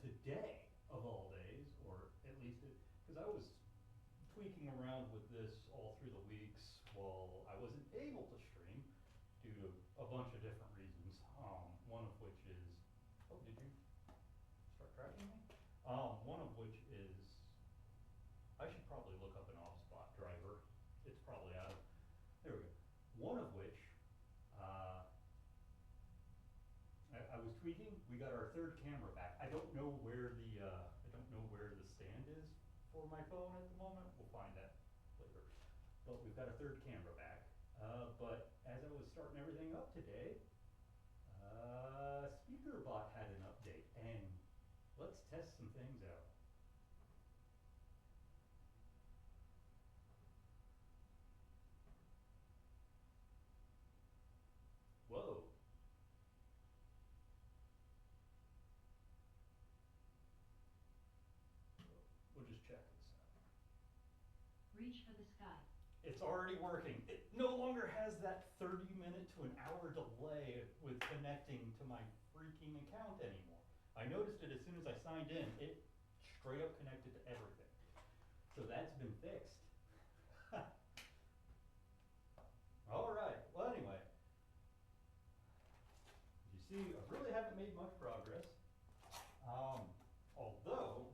today of all days, or at least because I was tweaking around with this all through the weeks while I wasn't able to stream due to a bunch of different reasons. One of which is, oh, did you start tracking me? One of which is, I should probably look up an offspot driver. It's probably out of, there we go. One of which, I was tweaking. We got our third camera back. I don't know where the stand is for my phone at the moment. We'll find that later. But we've got a third camera back. But as I was starting everything up today, SpeakerBot had an update, and let's test some things out. Whoa. We'll just check this out. Reach for the sky. It's already working. It no longer has that 30-minute to an hour delay with connecting to my freaking account anymore. I noticed it as soon as I signed in. It straight up connected to everything. So that's been fixed. All right. Well, anyway, you see, I really haven't made much progress. Although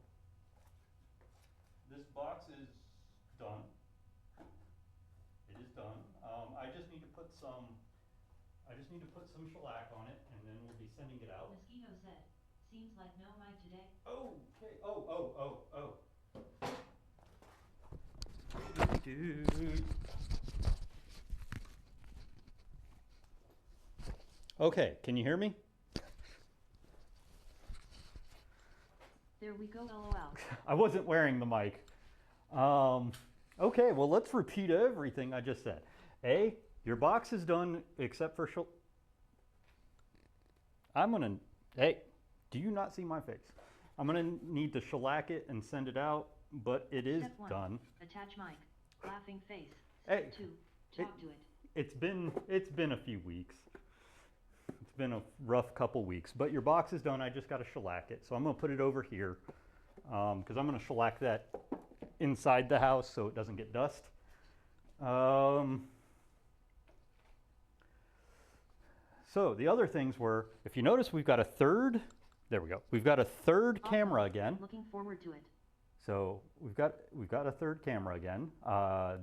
this box is done. It is done. I just need to put some shellac on it, and then we'll be sending it out. Mosquito said, seems like no mic today. Okay. Oh. Dude. Okay, can you hear me? There we go, LOL. I wasn't wearing the mic. Okay, well, let's repeat everything I just said. A, your box is done except for hey, do you not see my face? I'm gonna need to shellac it and send it out, but it is Step 1, done. attach mic, laughing face. Hey, Step 2, talk to it. It's been a few weeks. It's been a rough couple weeks, but your box is done. I just got to shellac it. So I'm going to put it over here because I'm going to shellac that inside the house so it doesn't get dust. So the other things were, if you notice, we've got a third, there we go. We've got a third camera again. Looking forward to it. So we've got a third camera again.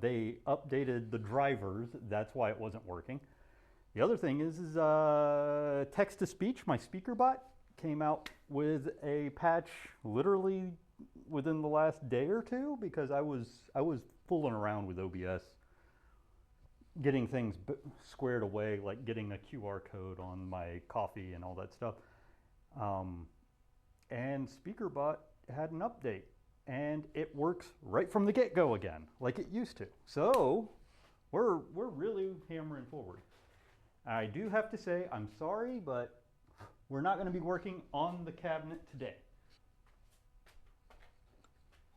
They updated the drivers. That's why it wasn't working. The other thing is text-to-speech. My SpeakerBot came out with a patch literally within the last day or two because I was fooling around with OBS, getting things squared away, like getting a QR code on my coffee and all that stuff. And SpeakerBot had an update, and it works right from the get-go again, like it used to. So we're really hammering forward. I do have to say, I'm sorry, but we're not going to be working on the cabinet today.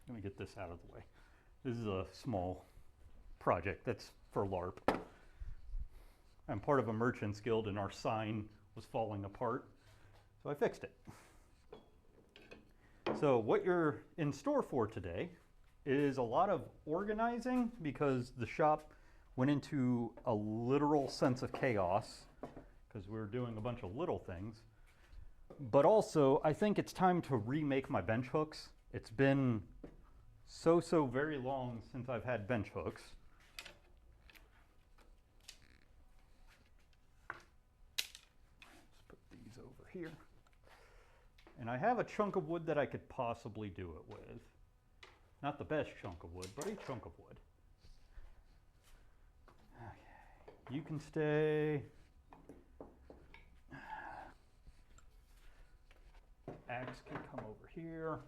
Let me get this out of the way. This is a small project that's for LARP. I'm part of a merchant's guild and our sign was falling apart, so I fixed it. So what you're in store for today is a lot of organizing because the shop went into a literal sense of chaos because we were doing a bunch of little things. But also, I think it's time to remake my bench hooks. It's been so very long since I've had bench hooks. Let's put these over here. And I have a chunk of wood that I could possibly do it with. Not the best chunk of wood, but a chunk of wood. Okay, you can stay. Axe can come over here.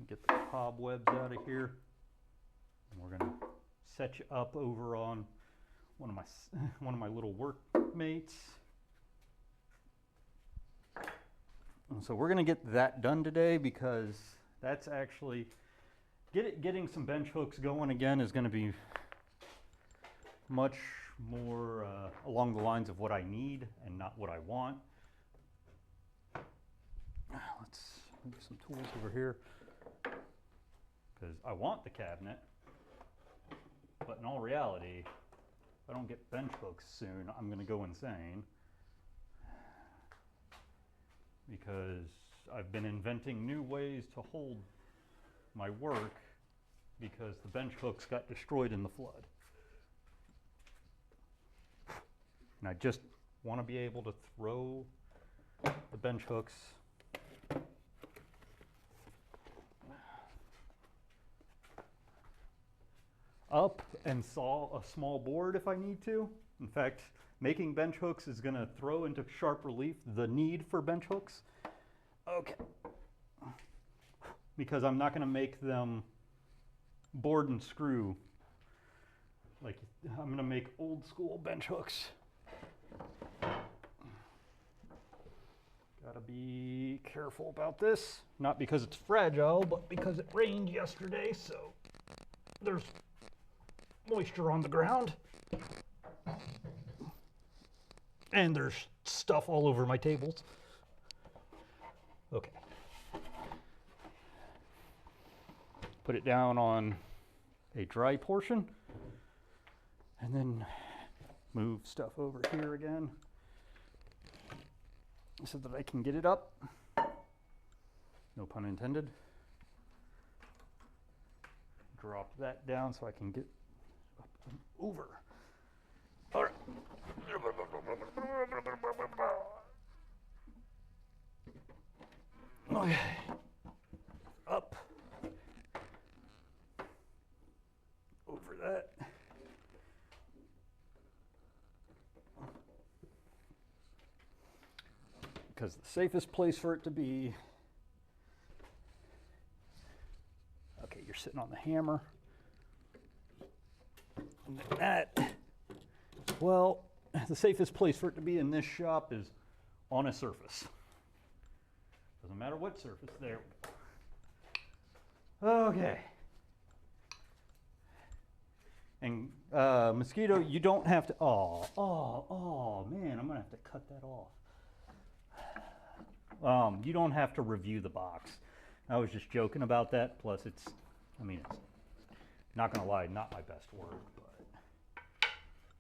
Get the cobwebs out of here. And we're gonna set you up over on one of my little workmates. And so we're gonna get that done today because that's actually getting some bench hooks going again is gonna be much more along the lines of what I need and not what I want. Let's move some tools over here because I want the cabinet, but in all reality, if I don't get bench hooks soon, I'm going to go insane because I've been inventing new ways to hold my work because the bench hooks got destroyed in the flood. And I just want to be able to throw the bench hooks up and saw a small board if I need to. In fact, making bench hooks is going to throw into sharp relief the need for bench hooks. Okay. Because I'm not going to make them board and screw. Like, I'm going to make old school bench hooks. Gotta be careful about this. Not because it's fragile, but because it rained yesterday, so there's moisture on the ground. And there's stuff all over my tables. Okay. Put it down on a dry portion. And then move stuff over here again so that I can get it up. No pun intended. Drop that down so I can get up and over. All right. Okay. Up. Over that. Because the safest place for it to be. Okay, you're sitting on the hammer. And that, well, the safest place for it to be in this shop is on a surface. Doesn't matter what surface. There we go. Okay. And mosquito, you don't have to. Oh, man, I'm gonna have to cut that off. You don't have to review the box. I was just joking about that. Plus, it's not gonna lie, not my best work, but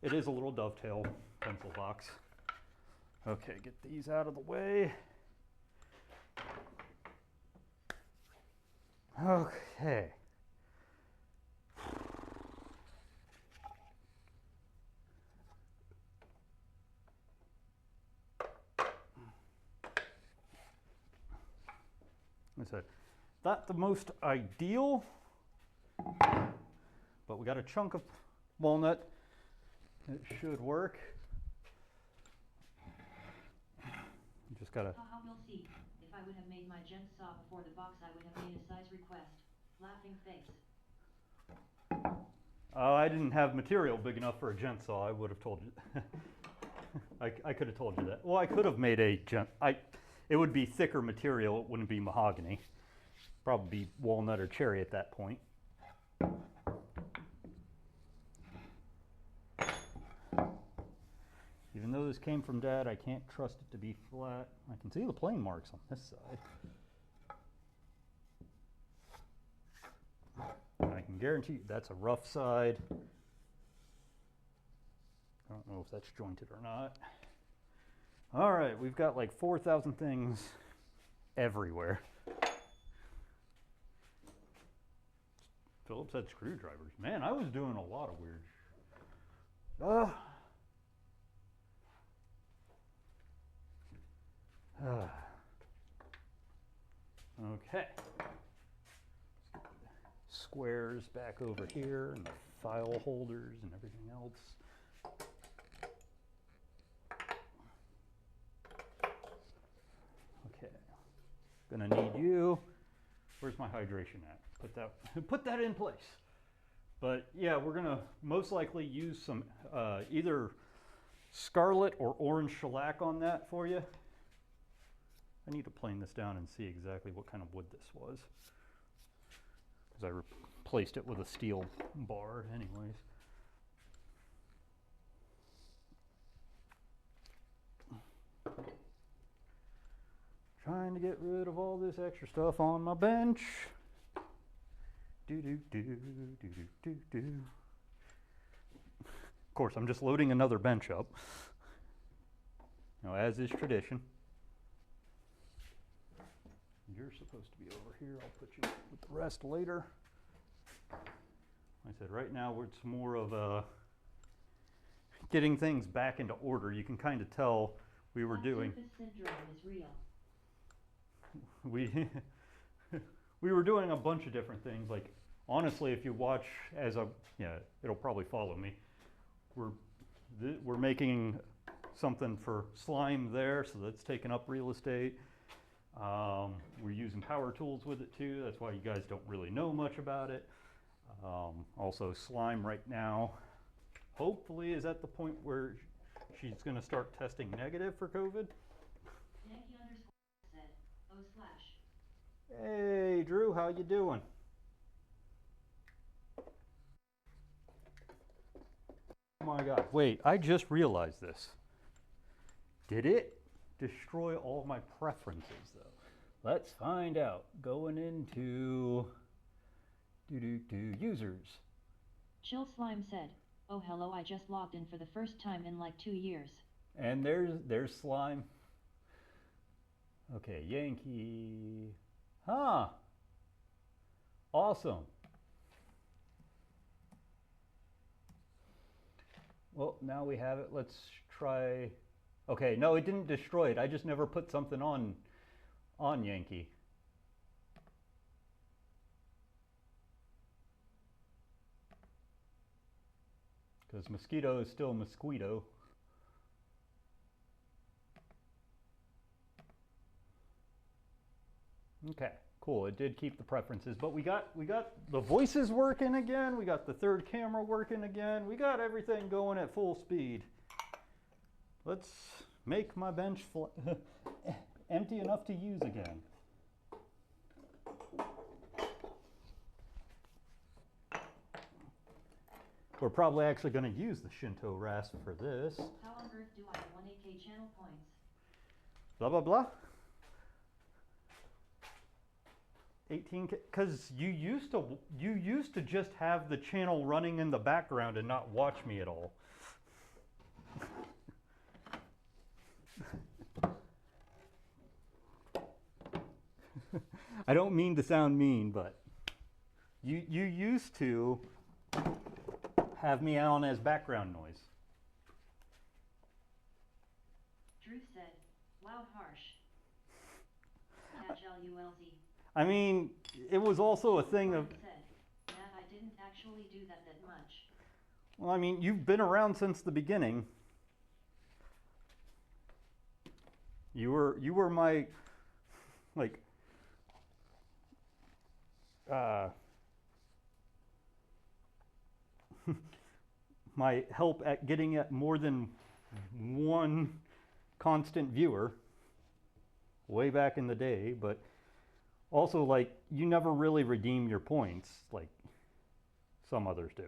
it is a little dovetail pencil box. Okay, get these out of the way. Okay. I said, not the most ideal, but we got a chunk of walnut. It should work. You just gotta. Haha, we'll see. If I would have made my gent saw before the box, I would have made a size request. Laughing face. Oh, I didn't have material big enough for a gent saw. I would have told you. I could have told you that. Well, I could have made a gent. It would be thicker material. It wouldn't be mahogany. Probably be walnut or cherry at that point. Even though this came from Dad, I can't trust it to be flat. I can see the plane marks on this side. And I can guarantee you that's a rough side. I don't know if that's jointed or not. All right, we've got like 4,000 things everywhere. Phillips had screwdrivers. Man, I was doing a lot of weird. Okay. Squares back over here and the file holders and everything else. Okay. Gonna need you. Where's my hydration at? Put that in place. But yeah, we're gonna most likely use some either scarlet or orange shellac on that for you. I need to plane this down and see exactly what kind of wood this was, because I replaced it with a steel bar anyways. to get rid of all this extra stuff on my bench. Do do do do do do do. Of course, I'm just loading another bench up. Now, as is tradition, you're supposed to be over here. I'll put you with the rest later. Like I said, right now it's more of a getting things back into order. You can kind of tell we were doing. Syndrome is real. We were doing a bunch of different things. Like honestly, if you watch it'll probably follow me. We're making something for slime there, so that's taking up real estate. We're using power tools with it too. That's why you guys don't really know much about it. Also, slime right now, hopefully, is at the point where she's going to start testing negative for COVID. Yankee _ said, /. Hey, Drew, how you doing? Oh my God! Wait, I just realized this. Did it destroy all my preferences though? Let's find out. Going into users. Chill Slime said, oh hello, I just logged in for the first time in like 2 years. And there's slime. Okay, Yankee. Huh. Awesome. Well, now we have it. Let's try. Okay, no, it didn't destroy it. I just never put something on Yankee. Because mosquito is still mosquito. Okay, cool. It did keep the preferences, but we got the voices working again. We got the third camera working again. We got everything going at full speed. Let's make my bench empty enough to use again. We're probably actually going to use the Shinto rasp for this. How on earth do I have 1AK channel points? Blah, blah, blah. 18K, because you used to just have the channel running in the background and not watch me at all. I don't mean to sound mean, but you used to have me on as background noise. Drew said, loud harsh. Catch LULZ. I mean, it was also a thing of. Said, Matt, I didn't actually do that much. Well, I mean, you've been around since the beginning. You were my, like, my help at getting at more than one constant viewer way back in the day, but also, like, you never really redeem your points like some others do.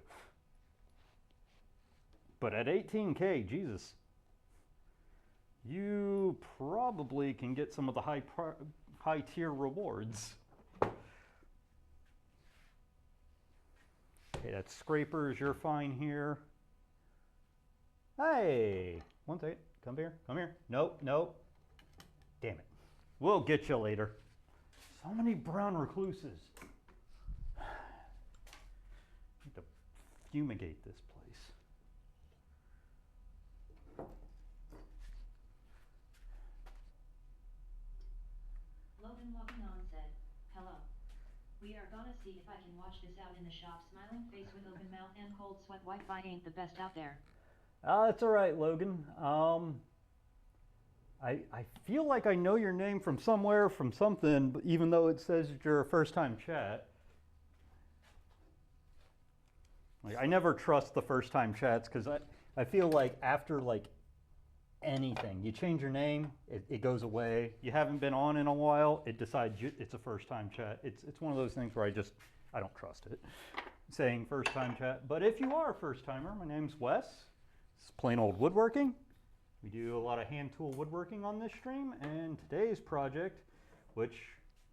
But at 18K, Jesus, you probably can get some of the high tier rewards. Okay, that's scrapers, you're fine here. Hey, one second, come here. Nope. Damn it. We'll get you later. So many brown recluses. Need to fumigate this place. Logan walking on said, hello. We are gonna see if I can watch this out in the shop. Smiling face with open mouth and cold sweat. Wi-Fi ain't the best out there. That's all right, Logan. I feel like I know your name from somewhere, from something, but even though it says you're a first-time chat. Like, I never trust the first-time chats because I feel like after like anything, you change your name, it goes away. You haven't been on in a while, it decides it's a first-time chat. It's one of those things where I don't trust it, saying first-time chat. But if you are a first-timer, my name's Wes. It's plain old woodworking. We do a lot of hand tool woodworking on this stream, and today's project, which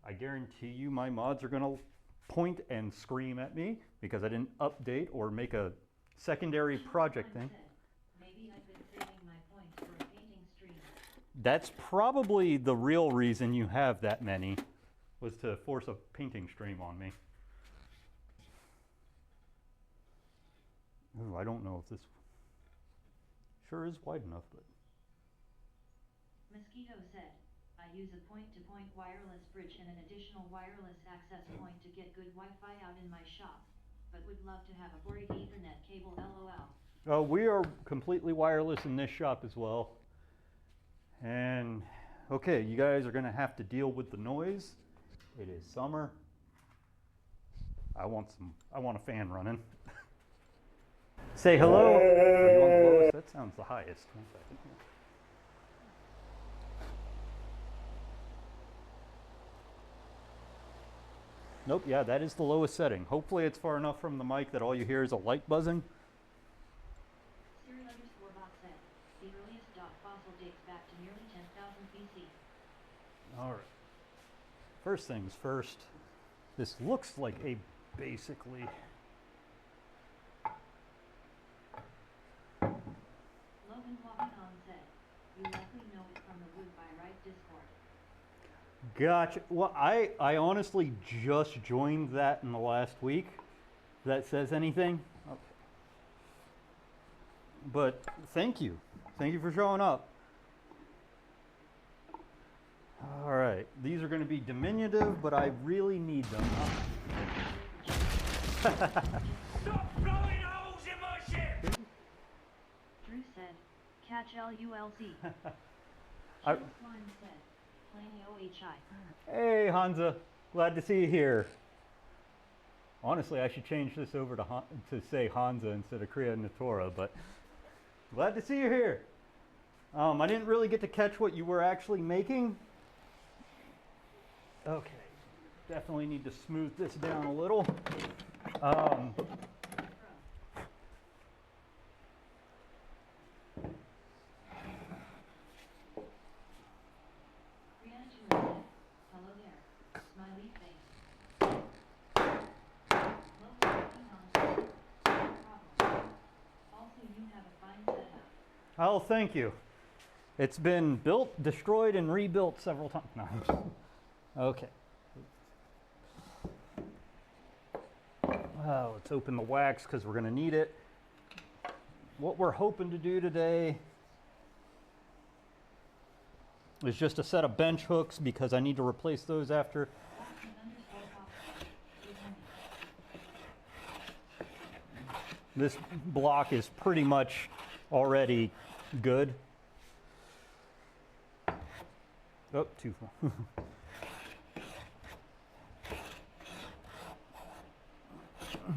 I guarantee you my mods are gonna point and scream at me because I didn't update or make a secondary project thing. Maybe I've been saving my points for a painting stream. That's probably the real reason you have that many, was to force a painting stream on me. Ooh, I don't know if this sure is wide enough, but. Mosquito said, I use a point-to-point wireless bridge and an additional wireless access point to get good Wi-Fi out in my shop, but would love to have a 480 Ethernet cable LOL. Oh, we are completely wireless in this shop as well. And okay, you guys are gonna have to deal with the noise. It is summer. I want a fan running. Say hello. Are you on the lowest? That sounds the highest. 1 second here. Nope, yeah, that is the lowest setting. Hopefully it's far enough from the mic that all you hear is a light buzzing. Siri_bot said, the earliest dog fossil dates back to nearly 10,000 BC. All right. First things first, this looks like a basically. Logan Walking On said, you likely know it from the Wood by Right Discord. Gotcha. Well, I honestly just joined that in the last week. If that says anything. Okay. But thank you. Thank you for showing up. All right. These are going to be diminutive, but I really need them. Stop blowing holes in my ship! Drew said, catch LULZ. I- Slime said, plain OHI. Hey, Hansa. Glad to see you here. Honestly, I should change this over to say Hansa instead of Kriya Natora, but glad to see you here. I didn't really get to catch what you were actually making. Okay, definitely need to smooth this down a little. Hello there, smiley face. Logan Walking On said, no problem. Also, you have a fine setup. Oh, thank you. It's been built, destroyed, and rebuilt several times. No. Okay. Let's open the wax because we're going to need it. What we're hoping to do today is just a set of bench hooks because I need to replace those after. This block is pretty much already good. Oh, too far.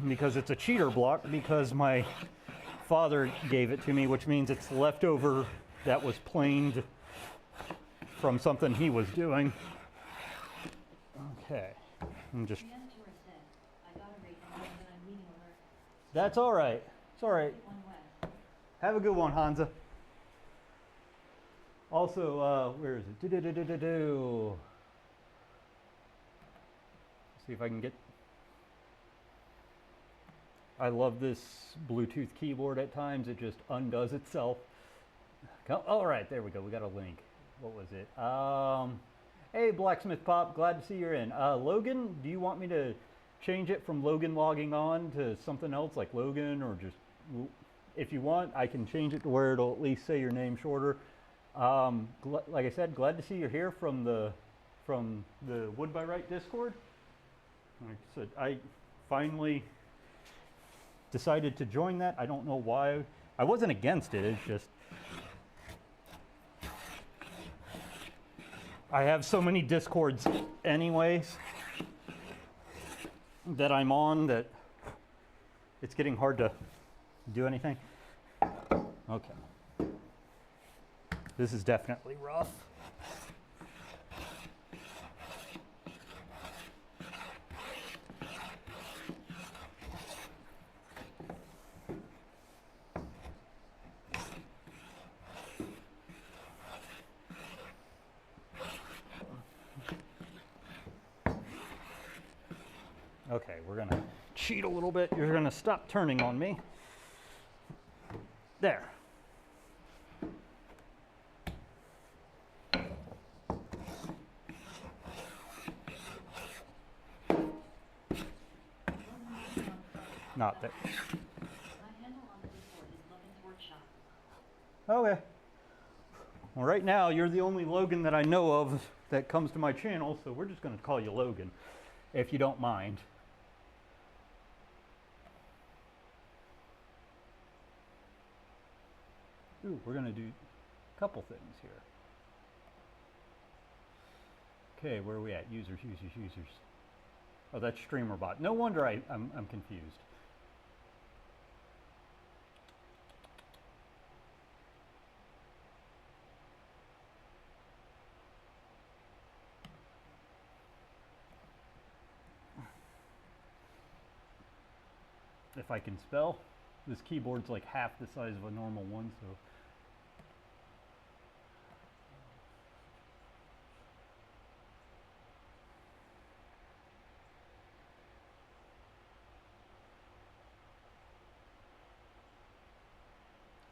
Because it's a cheater block because my father gave it to me, which means it's leftover that was planed from something he was doing. Okay. I'm just. That's all right. It's all right. Have a good one, Hansa. Also, where is it? See if I can get. I love this Bluetooth keyboard at times. It just undoes itself. All right, there we go. We got a link. What was it? Hey, Blacksmith Pop. Glad to see you're in. Logan, do you want me to change it from Logan logging on to something else like Logan, or just if you want, I can change it to where it'll at least say your name shorter. Like I said, glad to see you're here from the Wood by Right Discord. Like I said, I finally decided to join that. I don't know why. I wasn't against it. It's just I have so many Discords anyways that I'm on that it's getting hard to do anything. Okay. This is definitely rough. we're gonna cheat a little bit. You're gonna stop turning on me. There. Not there. My handle on the Discord is Logan's Workshop. Okay. Well, right now, you're the only Logan that I know of that comes to my channel, so we're just going to call you Logan, if you don't mind. Ooh, we're going to do a couple things here. Okay, where are we at? Users. Oh, that's streamer bot. No wonder I'm confused. If I can spell, this keyboard's like half the size of a normal one, so.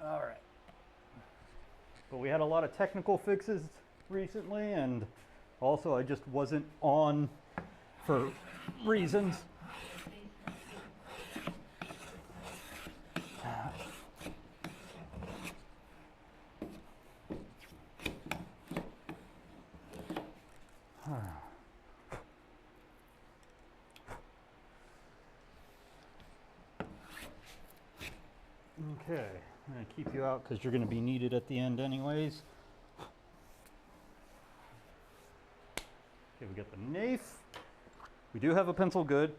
All right. But we had a lot of technical fixes recently, and also I just wasn't on for reasons. Okay, I'm going to keep you out because you're going to be needed at the end anyways. Okay, we got the knife. We do have a pencil good.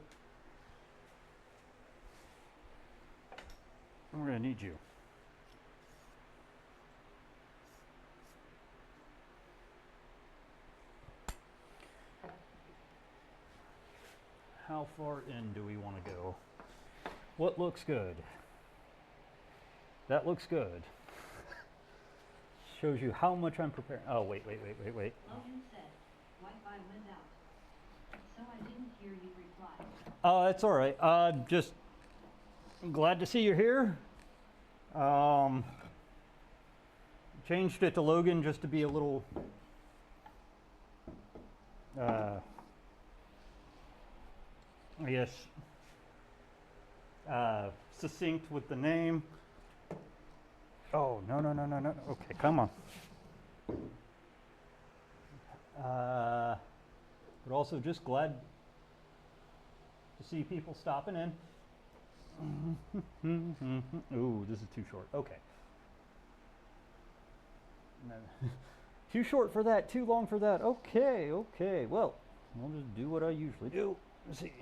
And we're going to need you. How far in do we want to go? What looks good? That looks good. Shows you how much I'm preparing. Oh, wait. Logan said, Wi-Fi went out. So I didn't hear you reply. It's all right. Just glad to see you're here. Changed it to Logan just to be a little I guess succinct with the name. Oh, no. Okay, come on. But also just glad to see people stopping in. Ooh, this is too short. Okay. Too short for that, too long for that. Okay. Well, I'll just do what I usually do. Let's see.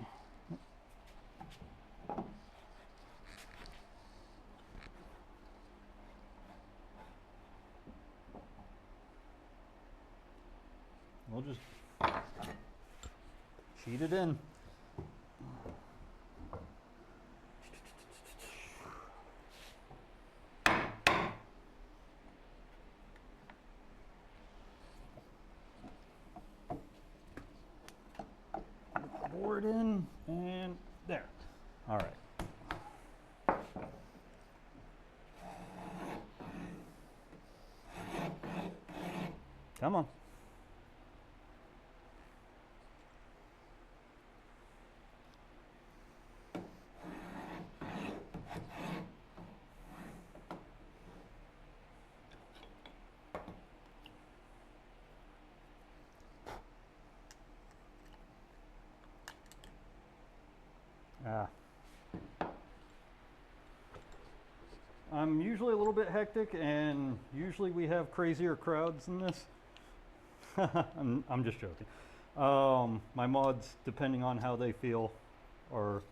We'll just cheat it in. Board in and there. All right. Come on. I'm usually a little bit hectic, and usually we have crazier crowds than this. I'm just joking. My mods, depending on how they feel, are a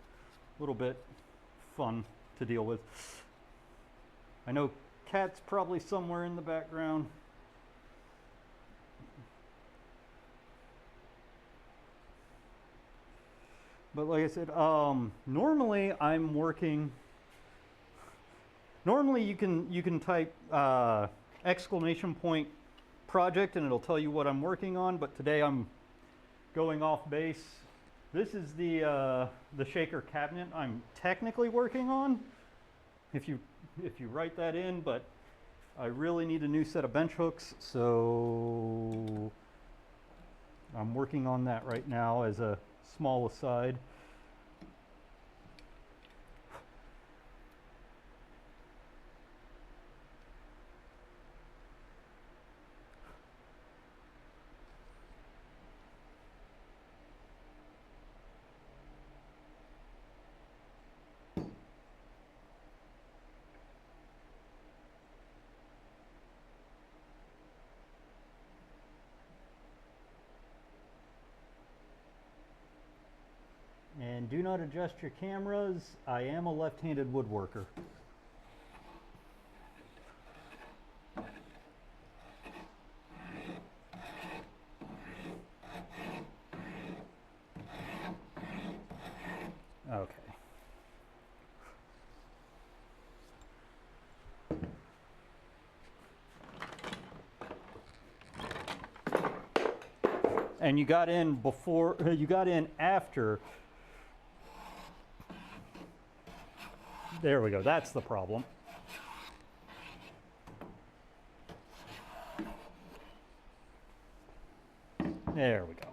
little bit fun to deal with. I know Cat's probably somewhere in the background. But like I said, normally I'm working. Normally you can type exclamation point project and it'll tell you what I'm working on. But today I'm going off base. This is the shaker cabinet I'm technically working on. If you write that in, but I really need a new set of bench hooks, so I'm working on that right now as a small aside. And do not adjust your cameras. I am a left-handed woodworker. Okay. And you got in before, you got in after. There we go, that's the problem. There we go.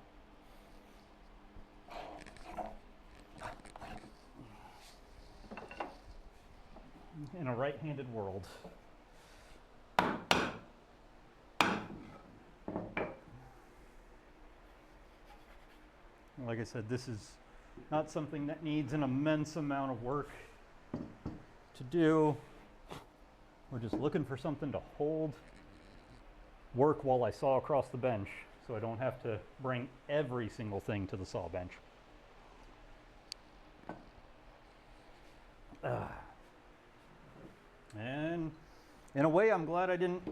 In a right-handed world. Like I said, this is not something that needs an immense amount of work to do. We're just looking for something to hold work while I saw across the bench, so I don't have to bring every single thing to the saw bench. And in a way, I'm glad I didn't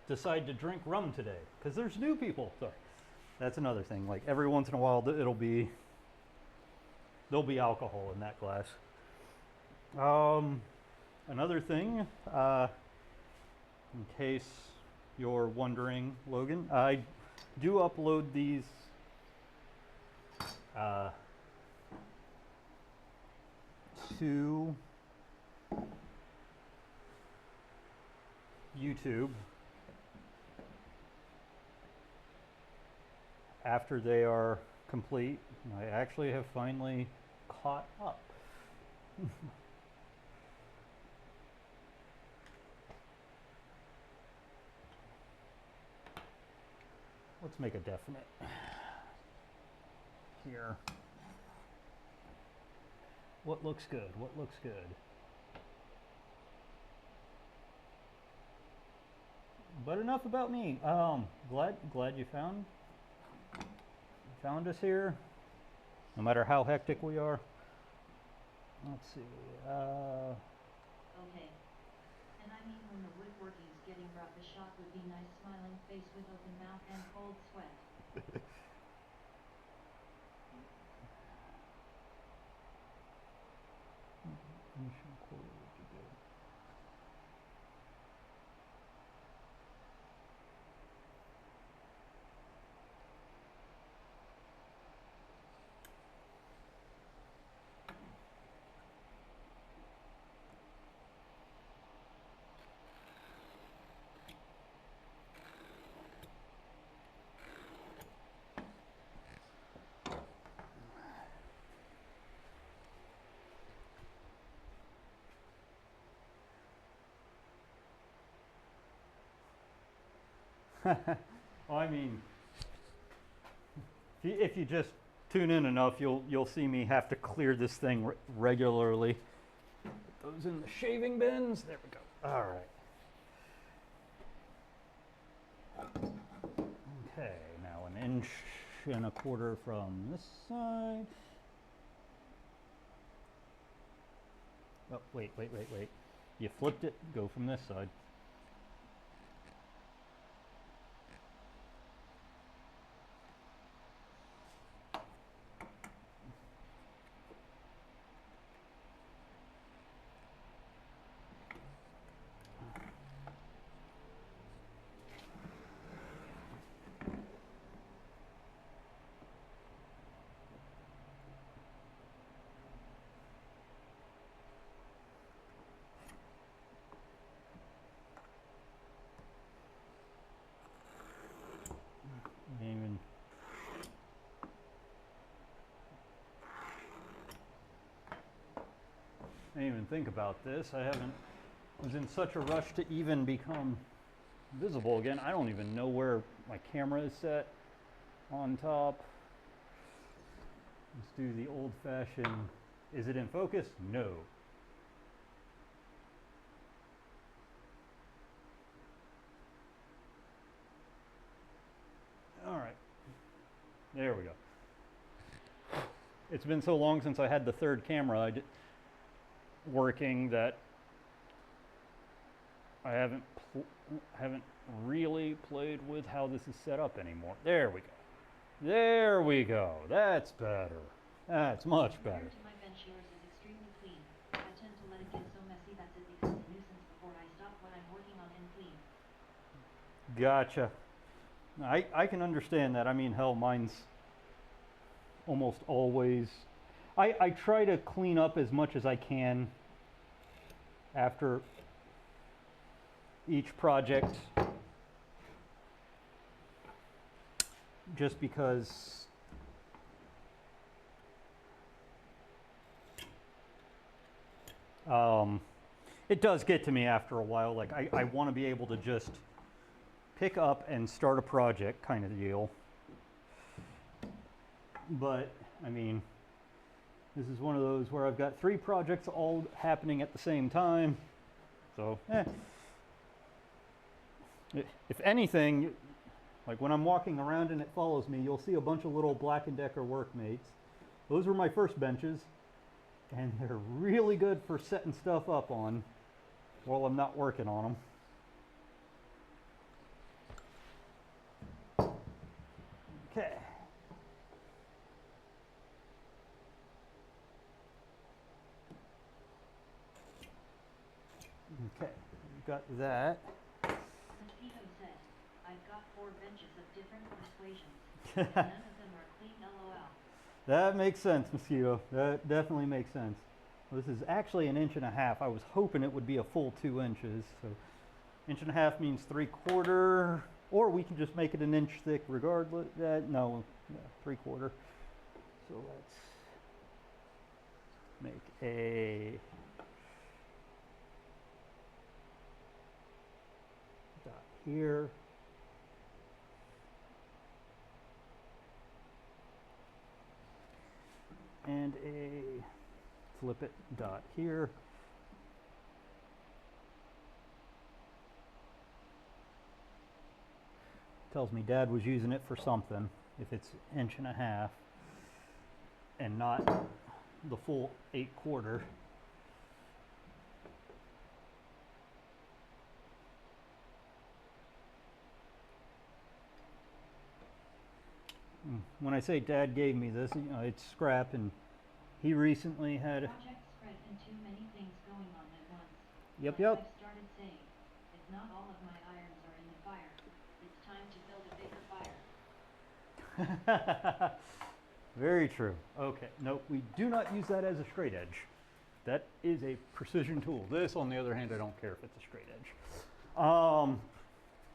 decide to drink rum today, because there's new people. Sorry. That's another thing. Like every once in a while, there'll be alcohol in that glass. Another thing, in case you're wondering, Logan, I do upload these to YouTube after they are complete. I actually have finally caught up. Let's make a definite here. What looks good? What looks good? But enough about me. Glad you found us here, no matter how hectic we are. Let's see. Okay. And I mean, when the woodworking's getting rough, a shot would be nice. Smiling face with open mouth and cold sweat. Well, I mean, if you just tune in enough, you'll see me have to clear this thing regularly. Put those in the shaving bins. There we go. All right. Okay, now 1.25 inches from this side. Oh, wait. You flipped it. Go from this side. didn't even think about this. I was in such a rush to even become visible again. I don't even know where my camera is set on top. Let's do the old-fashioned, is it in focus? No. All right, there we go. It's been so long since I had the third camera working that I haven't really played with how this is set up anymore. There we go. There we go. That's better. That's much better. Compared to my bench, yours is extremely clean. I tend to let it get so messy that it becomes a nuisance before I stop what I'm working on and clean. Gotcha. I can understand that. I mean, hell, mine's almost always. I try to clean up as much as I can after each project, just because it does get to me after a while. Like I want to be able to just pick up and start a project kind of deal. But I mean, this is one of those where I've got 3 projects all happening at the same time. So, if anything, like when I'm walking around and it follows me, you'll see a bunch of little Black & Decker workmates. Those were my first benches, and they're really good for setting stuff up on while I'm not working on them. Okay. Okay, we've got that. Mosquito said, I've got 4 benches of different persuasions, and none of them are clean, lol. That makes sense, Mosquito. That definitely makes sense. Well, this is actually 1.5 inches. I was hoping it would be a full 2 inches. So 1.5 inches means 3/4, or we can just make it 1 inch thick regardless. No, yeah, 3/4. So let's make a dot here. And a flip it dot here. Tells me Dad was using it for something if it's 1.5 inches and not the full 8/4. When I say Dad gave me this, you know, it's scrap, and he recently had. Project spread and too many things going on at once. Yep, Like yep. I've started saying, if not all of my irons are in the fire, it's time to build a bigger fire. Very true. Okay, no, we do not use that as a straight edge. That is a precision tool. This, on the other hand, I don't care if it's a straight edge,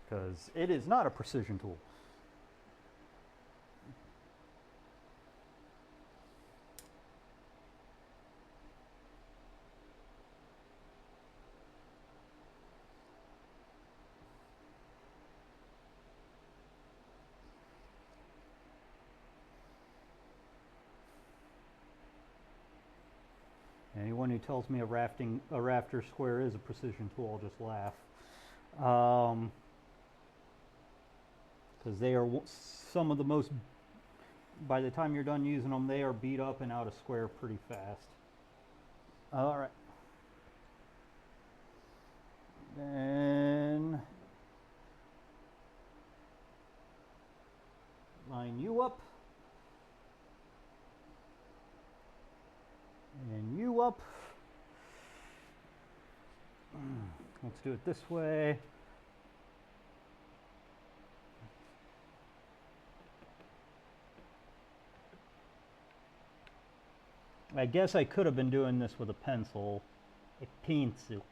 because it is not a precision tool. Anyone who tells me a rafter square is a precision tool, I'll just laugh. Because they are some of the most, by the time you're done using them, they are beat up and out of square pretty fast. All right. Then line you up. And you up. Let's do it this way. I guess I could have been doing this with a pencil. A pencil.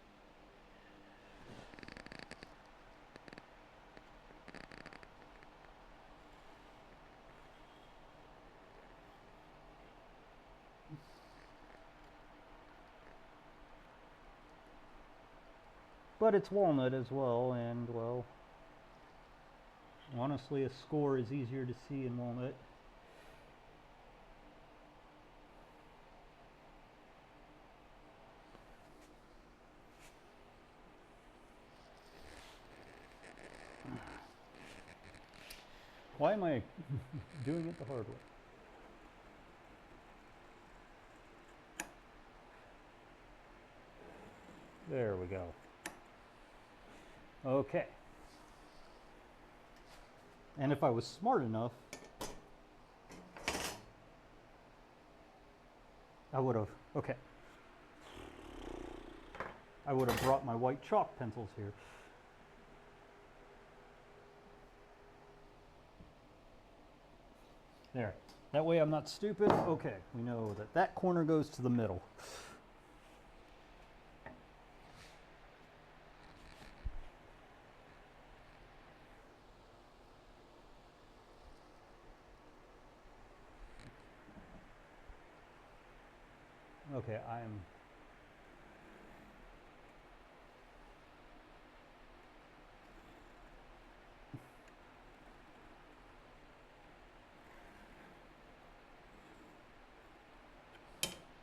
but it's walnut as well, and well, honestly, a score is easier to see in walnut. Why am I doing it the hard way? There we go. Okay. And if I was smart enough, I would have, okay. I would have brought my white chalk pencils here. There. That way I'm not stupid. Okay, we know that that corner goes to the middle. Okay, I'm...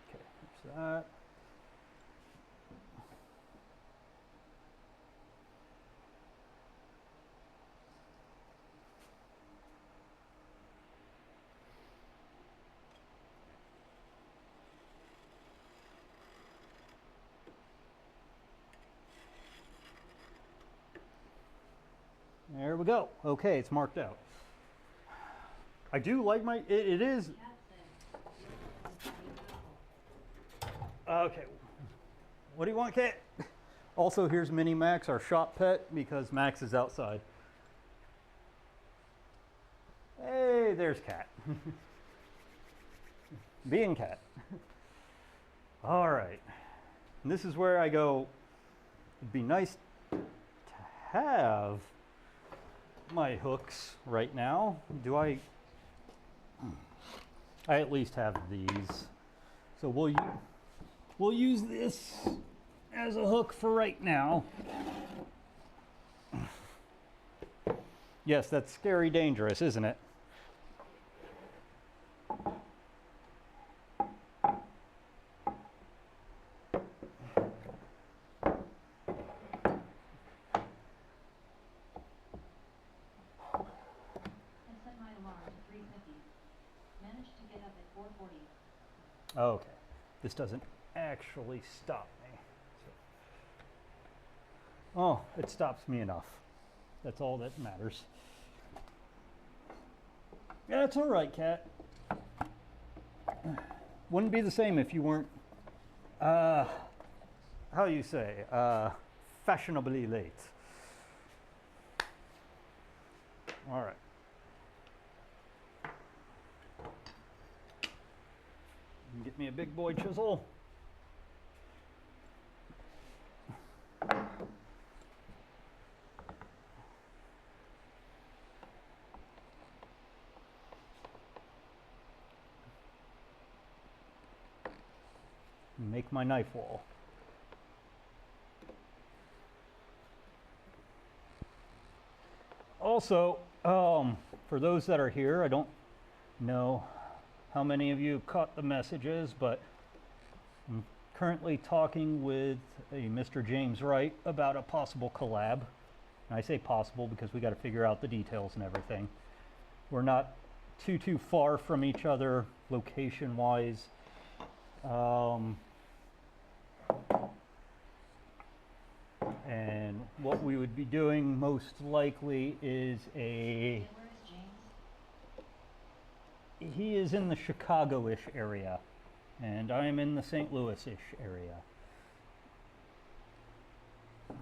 Okay, there's that. There we go. Okay, it's marked out. I do like my, it is, Cat said, okay. What do you want, Kat? Also, here's Mini Max, our shop pet, because Max is outside. Hey, there's Kat. Being Kat. All right. And this is where I go, it'd be nice to have my hooks right now. Do I at least have these. So we'll use this as a hook for right now. Yes, that's scary dangerous, isn't it? I set my alarm to 3:50. Managed to get up at 4:40. Okay. This doesn't actually stop me. Oh, it stops me enough. That's all that matters. Yeah, it's all right, Kat. Wouldn't be the same if you weren't, how do you say, fashionably late. All right. Get me a big boy chisel. Make my knife wall. Also, for those that are here, I don't know how many of you caught the messages, but I'm currently talking with a Mr. James Wright about a possible collab. And I say possible because we got to figure out the details and everything. We're not too far from each other location-wise. And what we would be doing most likely is And where is James? he is in the Chicago-ish area, and I'm in the St. Louis-ish area. When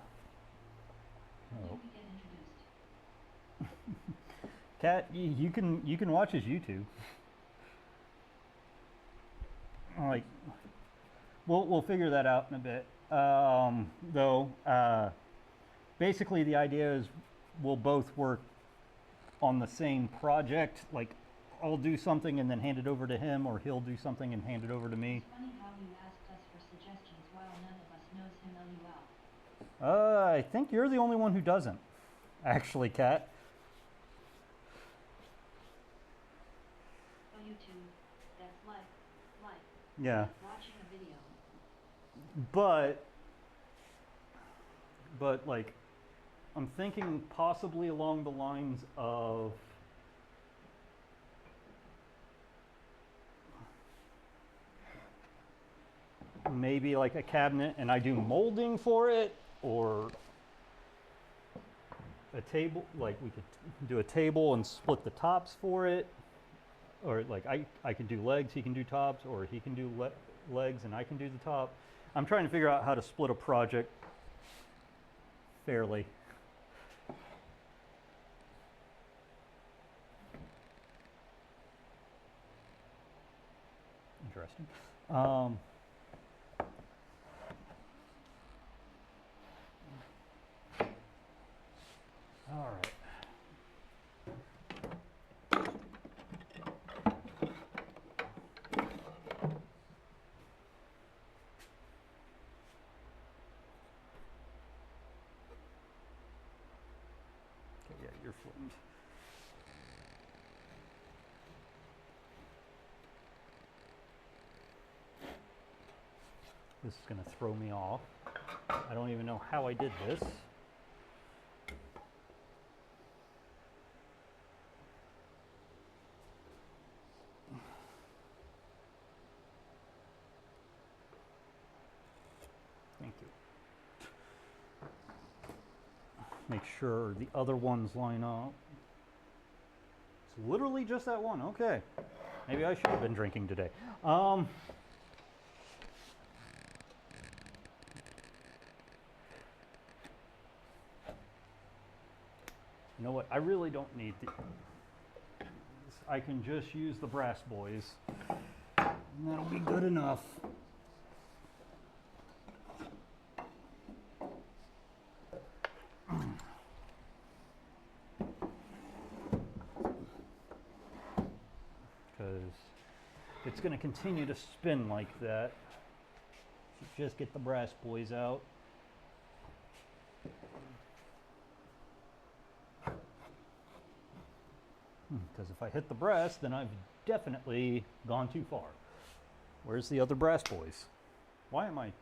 Oh. did we get introduced? Kat, you can watch his YouTube. Like, we'll figure that out in a bit. Basically the idea is we'll both work on the same project. Like, I'll do something and then hand it over to him, or he'll do something and hand it over to me. It's funny how you asked us for suggestions while none of us knows him LUL. I think you're the only one who doesn't, actually, Kat. Oh, YouTube. That's like Yeah, watching a video. but like, I'm thinking possibly along the lines of maybe like a cabinet and I do molding for it, or a table, like we could do a table and split the tops for it, or like I could do legs, he can do tops, or he can do legs and I can do the top. I'm trying to figure out how to split a project fairly. Interesting. All right. Okay, yeah, you're flamed. This is going to throw me off. I don't even know how I did this. Thank you. Make sure the other ones line up. It's literally just that one. Okay. Maybe I should have been drinking today. You know what? I really don't need the. I can just use the brass boys. And that'll be good enough. Because it's going to continue to spin like that. So just get the brass boys out. Because if I hit the brass, then I've definitely gone too far. Where's the other brass boys? Why am I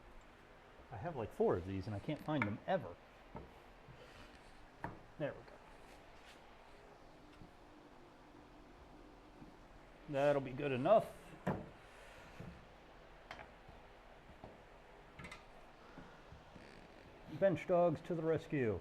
have like 4 of these and I can't find them ever. There we go. That'll be good enough. Bench dogs to the rescue.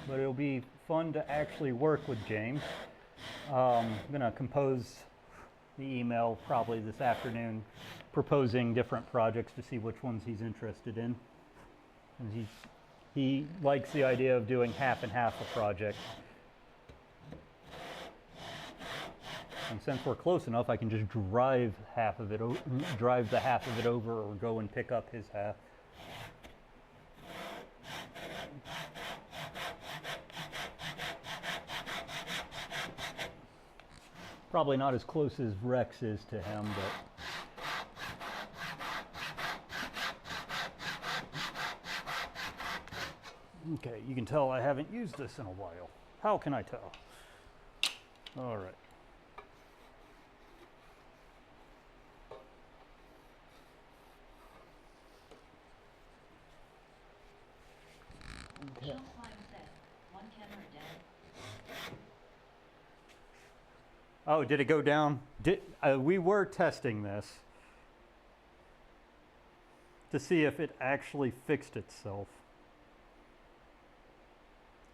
But it'll be fun to actually work with James. I'm going to compose the email probably this afternoon, proposing different projects to see which ones he's interested in. And he likes the idea of doing half and half a project. And since we're close enough, I can just drive the half of it over, or go and pick up his half. Probably not as close as Rex is to him, but okay, you can tell I haven't used this in a while. How can I tell? All right. Chill Slime said, 110 or dead. Oh, did it go down? We were testing this to see if it actually fixed itself.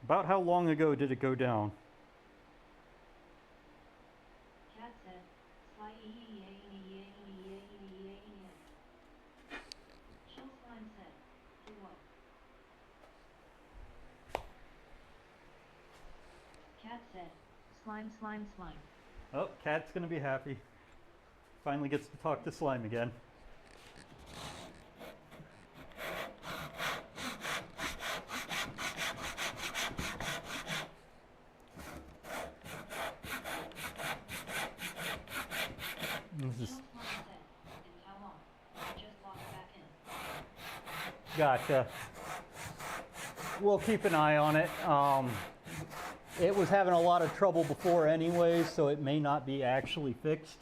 About how long ago did it go down? Cat said, Chill Slime said, what? Cat said, slime, slime, slime. Oh, Cat's gonna be happy. Finally gets to talk to Slime again. This is Chill's line said, and how long? I just logged back in. gotcha. We'll keep an eye on it. It was having a lot of trouble before anyway, so it may not be actually fixed.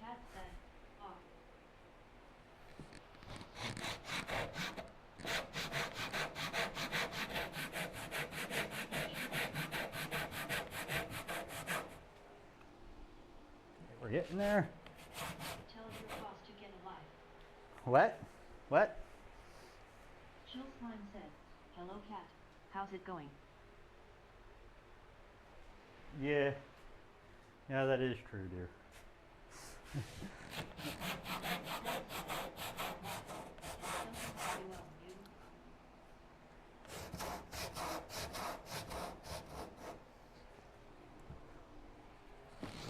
Cat said, off. We're getting there. Tell your boss to get a life. What? What? Chill Slime said, hello cat, how's it going? Yeah. Yeah, that is true, dear.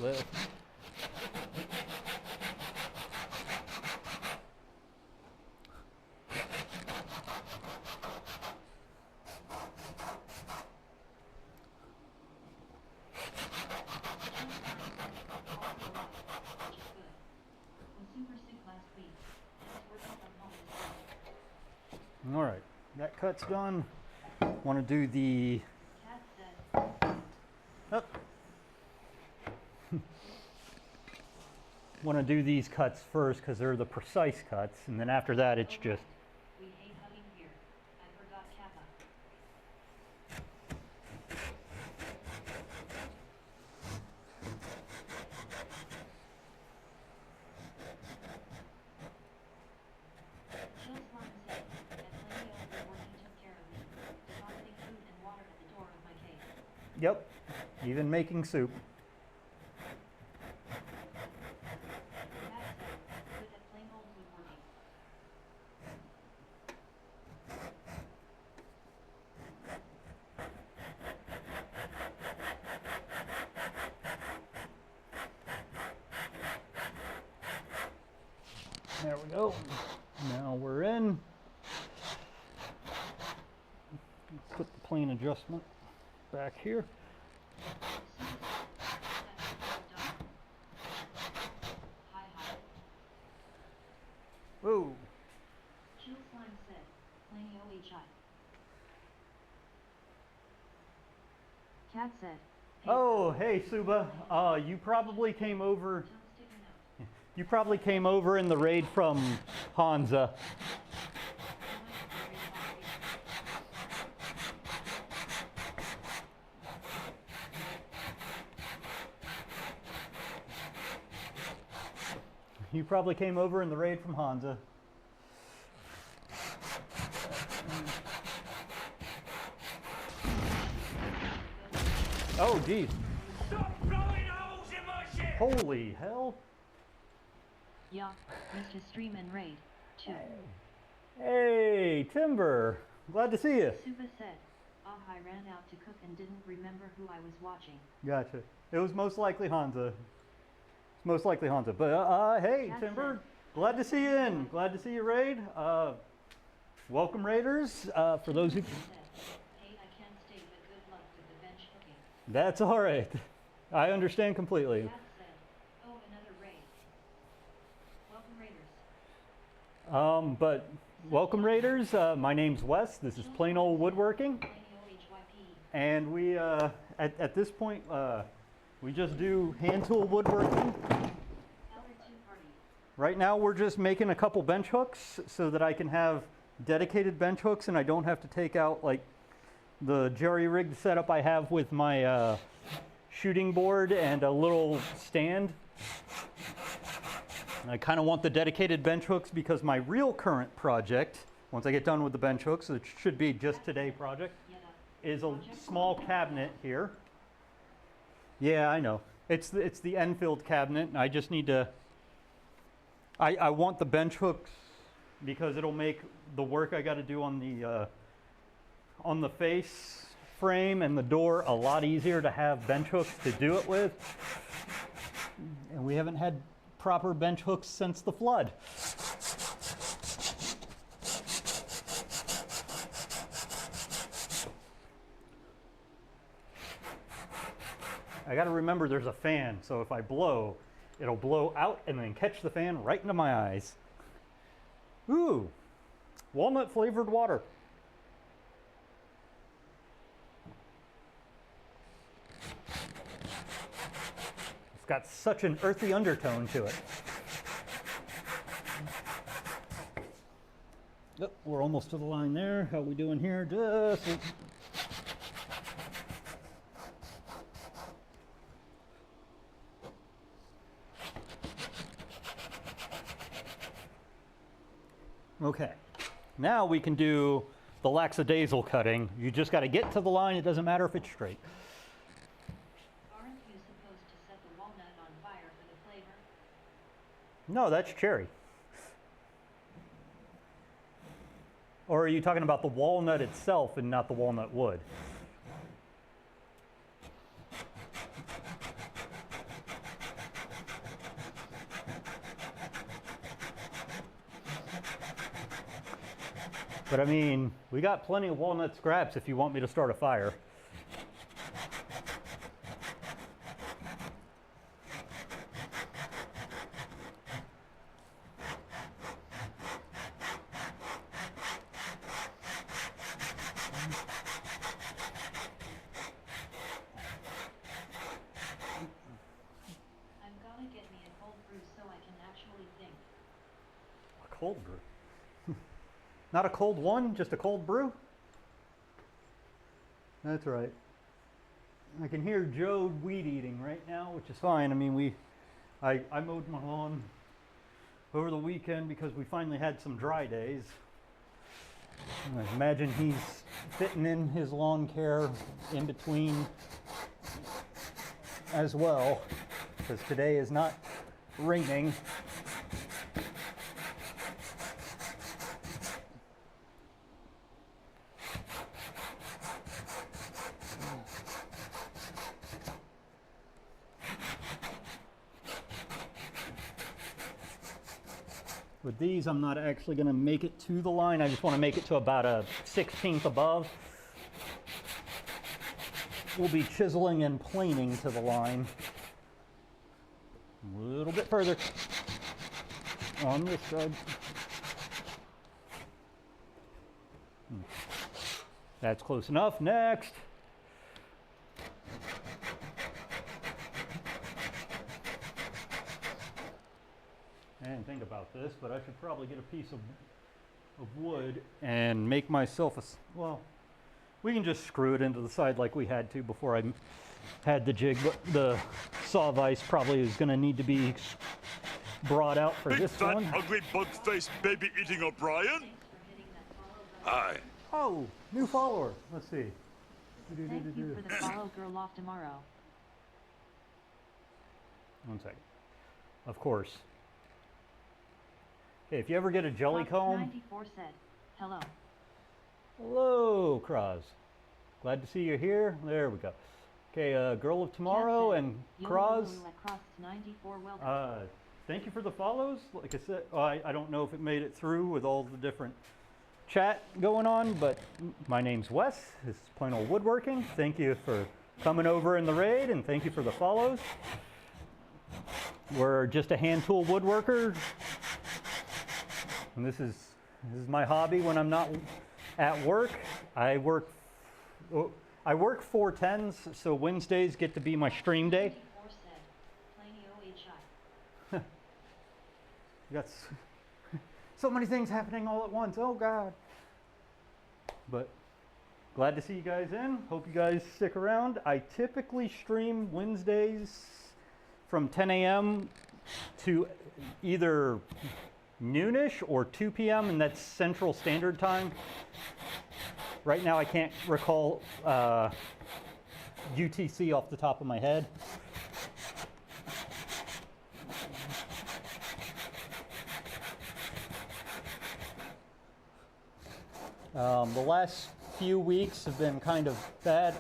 Well, all right, that cut's done. Want to do the oh. Want to do these cuts first because they're the precise cuts, and then after that it's just We hate hugging here. I forgot Kappa. Chill Slime said, and plenty of the working took care of me, depositing food and water at the door of my cave. yep, even making soup. Cat said, good at plain old woodworking. There we go. Now we're in. Put the plane adjustment back here. Hi hi. Whoa. Chill Slime said, plenty OHI. Cat said, hey, Oh, hey Suba. You probably came over. tongue sticking out. You probably came over in the raid from Hansa. You probably came over in the raid from Hansa. Oh, geez. Stop blowing holes in my shit! Holy hell. Yeah, missed his stream and raid, too. Hey, Timber. Glad to see you. Suba said, ah, I ran out to cook and didn't remember who I was watching. Gotcha. It was most likely Hansa. It's most likely Hansa. But, hey, Cat Timber. said, Glad to see you in. Glad to see you raid. Welcome, Raiders. For those who... Suba said, hey, I can't stay, but good luck with the bench hooking. That's all right. I understand completely. Cat said, oh, another raid. Welcome, Raiders. But welcome, Raiders. My name's Wes. This is Plain Old Woodworking. Plain OHYP. And we, at this point, we just do hand tool woodworking. Elder 2 party. Right now we're just making a couple bench hooks so that I can have dedicated bench hooks and I don't have to take out like the jerry-rigged setup I have with my shooting board and a little stand. And I kind of want the dedicated bench hooks because my real current project, once I get done with the bench hooks, it should be just today project, is a small cabinet here. Yeah, I know. It's the Enfield cabinet. And I just need to. I want the bench hooks because it'll make the work I got to do on the face frame and the door a lot easier to have bench hooks to do it with. And We haven't had proper bench hooks since the flood. I got to remember there's a fan, so if I blow, it'll blow out and then catch the fan right into my eyes. Ooh, walnut flavored water. It's got such an earthy undertone to it. Oh, we're almost to the line there. How we doing here? Just okay. Now we can do the lackadaisical cutting. You just got to get to the line. It doesn't matter if it's straight. Aren't you supposed to set the walnut on fire for the flavor? No, that's cherry. Or are you talking about the walnut itself and not the walnut wood? But I mean, we got plenty of walnut scraps if you want me to start a fire. I'm gonna get me a cold brew so I can actually think. A cold brew? Not a cold one, just a cold brew? That's right. I can hear Joe weed eating right now, which is fine. I mean, I mowed my lawn over the weekend because we finally had some dry days. I imagine he's fitting in his lawn care in between as well, because today is not raining. With these, I'm not actually going to make it to the line. I just want to make it to about a 1/16 above. We'll be chiseling and planing to the line. A little bit further on this side. That's close enough. Next. I didn't think about this, but I should probably get a piece of wood and make myself well, we can just screw it into the side like we had to before I had the jig, but the saw vise probably is going to need to be brought out for Big this fat, one. ugly, bug-faced, baby-eating O'Brien? Thanks for hitting that follow girl. Aye. Oh, new follower. Let's see. Thank you for the follow girl off tomorrow. One second. Of course. Okay, if you ever get a jelly Fox comb. 94 said, hello. Hello, Kraz. Glad to see you here. There we go. Okay, Girl of Tomorrow and Kraz. Cross 94, welcome. Thank you for the follows. Like I said, I don't know if it made it through with all the different chat going on, but my name's Wes. This is Plain Old Woodworking. Thank you for coming over in the raid, and thank you for the follows. We're just a hand tool woodworker, and this is my hobby when I'm not at work. I work 4/10s, so Wednesdays get to be my stream day. 94 said, plain OHI. You got so many things happening all at once. Oh God. But glad to see you guys in. Hope you guys stick around. I typically stream Wednesdays from 10 a.m. to either noonish or 2 p.m. and that's Central Standard Time. Right now I can't recall UTC off the top of my head. The last few weeks have been kind of bad.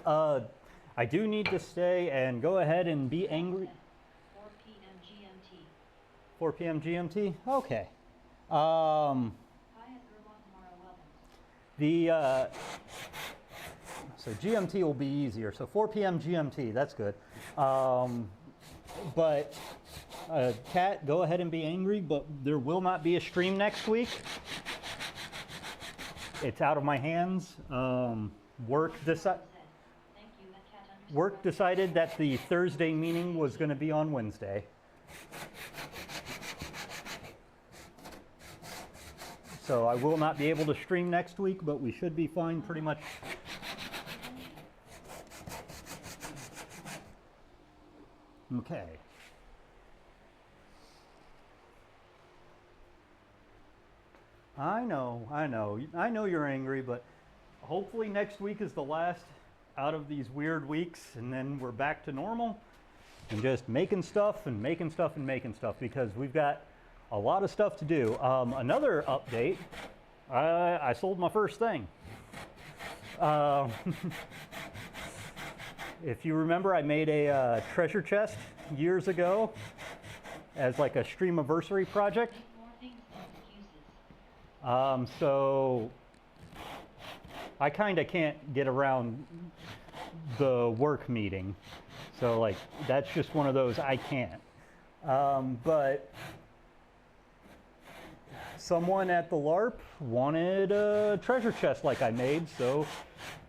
I do need to stay and go ahead and be angry. 4 p.m. 4 p.m. GMT? Okay. Hi at Gerlach tomorrow, welcome. So GMT will be easier. So 4 p.m. GMT, that's good. But Kat, go ahead and be angry, but there will not be a stream next week. It's out of my hands. Work decided that the Thursday meeting was going to be on Wednesday. So I will not be able to stream next week, but we should be fine pretty much. Okay. I know you're angry, but hopefully next week is the last out of these weird weeks, and then we're back to normal and just making stuff and making stuff and making stuff, because we've got a lot of stuff to do. Another update, I sold my first thing. If you remember, I made a treasure chest years ago as like a streamiversary project. So I kind of can't get around the work meeting. So like, that's just one of those I can't. But someone at the LARP wanted a treasure chest like I made, so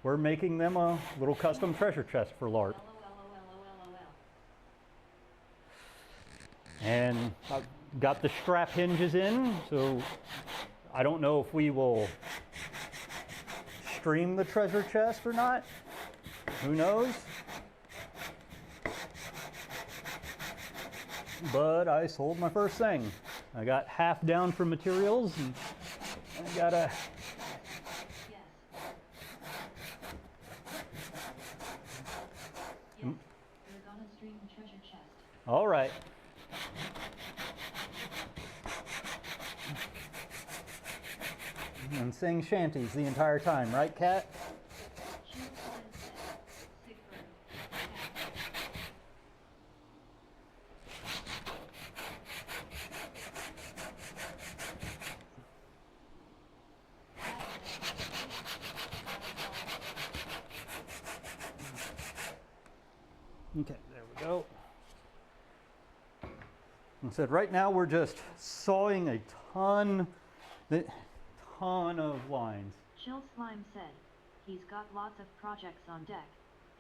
we're making them a little custom treasure chest for LARP. And I've got the strap hinges in, so I don't know if we will stream the treasure chest or not. Who knows? But I sold my first thing. I got half down for materials, and I got a... Yes. Yes. We're gonna stream the treasure chest. All right. And sing shanties the entire time, right, Kat? Okay, there we go. And said right now we're just sawing a ton of lines. Chill Slime said, he's got lots of projects on deck,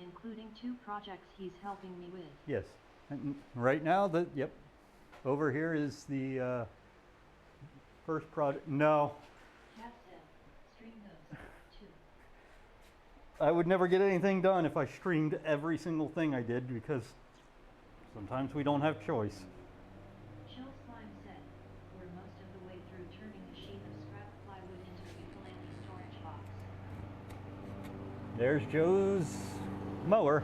including 2 projects he's helping me with. Yes, and right now yep, over here is the first project. No, Cat said, stream those too. I would never get anything done if I streamed every single thing I did, because sometimes we don't have choice. Chill Slime said, we're most of the way through turning a sheet of scrap plywood into a ukulele storage box. There's Joe's mower.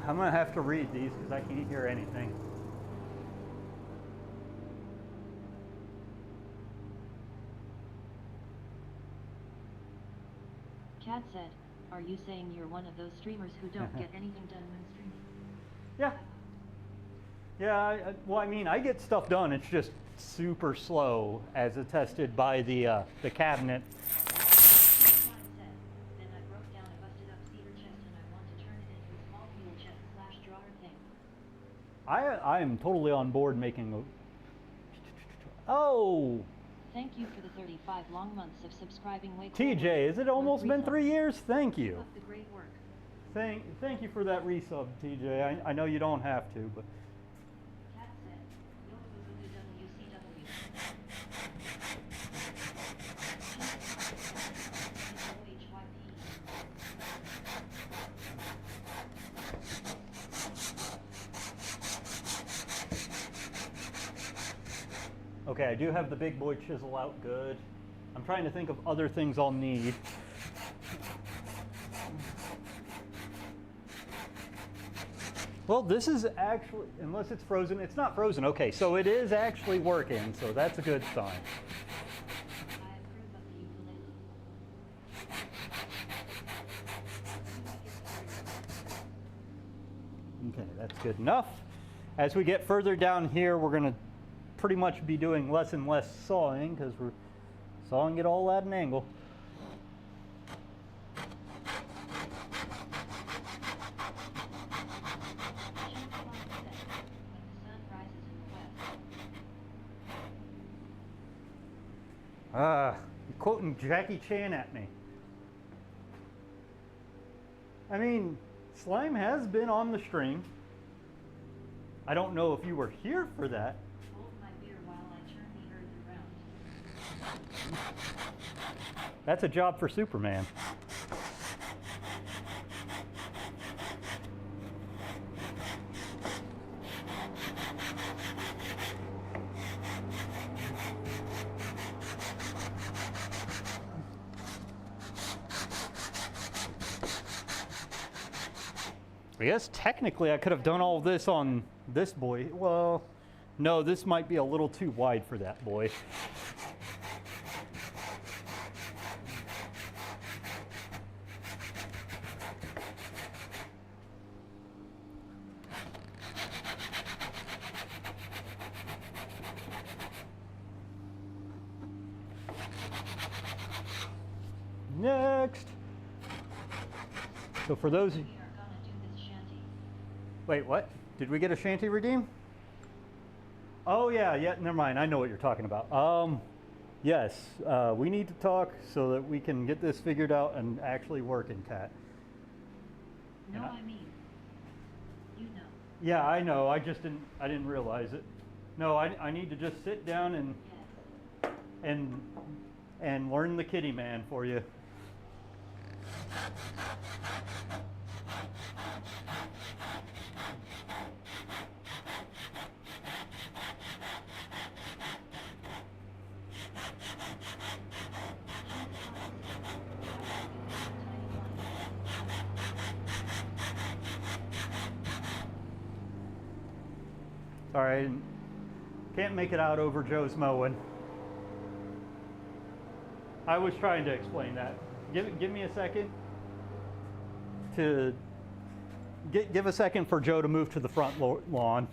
I'm gonna have to read these because I can't hear anything. Cat said, are you saying you're one of those streamers who don't get anything done when streaming? Yeah. Yeah, well, I mean, I get stuff done. It's just super slow, as attested by the cabinet. Slime said, then I broke down a busted up cedar chest and I want to turn it into a small fuel chest / drawer thing. I am totally on board making a... Oh! Thank you for the 35 long months of subscribing. Way TJ, has it almost been 3 years? Thank you. Keep up the great work. Thank you for that resub, TJ. I know you don't have to, but... Cat said, yo WCW. Okay, I do have the big boy chisel out good. I'm trying to think of other things I'll need. Well, this is actually, unless it's frozen, it's not frozen. Okay, so it is actually working, so that's a good sign. I approve of the ukulele. Okay, that's good enough. As we get further down here, we're going to pretty much be doing less and less sawing because we're sawing it all at an angle. You're quoting Jackie Chan at me. I mean, Slime has been on the stream. I don't know if you were here for that. Hold my beer while I turn the earth around. That's a job for Superman. I guess technically I could have done all this on this boy. Well, no, this might be a little too wide for that boy. Next. So for those of you, We are gonna do this shanty. wait, what? Did we get a shanty redeem? Oh yeah, never mind. I know what you're talking about. Yes, we need to talk so that we can get this figured out and actually work in Cat. No, And I mean, you know. Yeah, I know. I didn't realize it. No, I need to just sit down Yes. and learn the kitty man for you. Sorry, can't make it out over Joe's mowing. I was trying to explain that. Give me a second to give a second for Joe to move to the front lawn.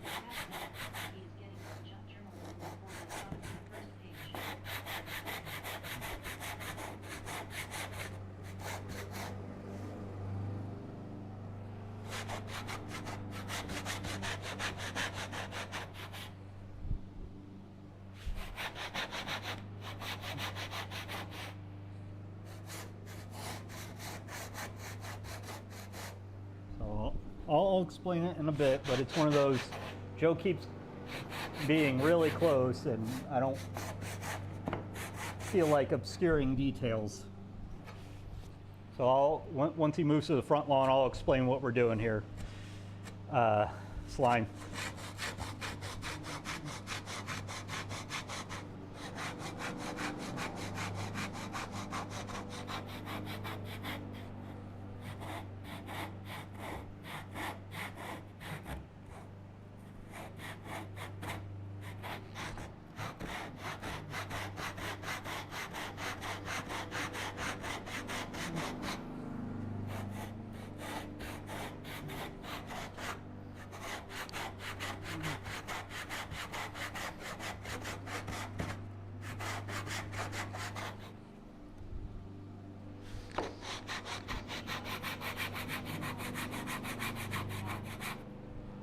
He is getting some junk journalism before the top of the first page. So I'll explain it in a bit, but it's one of those, Joe keeps being really close and I don't feel like obscuring details. So once he moves to the front lawn, I'll explain what we're doing here. Slime.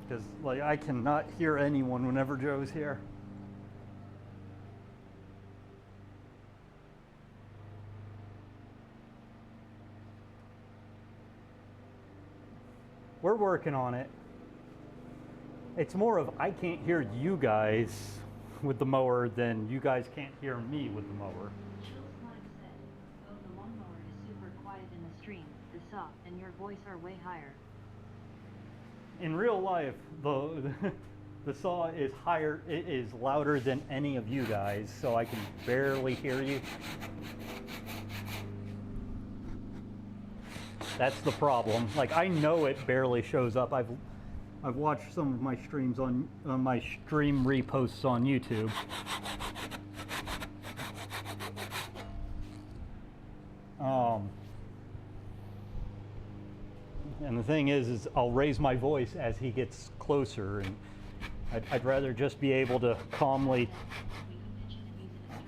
Because like I cannot hear anyone whenever Joe's here. We're working on it. It's more of I can't hear you guys with the mower than you guys can't hear me with the mower. Chill Slime said, oh, the lawnmower is super quiet in the stream, the saw and your voice are way higher. In real life, the saw is higher, it is louder than any of you guys, so I can barely hear you. That's the problem. Like, I know it barely shows up. I've watched some of my streams on my stream reposts on YouTube. And the thing is I'll raise my voice as he gets closer, and I'd rather just be able to calmly. We could pitch in and use it as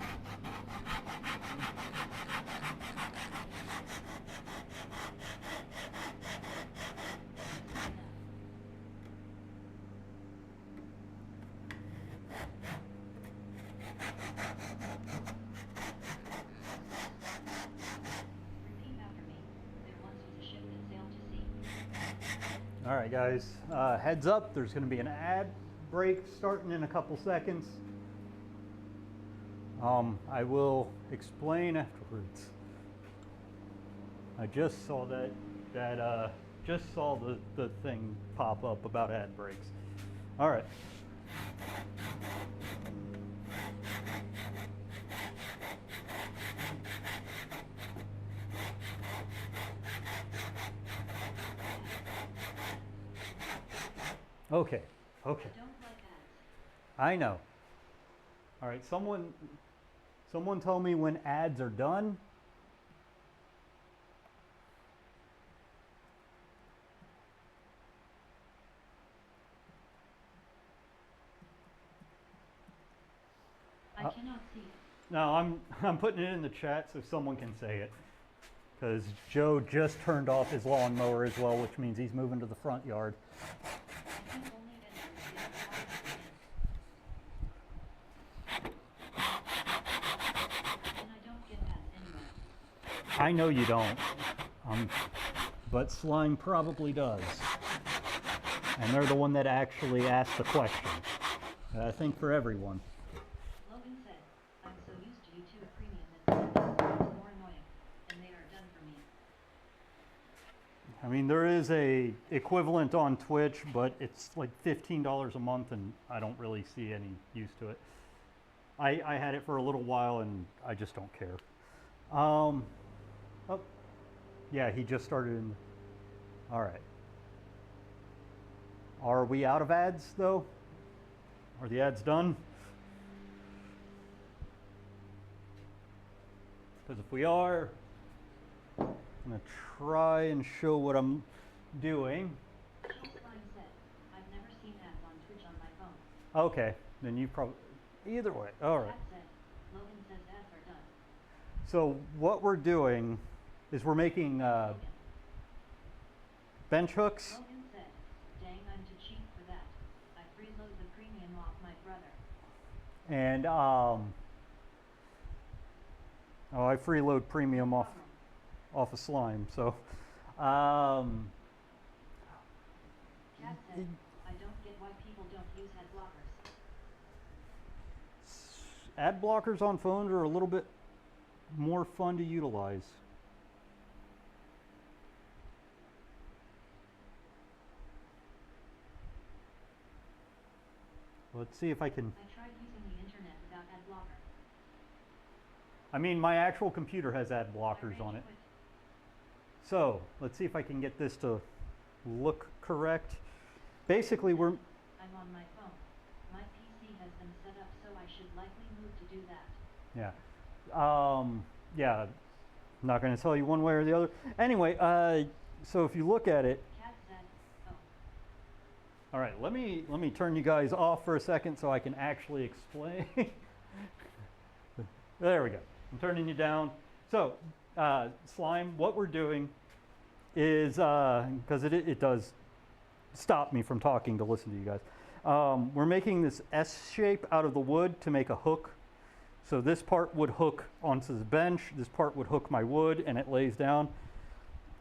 Repeat after me. There once was a ship that sailed to sea. All right, guys, heads up, there's going to be an ad break starting in a couple seconds. I will explain afterwards. I just saw just saw the thing pop up about ad breaks. All right. Okay. I don't like ads. I know. All right, someone tell me when ads are done. I cannot see it. No, I'm putting it in the chat so someone can say it. Because Joe just turned off his lawnmower as well, which means he's moving to the front yard. I think only and I don't get ads anyway. I know you don't, but Slime probably does. And they're the one that actually asked the question. I think for everyone. Logan said, I'm so used to YouTube Premium that it's more annoying, and they are done for me. I mean, there is a equivalent on Twitch, but it's like $15 a month, and I don't really see any use to it. I had it for a little while, and I just don't care. Oh, yeah, he just started in. All right. Are we out of ads, though? Are the ads done? Because if we are, I'm going to try and show what I'm doing. Slime said, I've never seen ads on Twitch on my phone. Okay, then you probably, either way, all right. Pat said, Logan says ads are done. So what we're doing is we're making Logan. bench hooks. Logan said, dang, I'm too cheap for that. I freeload the premium off my brother. And I freeload premium off of Slime. So Cat said, I don't get why people don't use ad blockers. ad blockers on phones are a little bit more fun to utilize. Let's see if I can. I tried using the internet without ad blocker. I mean, my actual computer has ad blockers on it. So let's see if I can get this to look correct. Basically, we're. I'm on my phone. My PC has them set up, so I should likely move to do that. Yeah. Yeah. Not going to tell you one way or the other. Anyway, so if you look at it. Cat said, oh. All right, let me turn you guys off for a second so I can actually explain. There we go. I'm turning you down. So, Slime, what we're doing is, because it does stop me from talking to listen to you guys. We're making this S shape out of the wood to make a hook. So this part would hook onto the bench, this part would hook my wood, and it lays down.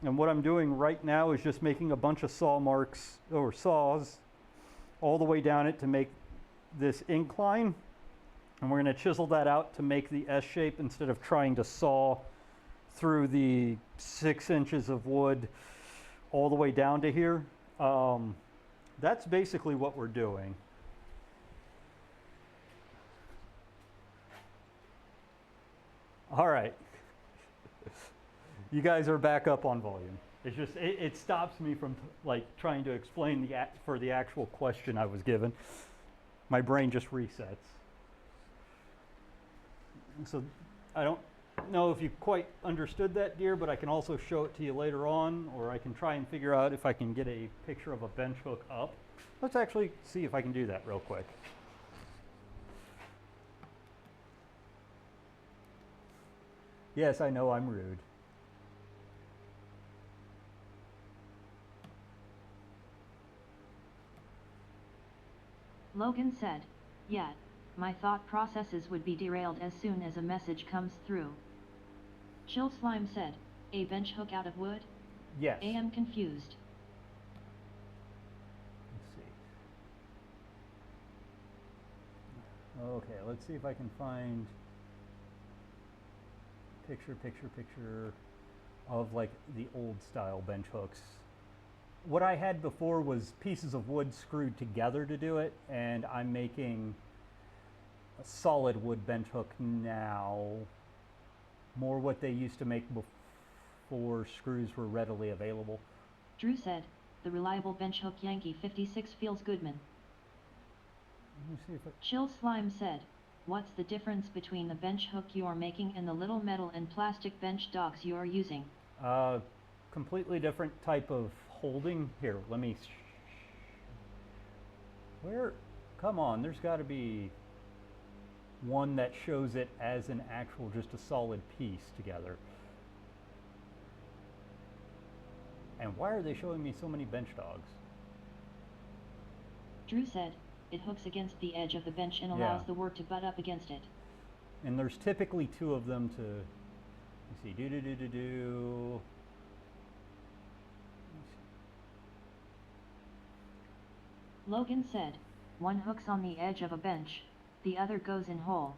And what I'm doing right now is just making a bunch of saw marks, or saws, all the way down it to make this incline. And we're going to chisel that out to make the S shape instead of trying to saw through the 6 inches of wood all the way down to here. That's basically what we're doing. All right. You guys are back up on volume. It's just, it stops me from like trying to explain for the actual question I was given. My brain just resets. So I don't know if you quite understood that, dear, but I can also show it to you later on, or I can try and figure out if I can get a picture of a bench hook up. Let's actually see if I can do that real quick. Yes, I know I'm rude. Logan said, "Yeah, my thought processes would be derailed as soon as a message comes through." Chill Slime said, "A bench hook out of wood? Yes. I am confused." Let's see. Okay, let's see if I can find picture of like the old style bench hooks. What I had before was pieces of wood screwed together to do it, and I'm making a solid wood bench hook now. More what they used to make before screws were readily available. Drew said, "The reliable bench hook Yankee 56 feels good, man." Let me see if I... Chill Slime said, "What's the difference between the bench hook you're making and the little metal and plastic bench docks you're using?" Completely different type of holding. Here, let me... Where? Come on, there's got to be one that shows it as an actual, just a solid piece together. And why are they showing me so many bench dogs? Drew said, "It hooks against the edge of the bench and allows the work to butt up against it." And there's typically two of them to... Let's see, do. Logan said, "One hooks on the edge of a bench, the other goes in hole."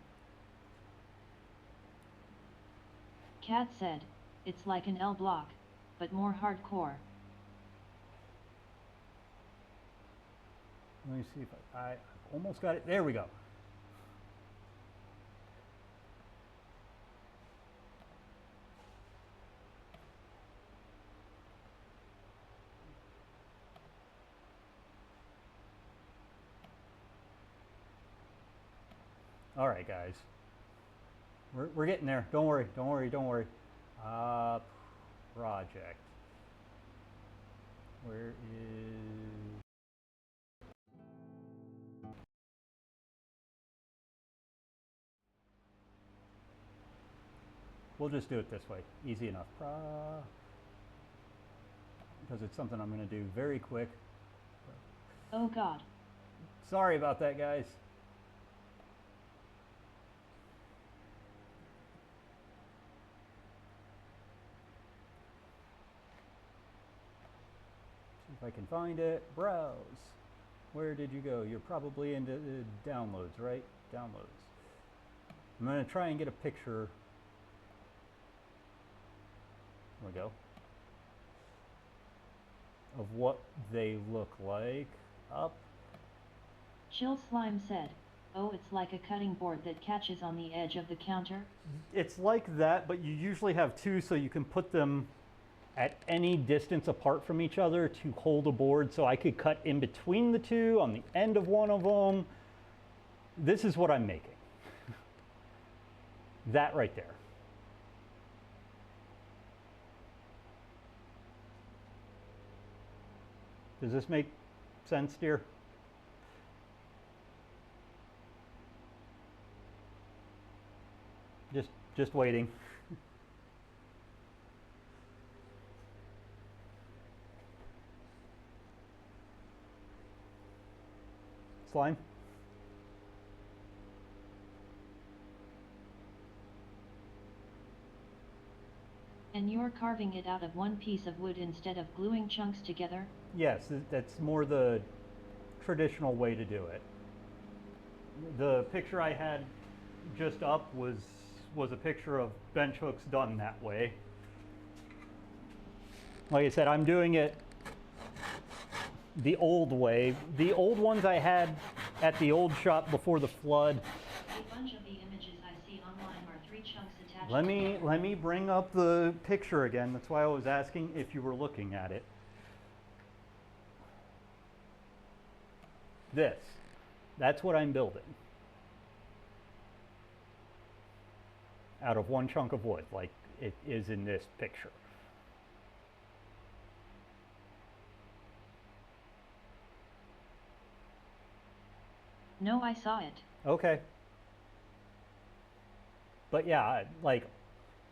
Kat said, "It's like an L block, but more hardcore." Let me see if I almost got it. There we go. All right, guys. We're getting there. Don't worry. Project. Where is... We'll just do it this way. Easy enough. Because it's something I'm going to do very quick. Oh God. Sorry about that, guys. See if I can find it. Browse. Where did you go? You're probably into downloads, right? Downloads. I'm going to try and get a picture. There we go. Of what they look like. Up. Chill Slime said, "Oh, it's like a cutting board that catches on the edge of the counter." It's like that, but you usually have two, so you can put them at any distance apart from each other to hold a board. So I could cut in between the two on the end of one of them. This is what I'm making. That right there. Does this make sense, dear? Just waiting. Slime? "And you're carving it out of one piece of wood instead of gluing chunks together?" Yes, that's more the traditional way to do it. The picture I had just up was a picture of bench hooks done that way. Like I said, I'm doing it the old way. The old ones I had at the old shop before the flood. A bunch of the images I see online are 3 chunks attached Let me bring up the picture again. That's why I was asking if you were looking at it. That's what I'm building. Out of one chunk of wood, like it is in this picture. No, I saw it. Okay. But yeah, like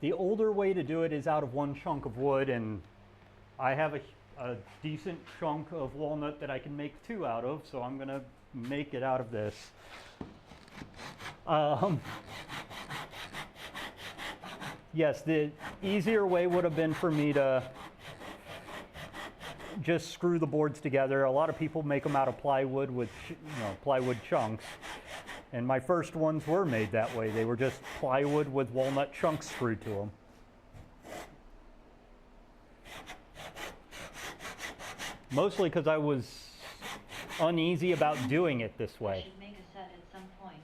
the older way to do it is out of one chunk of wood, and I have a decent chunk of walnut that I can make 2 out of, so I'm gonna make it out of this. Yes, the easier way would have been for me to just screw the boards together. A lot of people make them out of plywood with plywood chunks. And my first ones were made that way. They were just plywood with walnut chunks screwed to them. Mostly because I was uneasy about doing it this I way. should make a set at some point.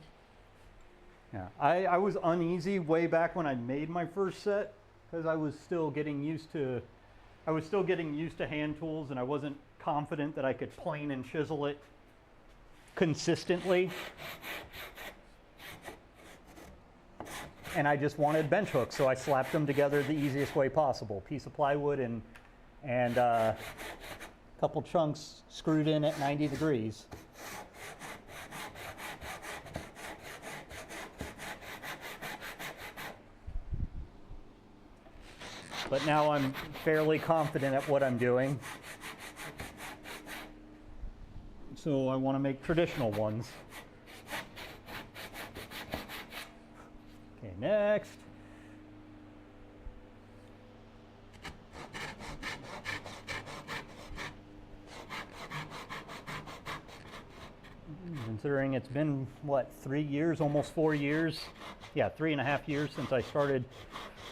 Yeah, I was uneasy way back when I made my first set because I was still getting used to hand tools, and I wasn't confident that I could plane and chisel it consistently. And I just wanted bench hooks, so I slapped them together the easiest way possible. Piece of plywood and a couple chunks screwed in at 90 degrees. But now I'm fairly confident at what I'm doing. So I want to make traditional ones. Okay, next. Considering it's been, what, 3 years, almost 4 years? Yeah, 3.5 years since I started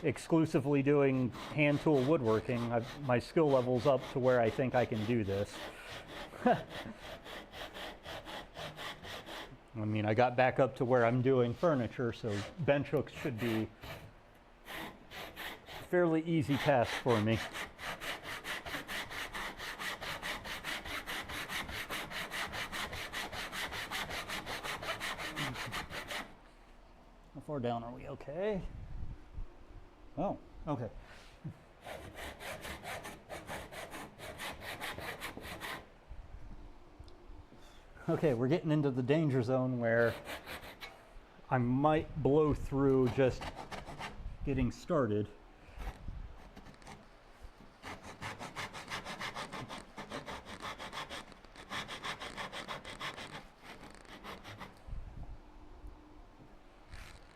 exclusively doing hand tool woodworking. My skill level's up to where I think I can do this. I mean, I got back up to where I'm doing furniture, so bench hooks should be a fairly easy task for me. How far down are we? Okay. Oh, okay. Okay, we're getting into the danger zone where I might blow through just getting started.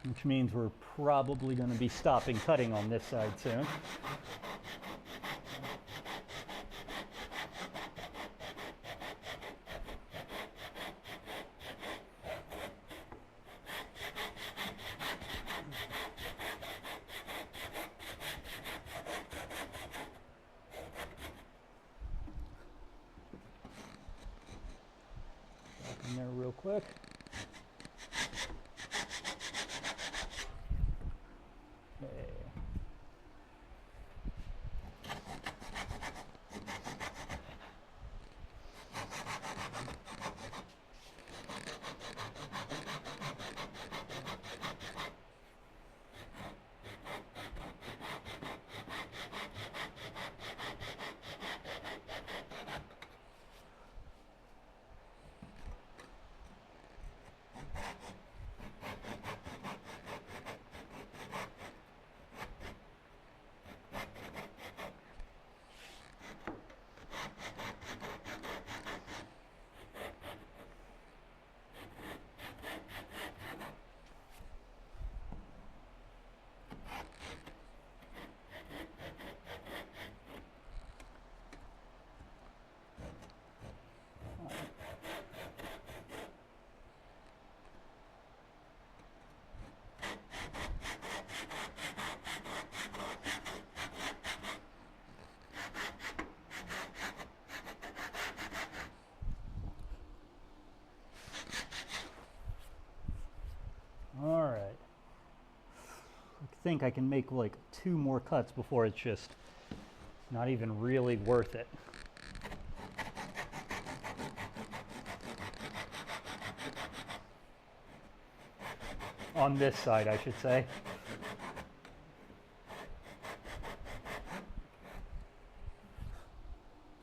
Which means we're probably going to be stopping cutting on this side soon. Back in there real quick. think I can make like 2 more cuts before it's just not even really worth it. On this side, I should say.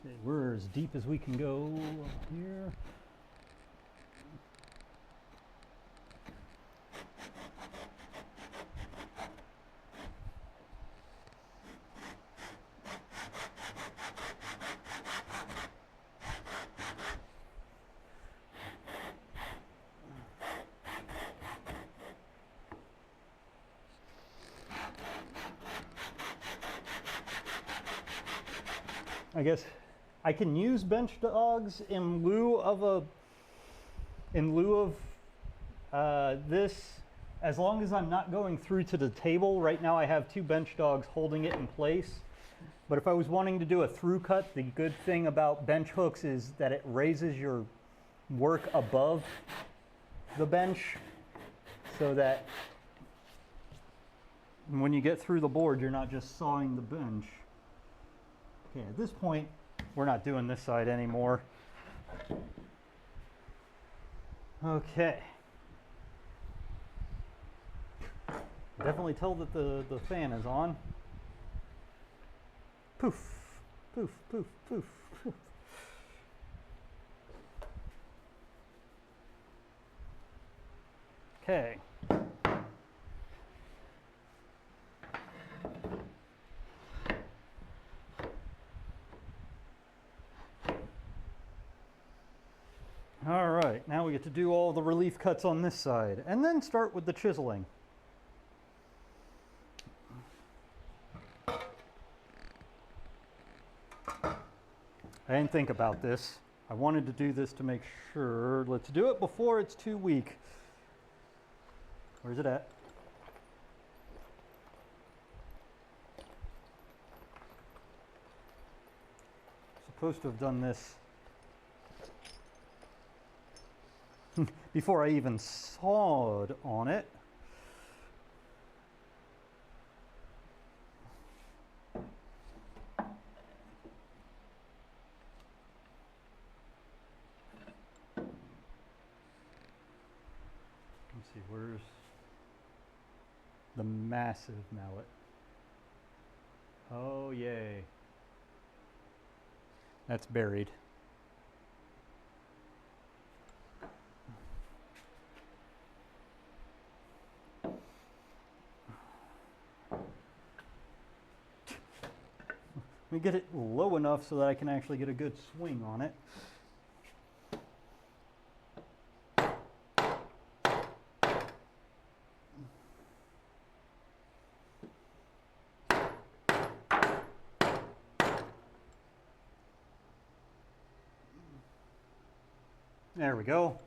Okay, we're as deep as we can go here. I guess I can use bench dogs in lieu of this, as long as I'm not going through to the table. Right now I have 2 bench dogs holding it in place. But if I was wanting to do a through cut, the good thing about bench hooks is that it raises your work above the bench so that when you get through the board, you're not just sawing the bench. Okay, at this point, we're not doing this side anymore. Okay. Definitely tell that the fan is on. Poof, poof, poof, poof, poof. Okay. All right, now we get to do all the relief cuts on this side, and then start with the chiseling. I didn't think about this. I wanted to do this to make sure. Let's do it before it's too weak. Where's it at? Supposed to have done this before I even sawed on it. Let's see, where's the massive mallet? Oh, yay. That's buried. Let me get it low enough so that I can actually get a good swing on it. There we go.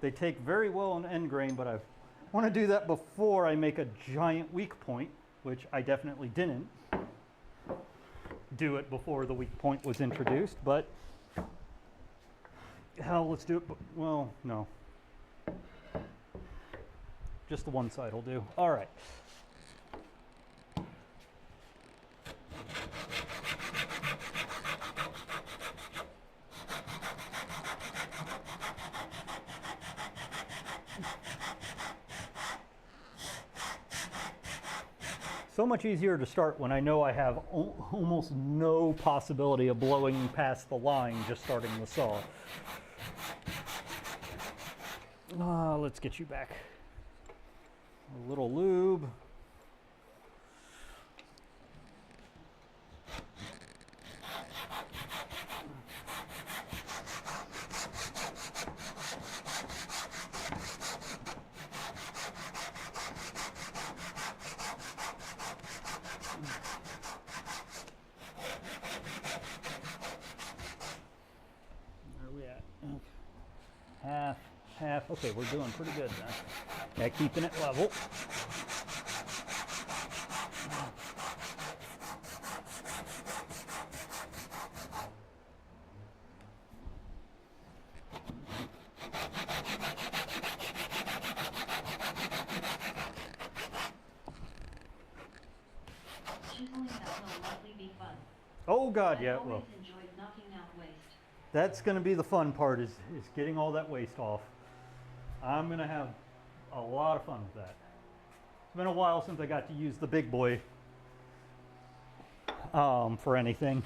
They take very well on end grain, but I want to do that before I make a giant weak point, which I definitely didn't do it before the weak point was introduced, but hell, let's do it. Well, no. Just the one side will do. All right. So much easier to start when I know I have almost no possibility of blowing past the line just starting the saw. Let's get you back. A little lube. Half. Okay, we're doing pretty good then. Yeah, keeping it level. will likely be fun. Oh God, I've yeah, it will. always enjoyed knocking out waste. That's going to be the fun part is getting all that waste off. I'm going to have a lot of fun with that. It's been a while since I got to use the big boy for anything.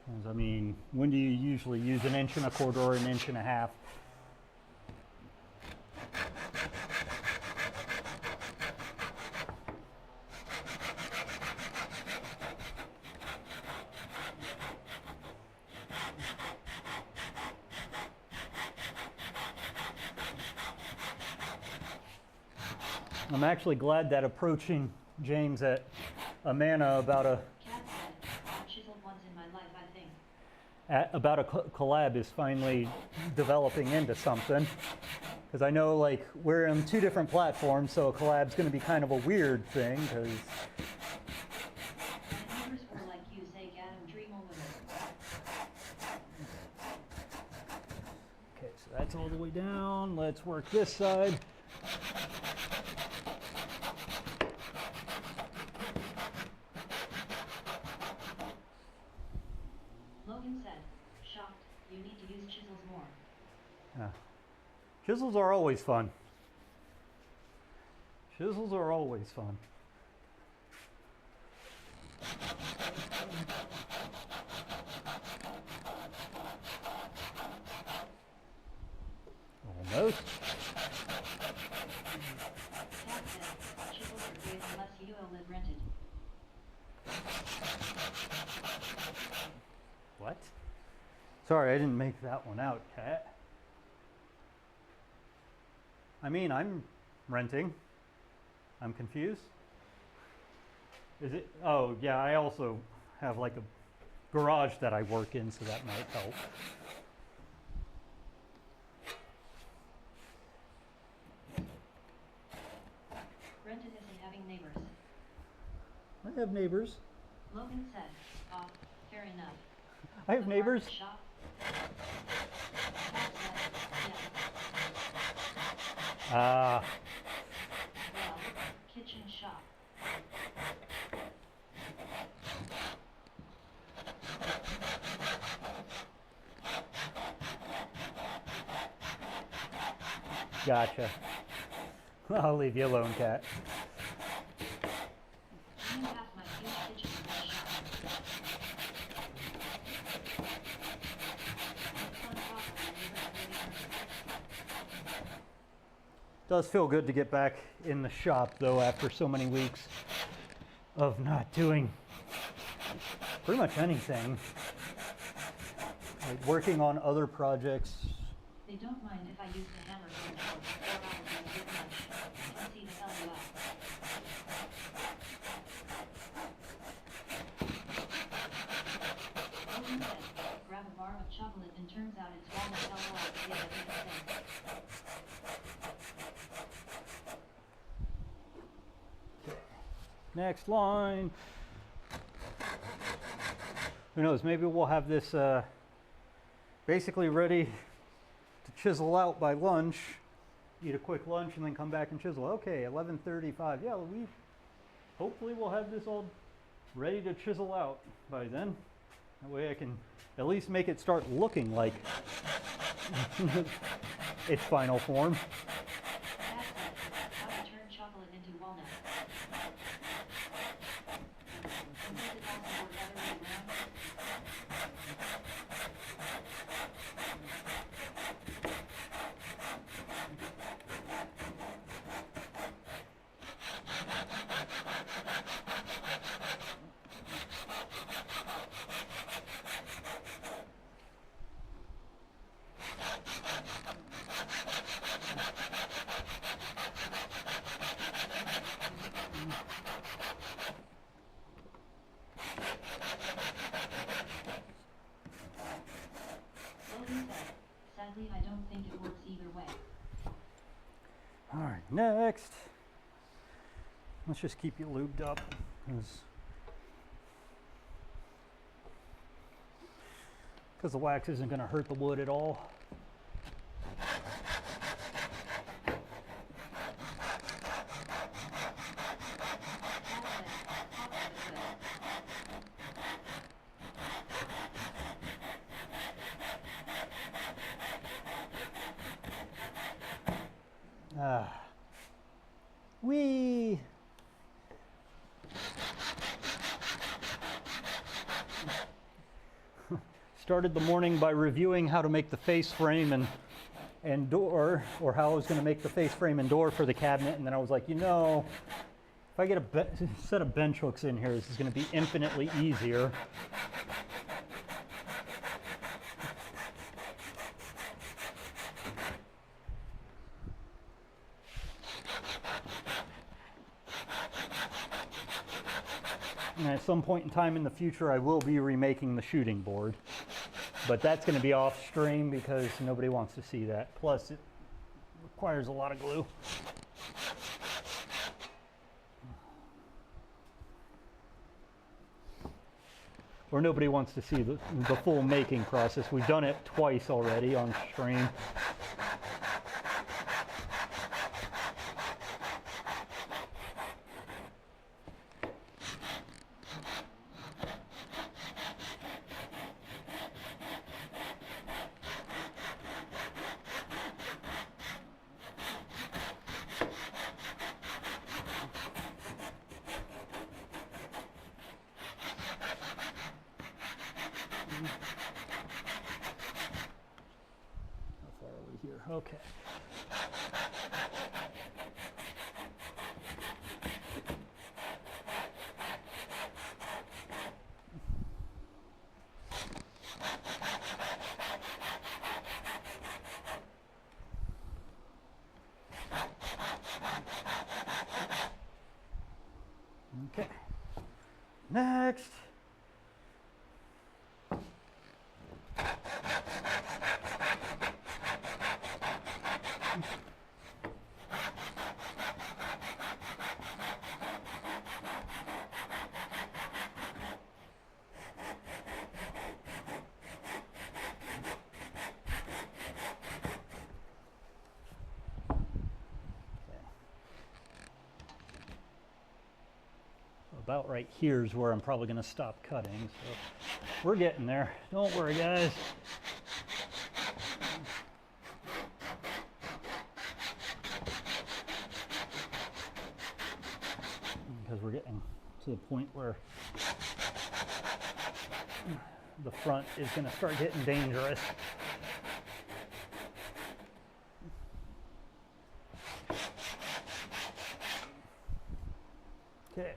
'Cause, I mean, when do you usually use an 1.25 or an 1.5 inches? I'm actually glad that approaching James at Amana about a Cat said, I've chiseled ones in my life, I think. about a collab is finally developing into something. Because I know like we're on 2 different platforms, so a collab's going to be kind of a weird thing. Because My neighbors were like you say, Gadam Dreamal with it. okay, so that's all the way down. Let's work this side. Logan said, shocked, you need to use chisels more. Chisels are always fun. Chisels are always fun. Almost. Cat said, chisels are great unless you live rented. What? Sorry, I didn't make that one out, Cat. I mean, I'm renting. I'm confused. Is it? Oh, yeah, I also have like a garage that I work in, so that might help. Rented isn't having neighbors. I have neighbors. Logan said, oh, fair enough. I have neighbors. Apartment shop? Cat said, Ah, yeah. Well, kitchen shop. gotcha. I'll leave you alone, Cat. You have my huge kitchen in my shop. It's on top of my neighbor's living room. Does feel good to get back in the shop, though, after so many weeks of not doing pretty much anything. Like working on other projects. They don't mind if I use the hammer for control, or I will be a bit much. Can see the LOL. Logan said, grab a bar of chocolate and turns out it's walnut LOL. Yeah, that makes sense. Next line. Who knows, maybe we'll have this basically ready to chisel out by lunch, eat a quick lunch, and then come back and chisel. Okay, 11:35. Yeah, we hopefully we'll have this all ready to chisel out by then. That way I can at least make it start looking like its final form. Cat said, how to turn chocolate into walnut. And does it also work other way around? Logan said, sadly I don't think it works either way. All right, next. Let's just keep you lubed up. Because the wax isn't going to hurt the wood at all. Cat said, We started the morning by reviewing how to make the face frame and door, or how I was going to make the face frame and door for the cabinet, and then I was like, you know, if I get a set of bench hooks in here, this is going to be infinitely easier. And at some point in time in the future, I will be remaking the shooting board. But that's going to be off stream because nobody wants to see that. Plus, it requires a lot of glue. Or nobody wants to see the full making process. We've done it twice already on stream. Here. Okay. Okay. Next. About right here is where I'm probably going to stop cutting. So we're getting there. Don't worry, guys. Because we're getting to the point where the front is going to start getting dangerous. Okay.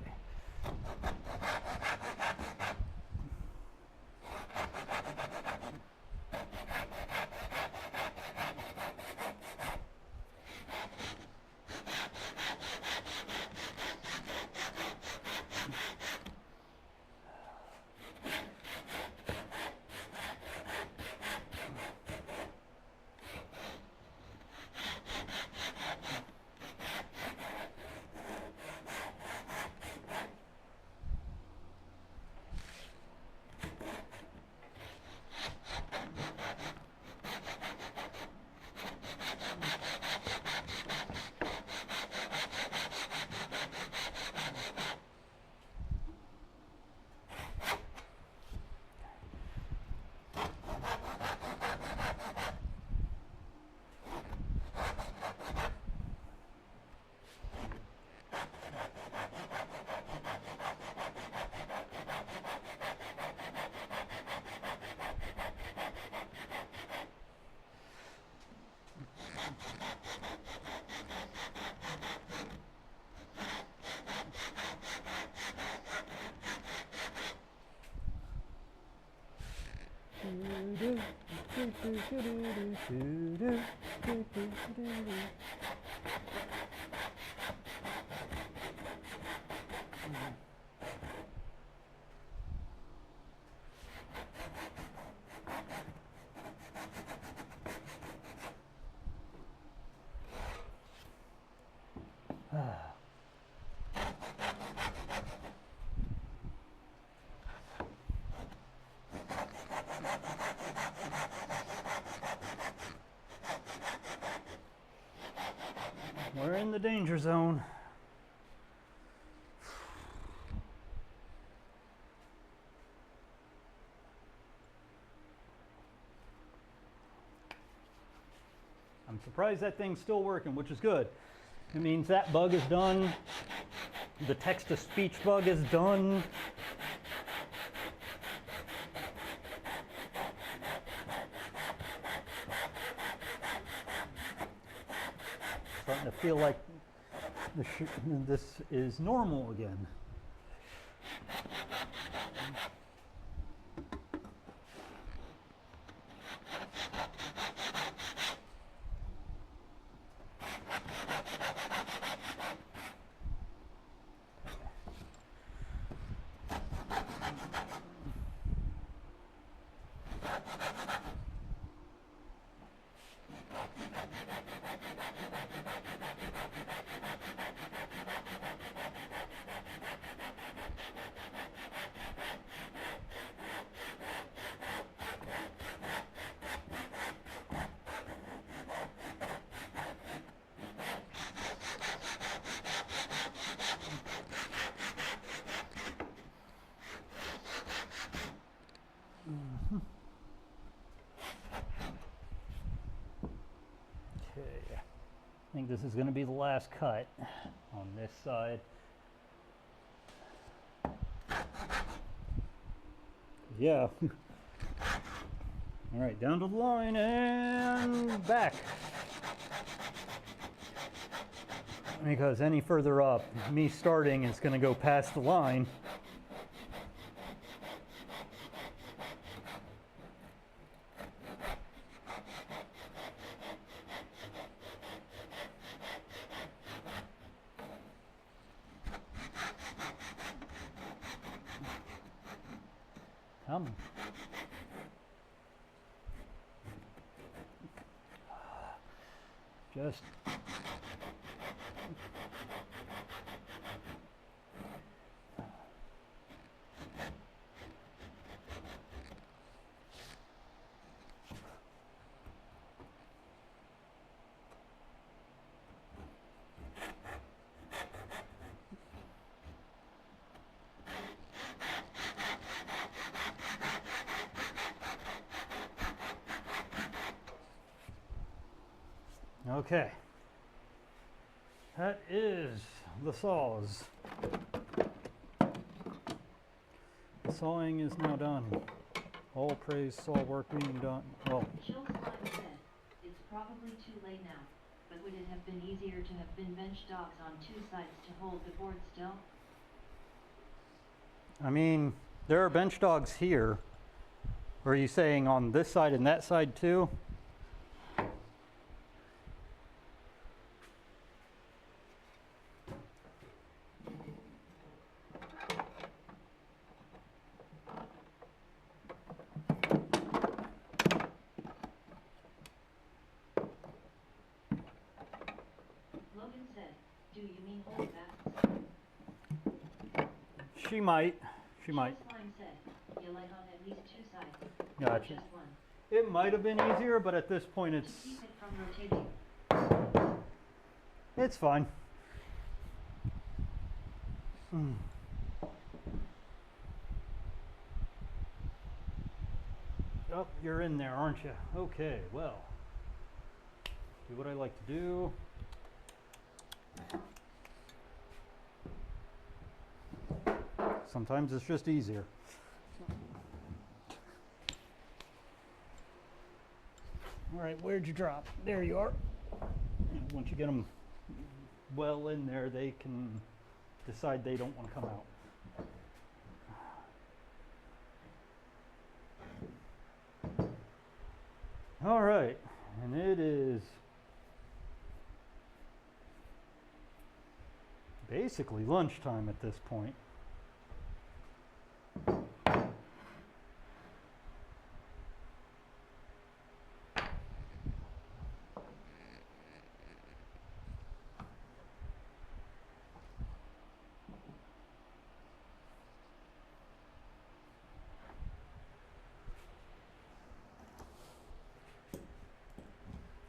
We're in the danger zone. I'm I'm surprised that thing's still working, which is good. It means that bug is done. The text-to-speech bug is done. Starting to feel like this is normal again. Okay, I think this is going to be the last cut on this side. Yeah. All right, down to the line and back. Because any further up, me starting is going to go past the line. Come. Just okay. That is the saws. The sawing is now done. All praise saw work being done. Well, Chill Slime said, it's probably too late now, but would it have been easier to have been bench dogs on two sides to hold the board still? I mean, there are bench dogs here. Are you saying on this side and that side too? Logan said, do you mean hold fast? She might. She Chill might. Slime said, you like on at least two sides. Gotcha. Just one. It might have been easier, but at this point To it's keep it from rotating. it's fine. Oh, you're in there, aren't you? Okay, well. Do what I like to do. Sometimes it's just easier. All right, where'd you drop? There you are. And once you get them well in there, they can decide they don't want to come out. All right, and it is basically lunchtime at this point.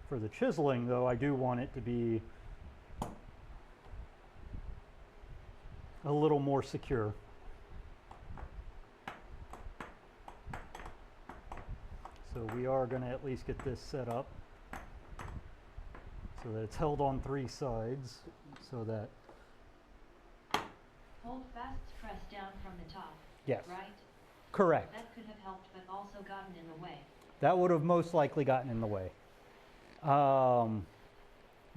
For the chiseling, though, I do want it to be a little more secure. So we are going to at least get this set up. so that it's held on 3 sides, so that, Hold fast, press down from the top. yes, Right? correct. That could have helped but also gotten in the way. That would have most likely gotten in the way.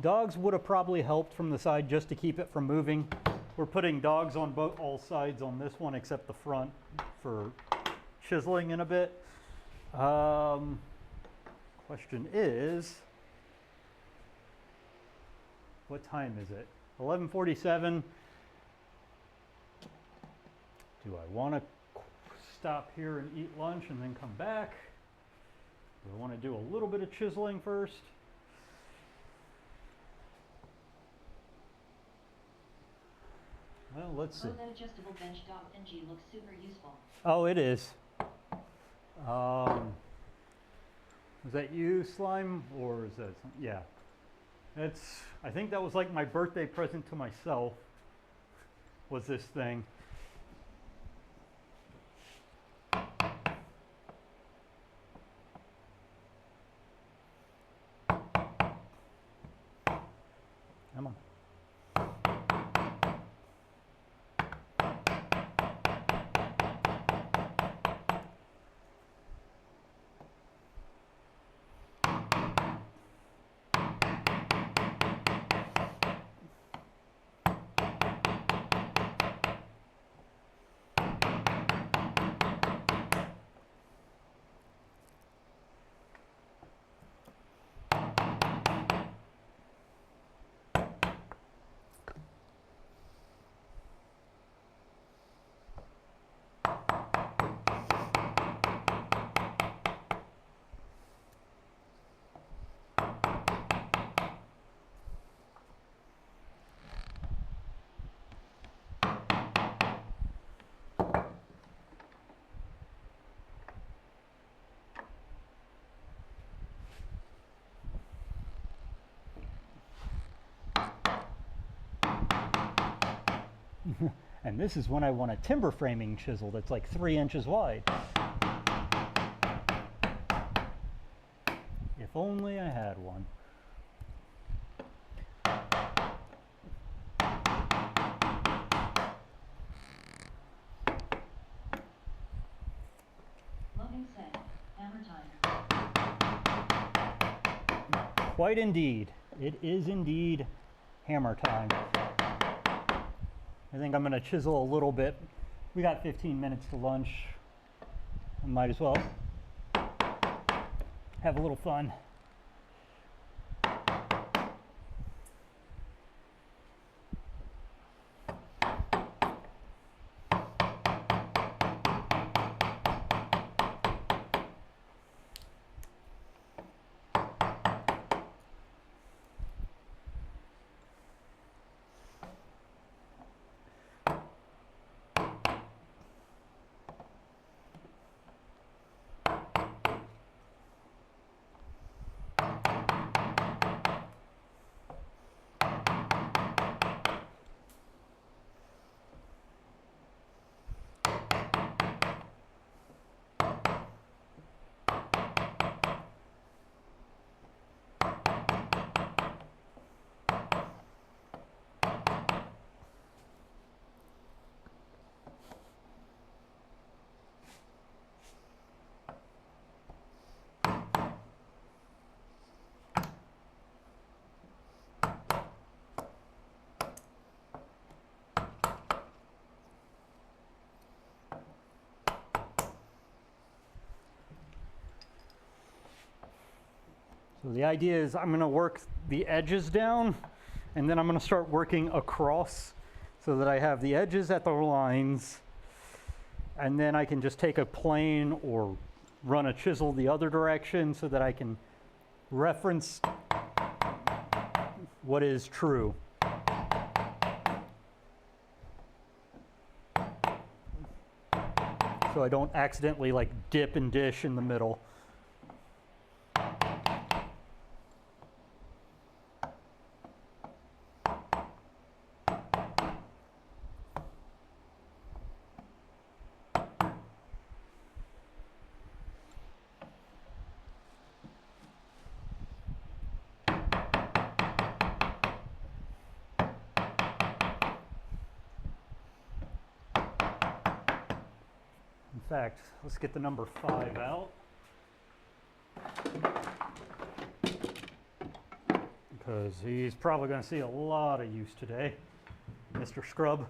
Dogs would have probably helped from the side just to keep it from moving. We're putting dogs on all sides on this one except the front for chiseling in a bit. Question is, what time is it? 11:47. Do I want to stop here and eat lunch and then come back? Do I want to do a little bit of chiseling first? Well, let's see. Oh, that adjustable bench dog NG looks super useful. Oh, it is. Was that you, Slime, or is that something? Yeah. I think that was like my birthday present to myself, was this thing. Come on. And this is when I want a timber framing chisel that's like 3 inches wide. If only I had one. Loading set. Hammer time. Quite indeed. It is indeed hammer time. I think I'm going to chisel a little bit. We got 15 minutes to lunch. I might as well have a little fun. So the idea is I'm going to work the edges down, and then I'm going to start working across so that I have the edges at the lines, and then I can just take a plane or run a chisel the other direction so that I can reference what is true. So I don't accidentally like dip and dish in the middle. fact, let's get the number 5 out. Because he's probably going to see a lot of use today, Mr. Scrub.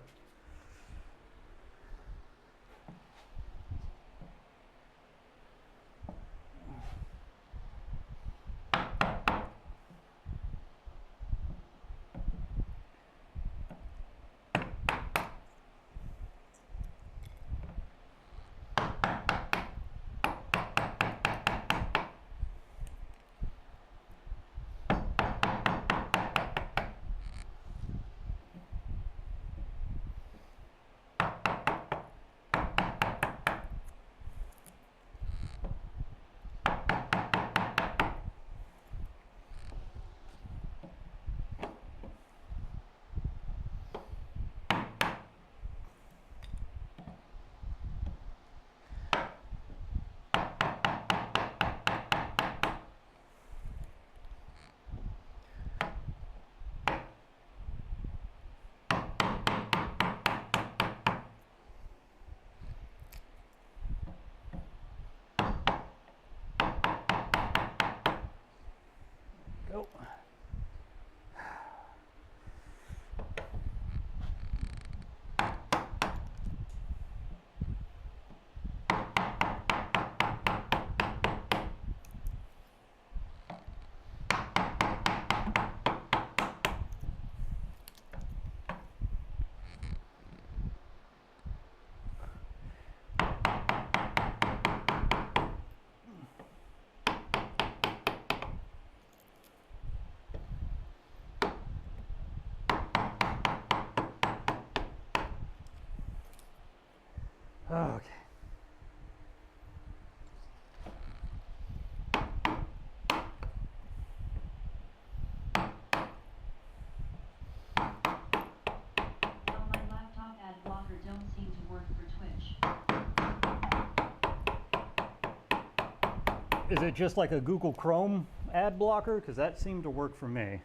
Go. Okay. On my laptop, ad blocker don't seem to work for Twitch. Is it just like a Google Chrome ad blocker? Because that seemed to work for me.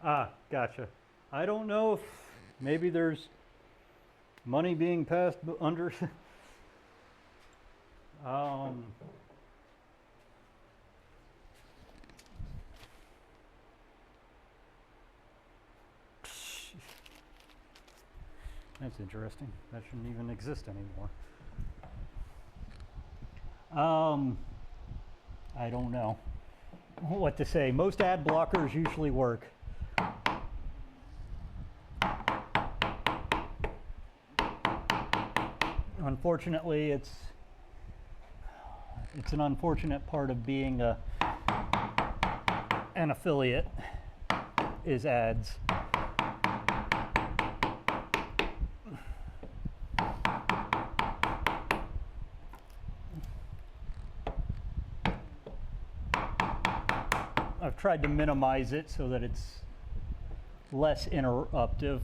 Ah, gotcha. I don't know if maybe there's money being passed under. That's interesting. That shouldn't even exist anymore. I don't know what to say. Most ad blockers usually work. Unfortunately, it's an unfortunate part of being an affiliate is ads. I've tried to minimize it so that it's less interruptive.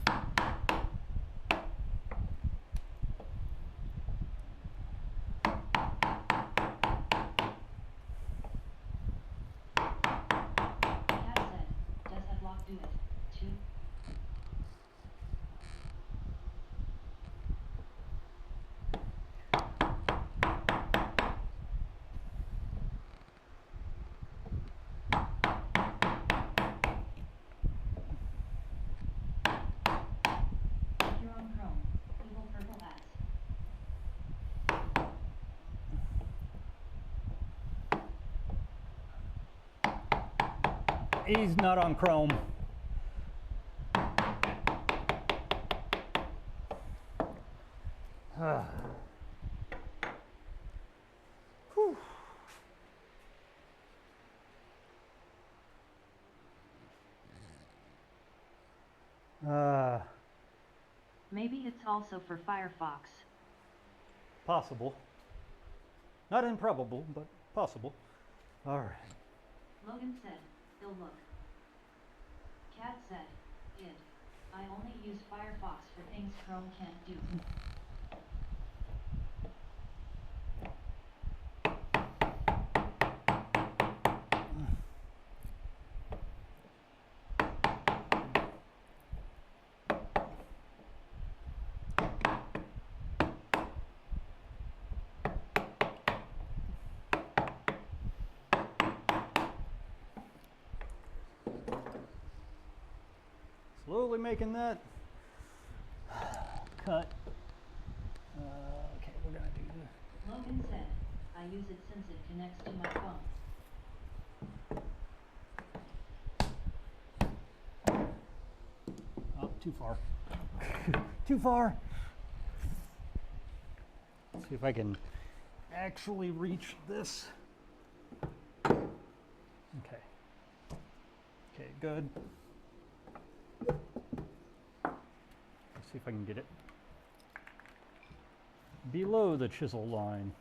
He's not on Chrome. Maybe it's also for Firefox. Possible. Not improbable, but possible. All right. Logan said, ill look. Cat said, id. I only use Firefox for things Chrome can't do. Slowly making that cut. Okay, we're gonna do this. Logan said, I use it since it connects to my phone. Oh, too far. Too far. Let's see if I can actually reach this. Okay. Okay, good. Let's see if I can get it below the chisel line.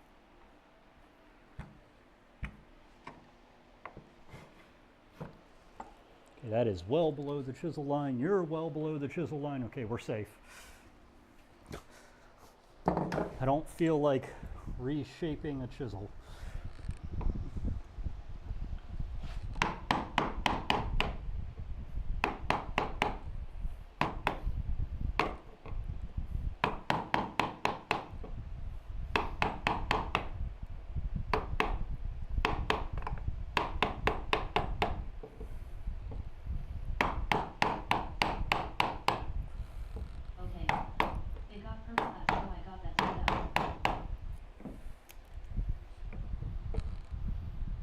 Okay, that is well below the chisel line. You're well below the chisel line. Okay, we're safe. I don't feel like reshaping a chisel.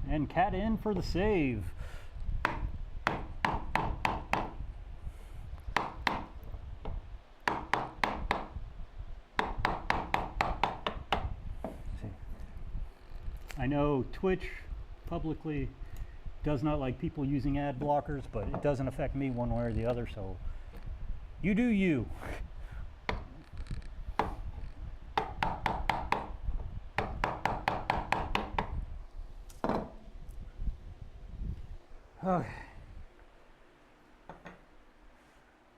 And cat in for the save. I know Twitch publicly does not like people using ad blockers, but it doesn't affect me one way or the other, so you do you. Okay.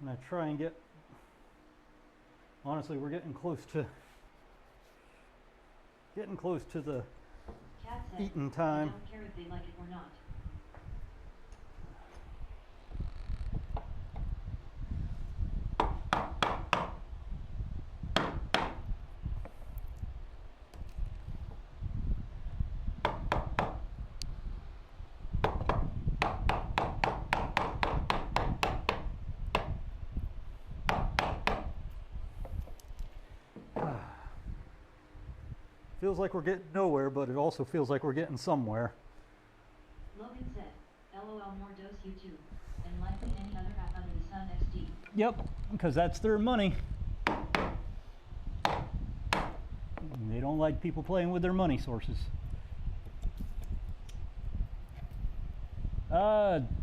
I'm gonna try and get, honestly, we're getting close to the Cat said, eating time. I don't care if they like it or not. Feels like we're getting nowhere, but it also feels like we're getting somewhere. Logan said, LOL more dose YouTube, and likely any other app under the sun XD. Yep, because that's their money. They don't like people playing with their money sources.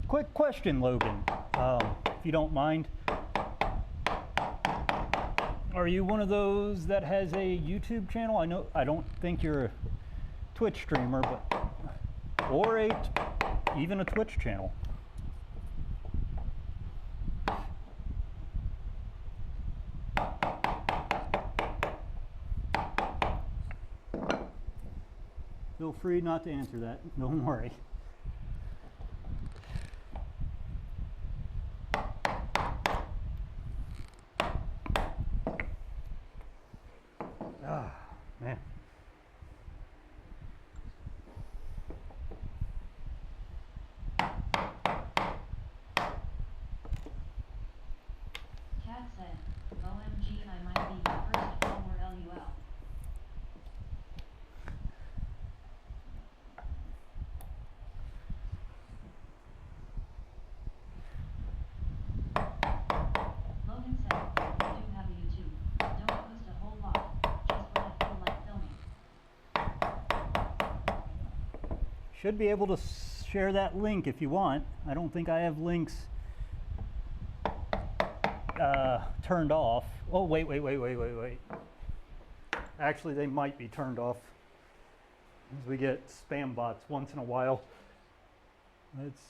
Quick question, Logan, if you don't mind. Are you one of those that has a YouTube channel? I don't think you're a Twitch streamer, but or even a Twitch channel. Feel free not to answer that. Don't worry. Ah, man. Cat said, OMG, I might be your first follower LUL. Logan said, I do have a YouTube. Don't post a whole lot, just when I feel like filming. Should be able to share that link if you want. I don't think I have links turned off. Oh, wait. Actually, they might be turned off. As we get spam bots once in a while. Let's see.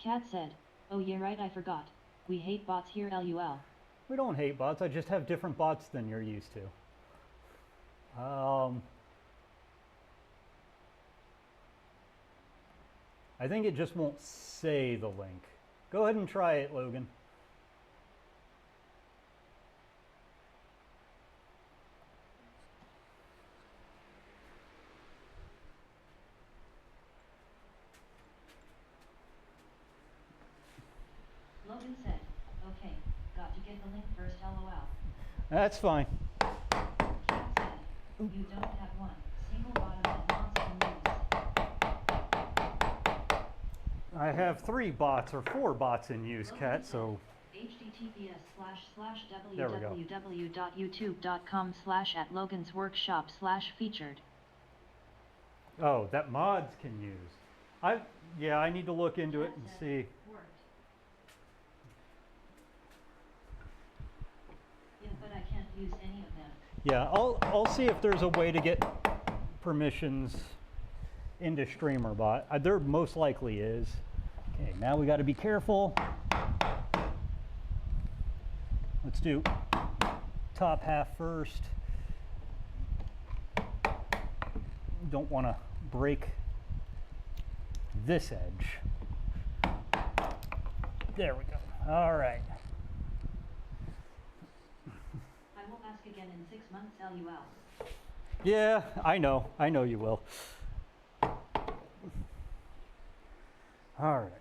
Cat said, oh yeah right I forgot. We hate bots here LUL. We don't hate bots, I just have different bots than you're used to. I think it just won't say the link. Go ahead and try it, Logan. Logan said, okay, got to get the link first LOL. That's fine. Cat said, you don't have one single bot that wants to use. I have 3 bots or 4 bots in use, Kat, so There we go. https://www.youtube.com/@logansworkshop/featured. oh, that mods can use. Yeah, I need to look into it and see. Worked. Yeah, but I can't use any of them. Yeah, I'll see if there's a way to get permissions into StreamerBot. There most likely is. Okay, now we got to be careful. Let's do top half first. Don't want to break this edge. There we go. All right. I will ask again in 6 months LUL. Yeah, I know you will. All right.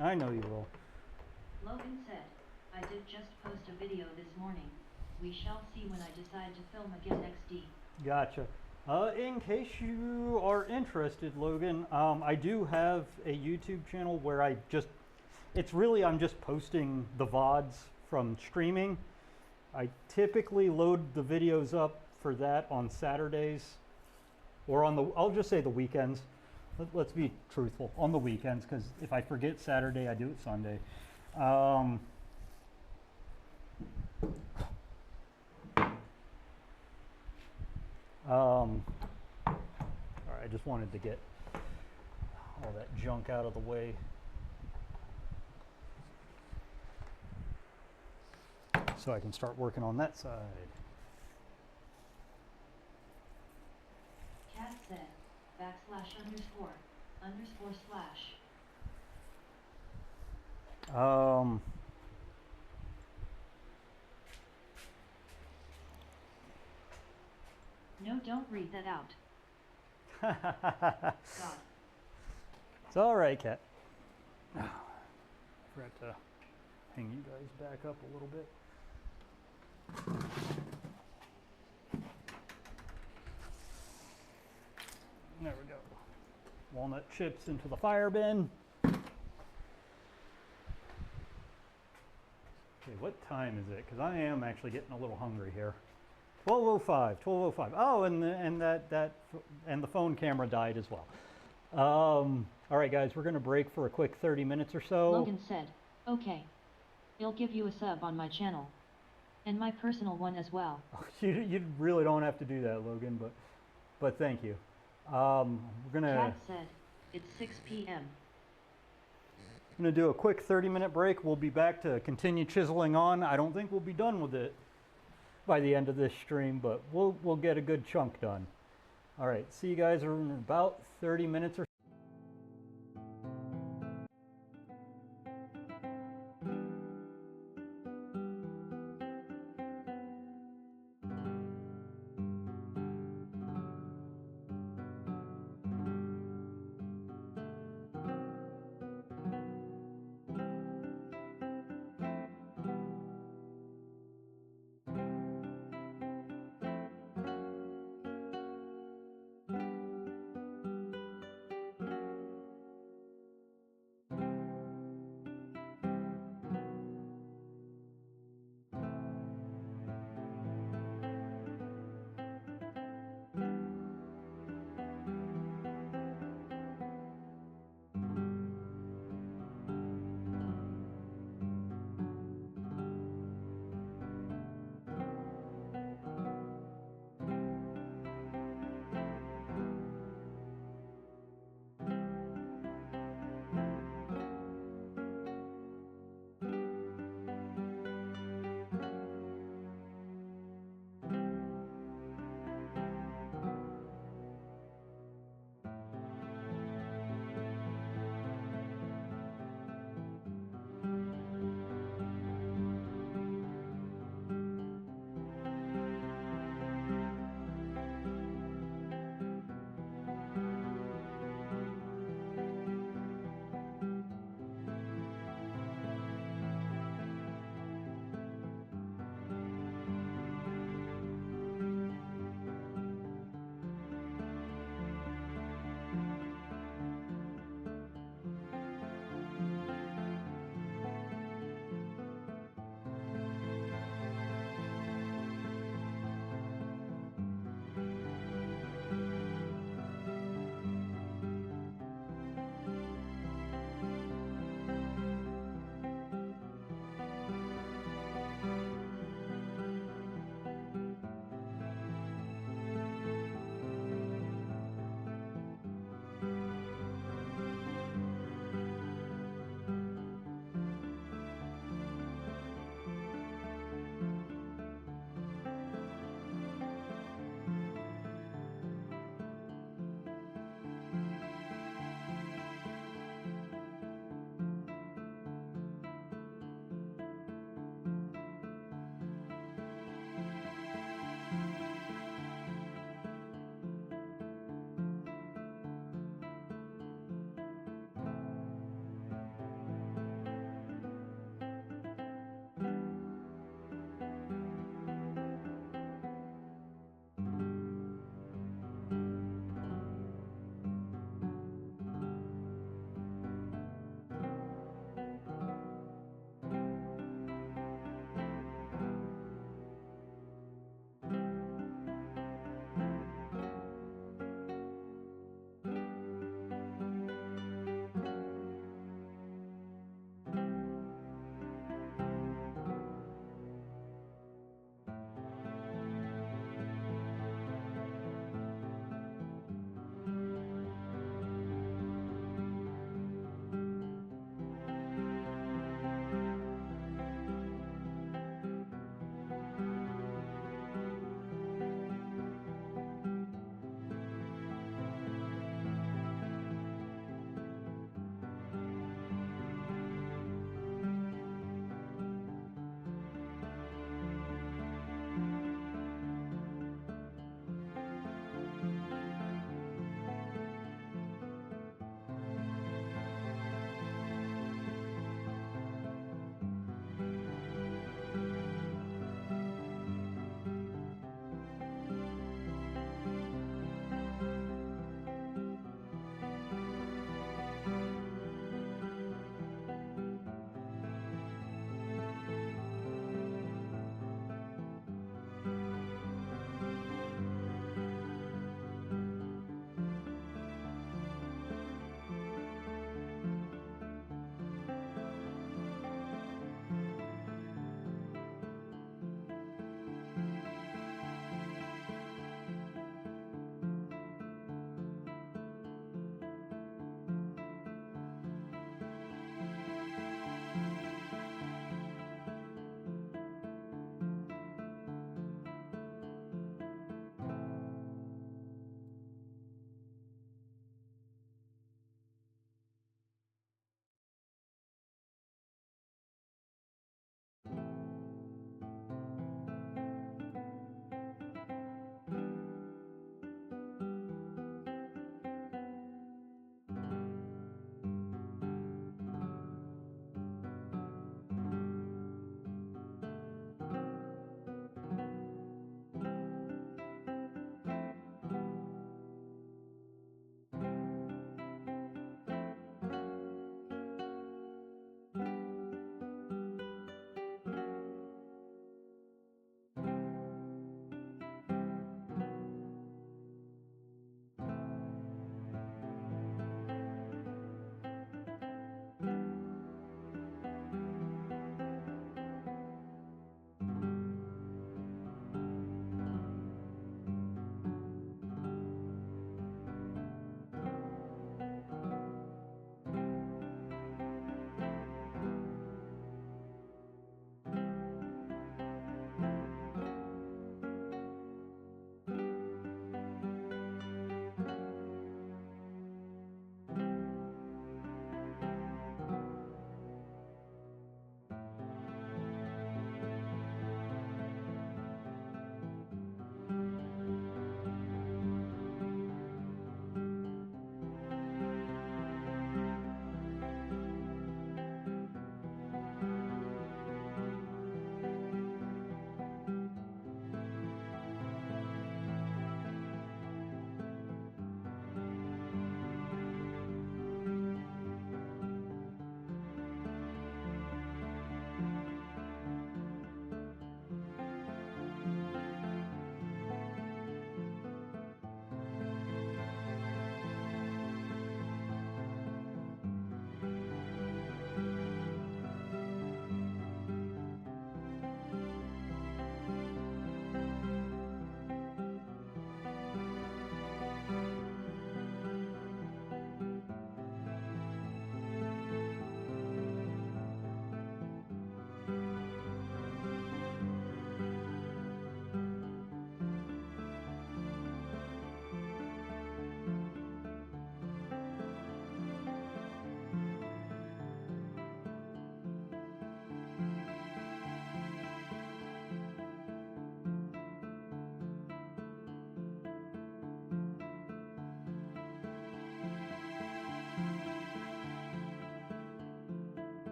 I know you will. Logan said, I did just post a video this morning. We shall see when I decide to film again XD. Gotcha. In case you are interested, Logan, I do have a YouTube channel where I'm just posting the VODs from streaming. I typically load the videos up for that on Saturdays or I'll just say the weekends. Let's be truthful, on the weekends, because if I forget Saturday, I do it Sunday. All right, I just wanted to get all that junk out of the way. So I can start working on that side. Cat said, \___/. No, don't read that out. God. It's all right, Kat. Forgot to hang you guys back up a little bit. There we go. Walnut chips into the fire bin. Okay, what time is it? Because I am actually getting a little hungry here. 12:05. Oh, and the phone camera died as well. All right, guys, we're gonna break for a quick 30 minutes or so. Logan said, okay. I'll give you a sub on my channel. And my personal one as well. You really don't have to do that, Logan, but thank you. We're gonna. Cat said, it's 6 p.m. I'm gonna do a quick 30-minute break. We'll be back to continue chiseling on. I don't think we'll be done with it by the end of this stream, but we'll get a good chunk done. All right, see you guys in about 30 minutes or so.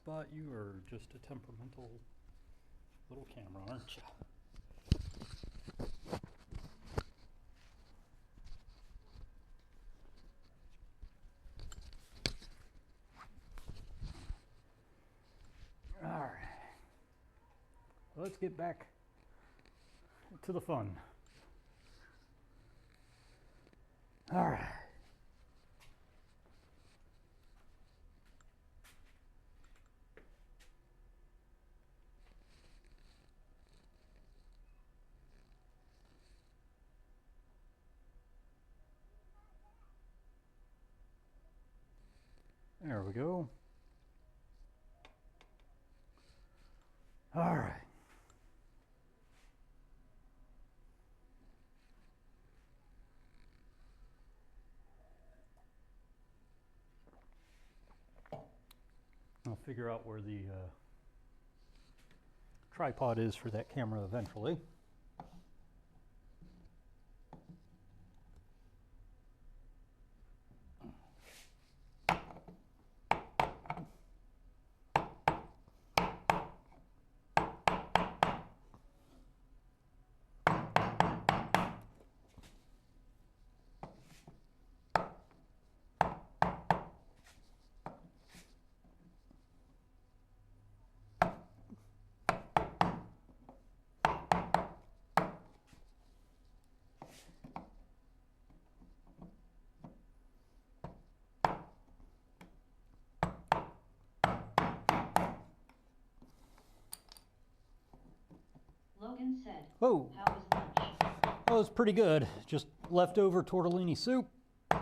spot. You are just a temperamental little camera, aren't you? All right. Let's get back to the fun. All right. There we go. All right. I'll figure out where the tripod is for that camera eventually. Logan said, Whoa. how was lunch? That was pretty good. Just leftover tortellini soup. A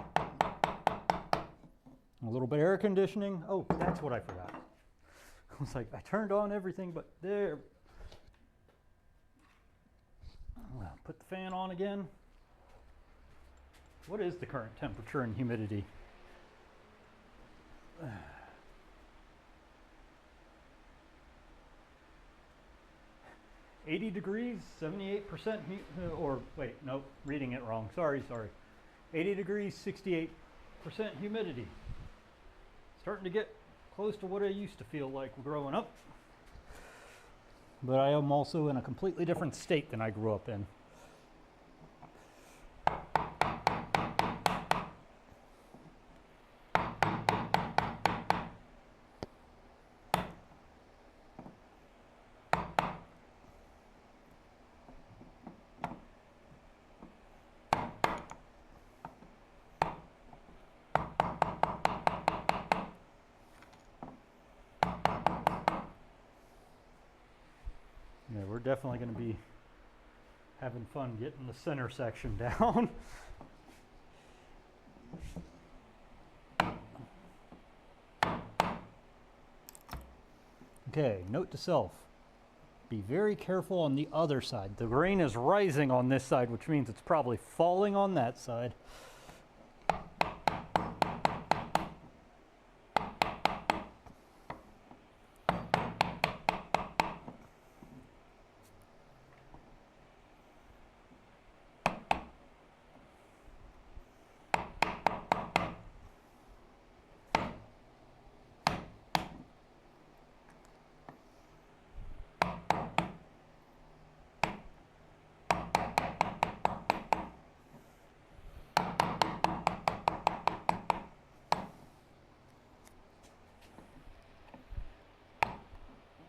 little bit of air conditioning. Oh, that's what I forgot. I was like, I turned on everything, but there. Put the fan on again. What is the current temperature and humidity? 80 degrees, 78%, or wait, nope, reading it wrong. Sorry. 80 degrees, 68% humidity. Starting to get close to what I used to feel like growing up. But I am also in a completely different state than I grew up in. Yeah, we're definitely going to be having fun getting the center section down. Okay, note to self. Be very careful on the other side. The grain is rising on this side, which means it's probably falling on that side.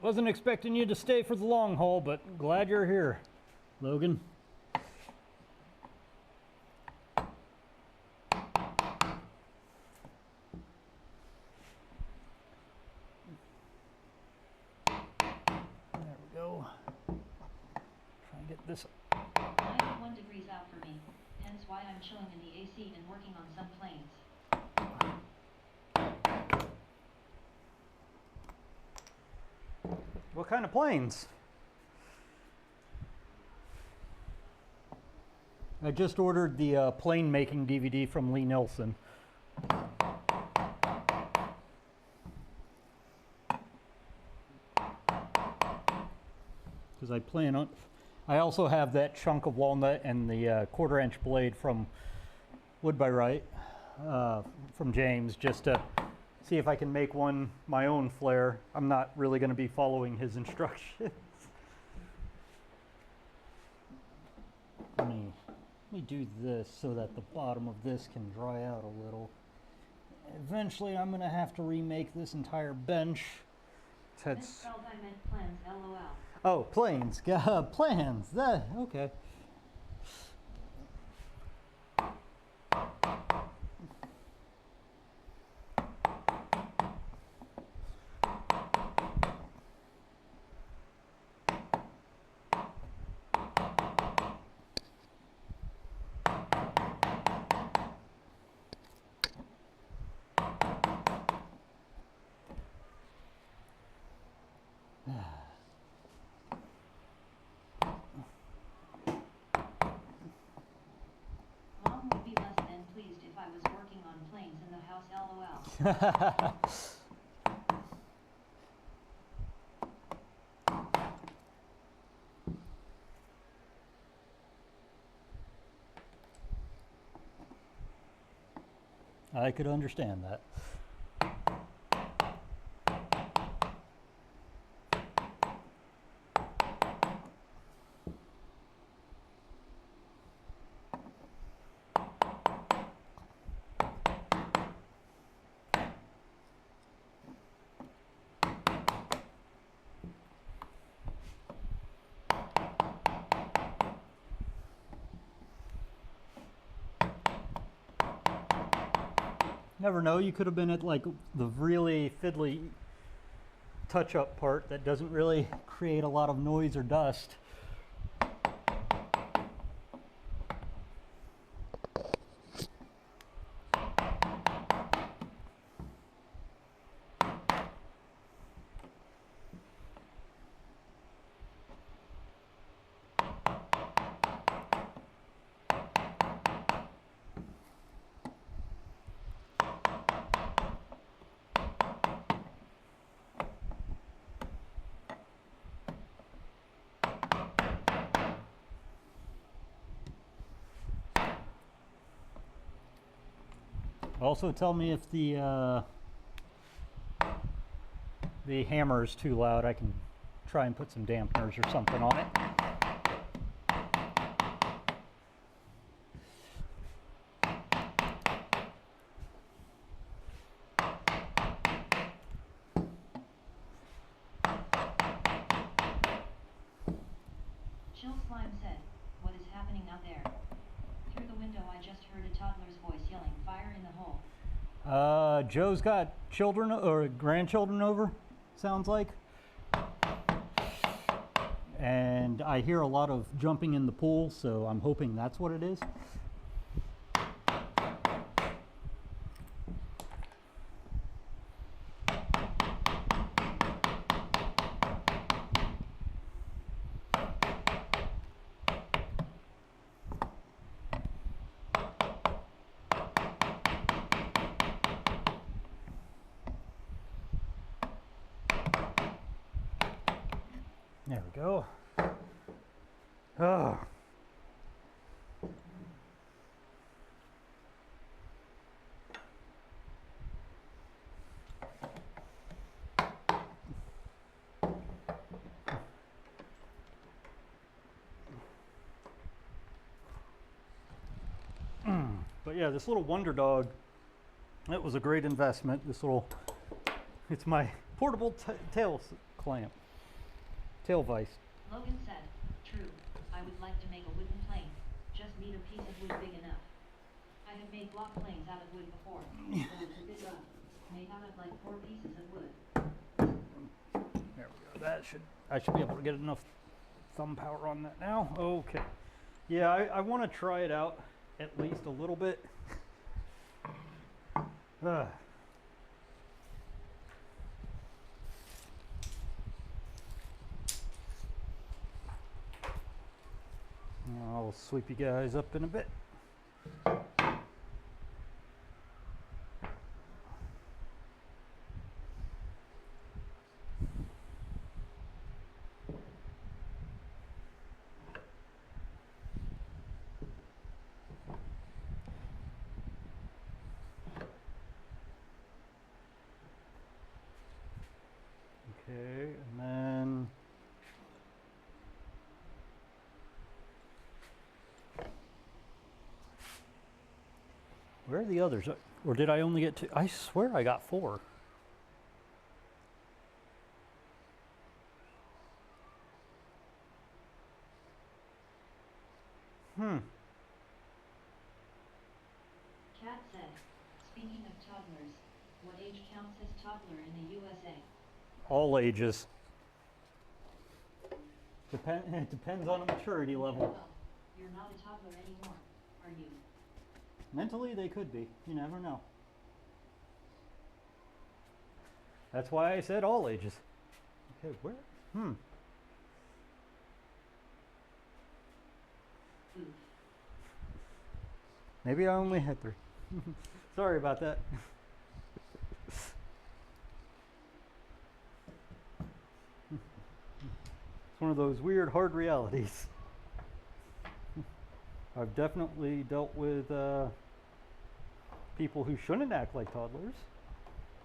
Wasn't expecting you to stay for the long haul, but glad you're here, Logan. There we go. Try and get this. 91 degrees out for me, hence why I'm chilling in the AC and working on some planes. What kind of planes? I just ordered the plane making DVD from Lee Nelson. Because I plan on, I also have that chunk of walnut and the 1/4 inch blade from Wood by Right, from James, just to see if I can make one my own flare. I'm not really going to be following his instructions. Let me do this so that the bottom of this can dry out a little. Eventually I'm going to have to remake this entire bench. Misspelled, I meant plans, LOL. Oh, planes. Plans. That, okay. Mom would be less than pleased if I was working on planes in the house, LOL. I could understand that. Never know, you could have been at like the really fiddly touch-up part that doesn't really create a lot of noise or dust. Also, tell me if the hammer is too loud. I can try and put some dampeners or something on it. Chill Slime said, "What is happening out there?" Through the window I just heard a toddler's voice yelling, "Fire in the hole." Joe's got children or grandchildren over, sounds like. And I hear a lot of jumping in the pool, so I'm hoping that's what it is. There we go. Oh. But yeah, this little Wonder Dog, that was a great investment. It's my portable tail clamp. Tail vise. Logan said, "True, I would like to make a wooden plane. Just need a piece of wood big enough. I have made block planes out of wood before, so it's a bit rough. Made out of like 4 pieces of wood." There we go. I should be able to get enough thumb power on that now. Okay. Yeah, I want to try it out at least a little bit. I'll sweep you guys up in a bit. Where are the others? Or did I only get 2? I swear I got 4. Kat said, speaking of toddlers, what age counts as toddler in the USA? All ages. It depends on a maturity level. Well, you're not a toddler anymore, are you? Mentally, they could be. You never know. That's why I said all ages. Okay, where? Oof. Maybe I only had 3. Sorry about that. It's one of those weird, hard realities. I've definitely dealt with people who shouldn't act like toddlers.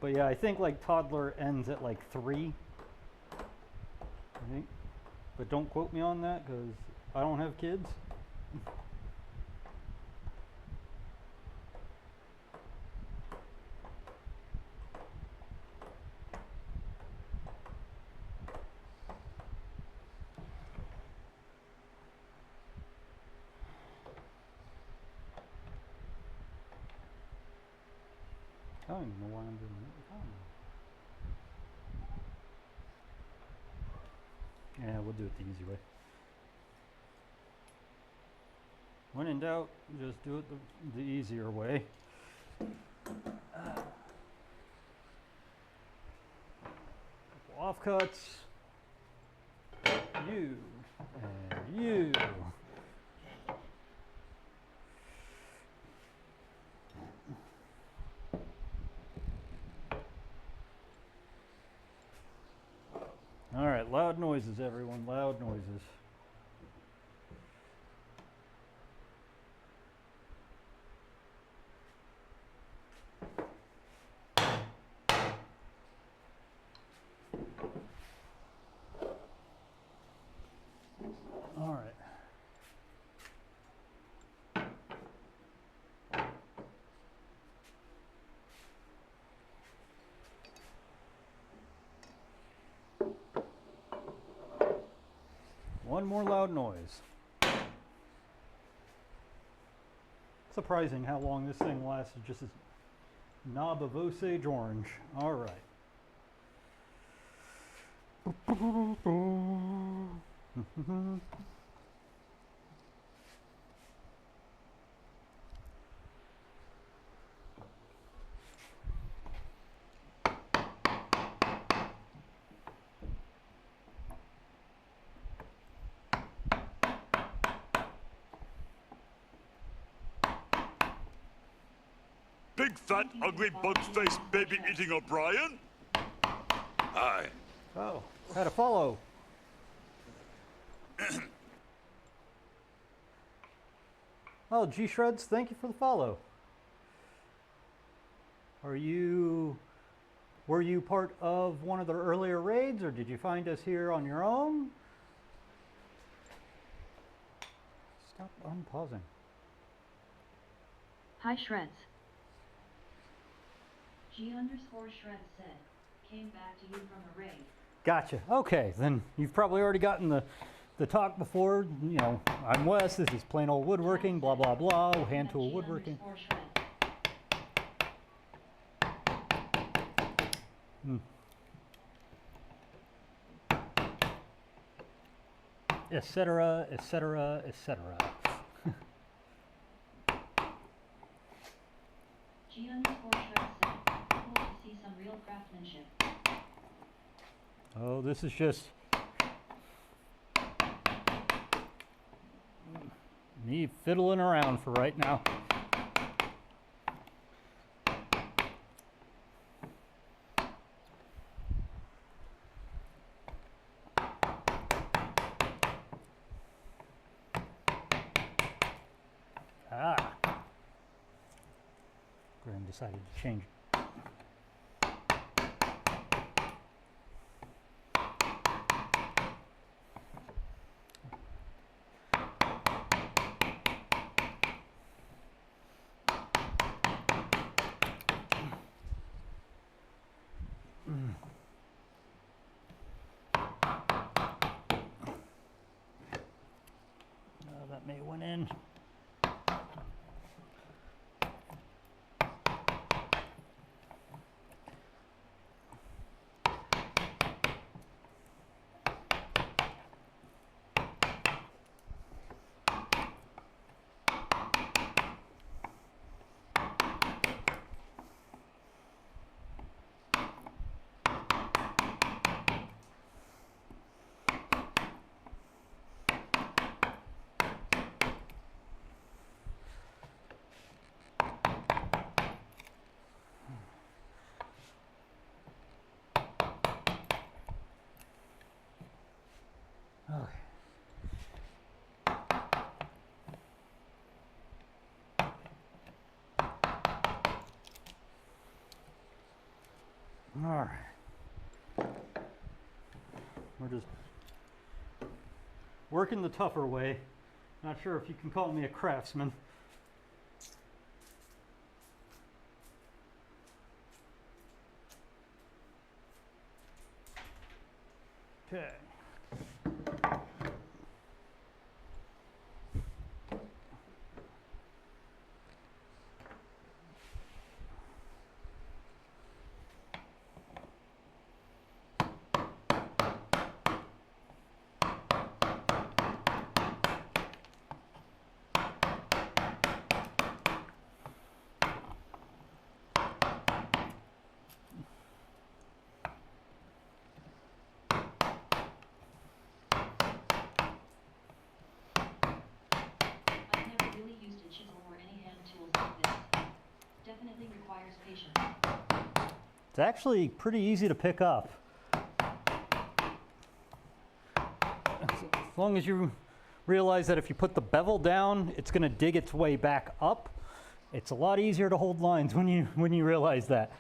But yeah, I think like toddler ends at like 3. I think. But don't quote me on that because I don't have kids. I don't even know why I'm doing that. Yeah, we'll do it the easy way. When in doubt, just do it the easier way. Offcuts. You. And you. All right, loud noises, everyone, loud noises. All right. One more loud noise. Surprising how long this thing lasted, just as knob of Osage orange. All right. Big fat, ugly, bug-faced baby-eating O'Brien? Aye. Oh, had a follow. Oh, G Shreds, thank you for the follow. Were you part of one of the earlier raids, or did you find us here on your own? Stop unpausing. Hi Shreds. G_Shreds said, came back to you from a raid. Gotcha. Okay, then you've probably already gotten the talk before. You know, I'm Wes. This is plain old woodworking. Blah blah blah. Hand tool woodworking. Etc. Etc. Etc. G_Shreds said, cool to see some real craftsmanship. Oh, this is just me fiddling around for right now. Graham decided to change. that may have went in. Okay. All right. We're just working the tougher way. Not sure if you can call me a craftsman. Okay. I've never really used a chisel or any hand tools like this. Definitely requires patience. It's actually pretty easy to pick up. As long as you realize that if you put the bevel down, it's going to dig its way back up. It's a lot easier to hold lines when you realize that.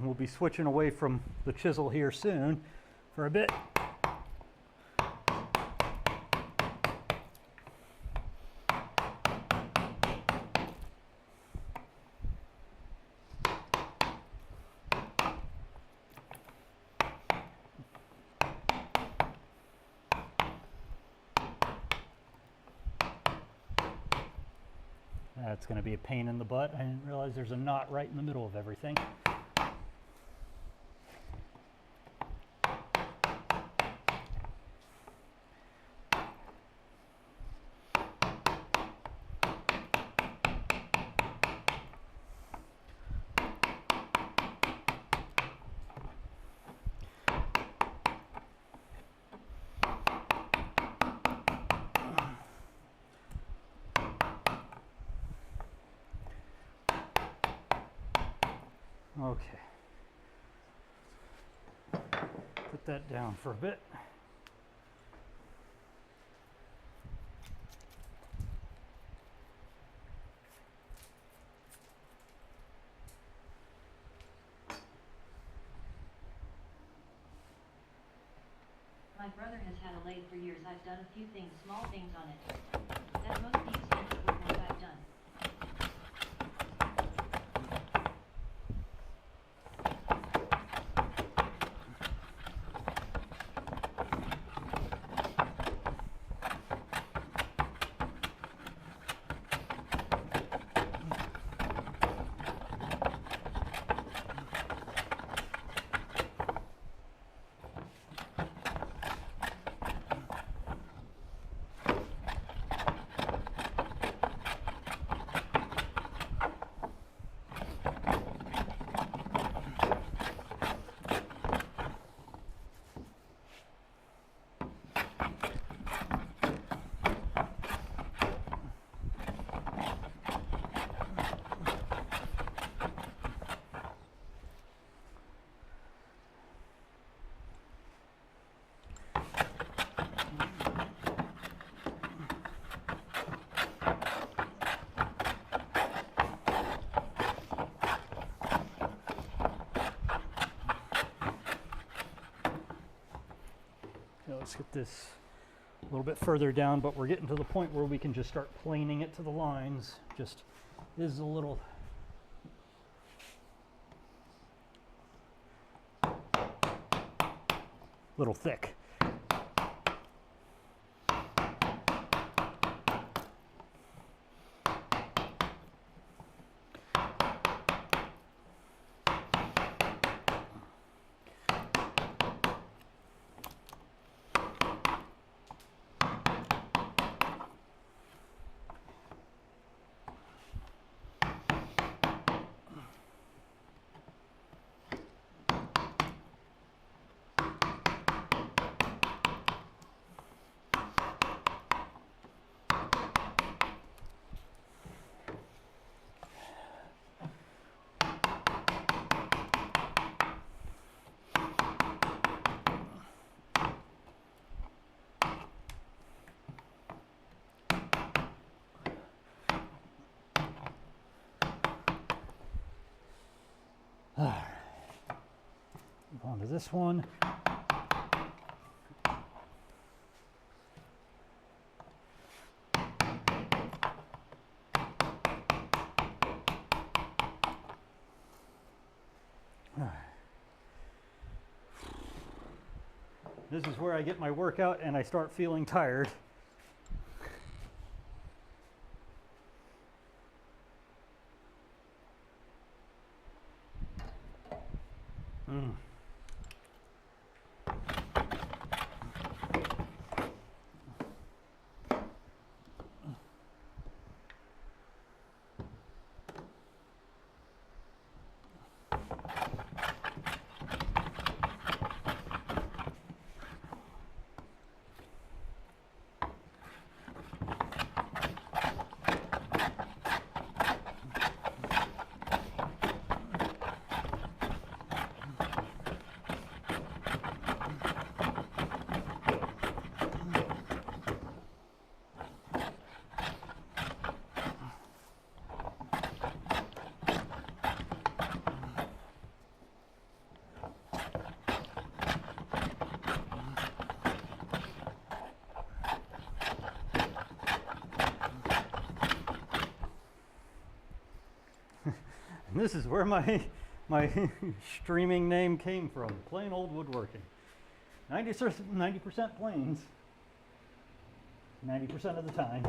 We'll be switching away from the chisel here soon for a bit. That's going to be a pain in the butt. I didn't realize there's a knot right in the middle of everything. Okay. Put that down for a bit. My brother has had a lathe for years. I've done a few things, small things on it. That most be expensive with what I've done. Let's get this a little bit further down, but we're getting to the point where we can just start planing it to the lines. Just is a little thick. Move on to this one. This is where I get my workout and I start feeling tired. This is where my streaming name came from, plain old woodworking. 90% planes, 90% of the time.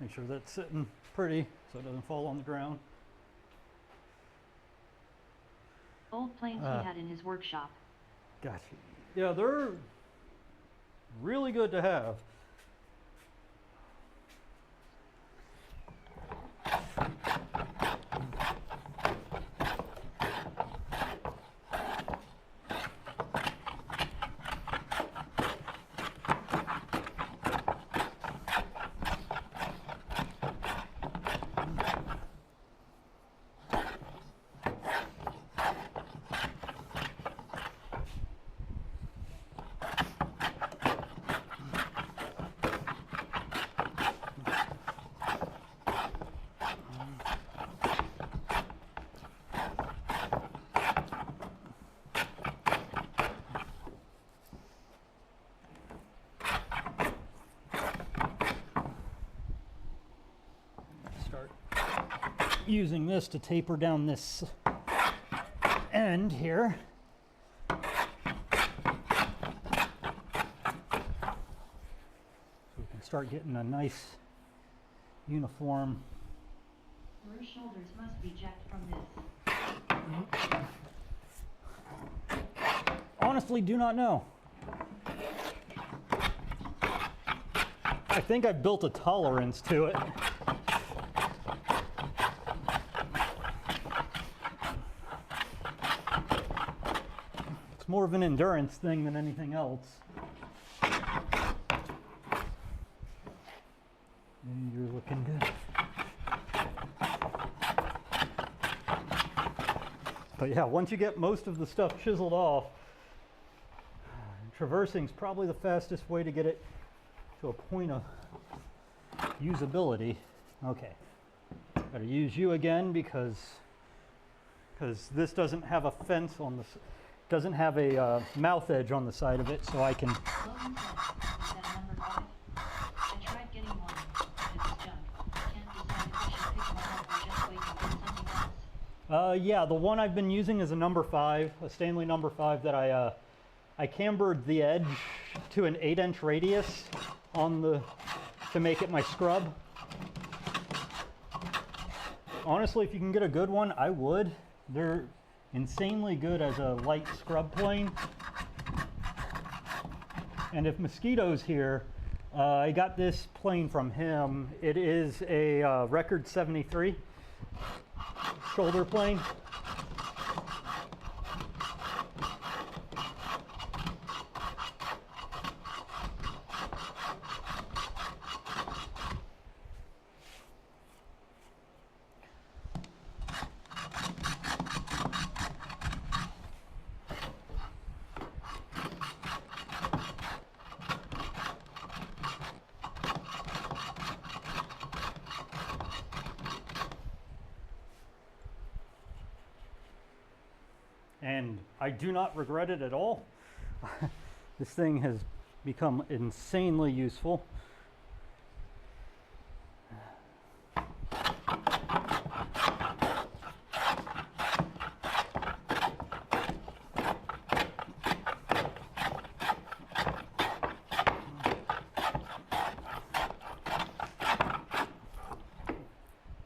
Make sure that's sitting pretty so it doesn't fall on the ground. Old planes he had in his workshop. Gotcha. Yeah, they're really good to have. using this to taper down this end here. So we can start getting a nice uniform. Rear shoulders must be jacked from this. Honestly, do not know. I think I've built a tolerance to it. It's more of an endurance thing than anything else. And you're looking good. But yeah, once you get most of the stuff chiseled off, traversing is probably the fastest way to get it to a point of usability. Okay, gotta use you again because this doesn't have a fence on the, doesn't have a mouth edge on the side of it, so I can. Logan said, is that number 5? I tried getting one, but it was junk. Can't decide if I should pick one up or just wait and get something else. Yeah, the one I've been using is a number 5, a Stanley number 5 that I cambered the edge to an 8-inch radius on the to make it my scrub. Honestly, if you can get a good one, I would. They're insanely good as a light scrub plane. And if Mosquito's here, I got this plane from him. It is a Record 73 shoulder plane. And I do not regret it at all. This thing has become insanely useful.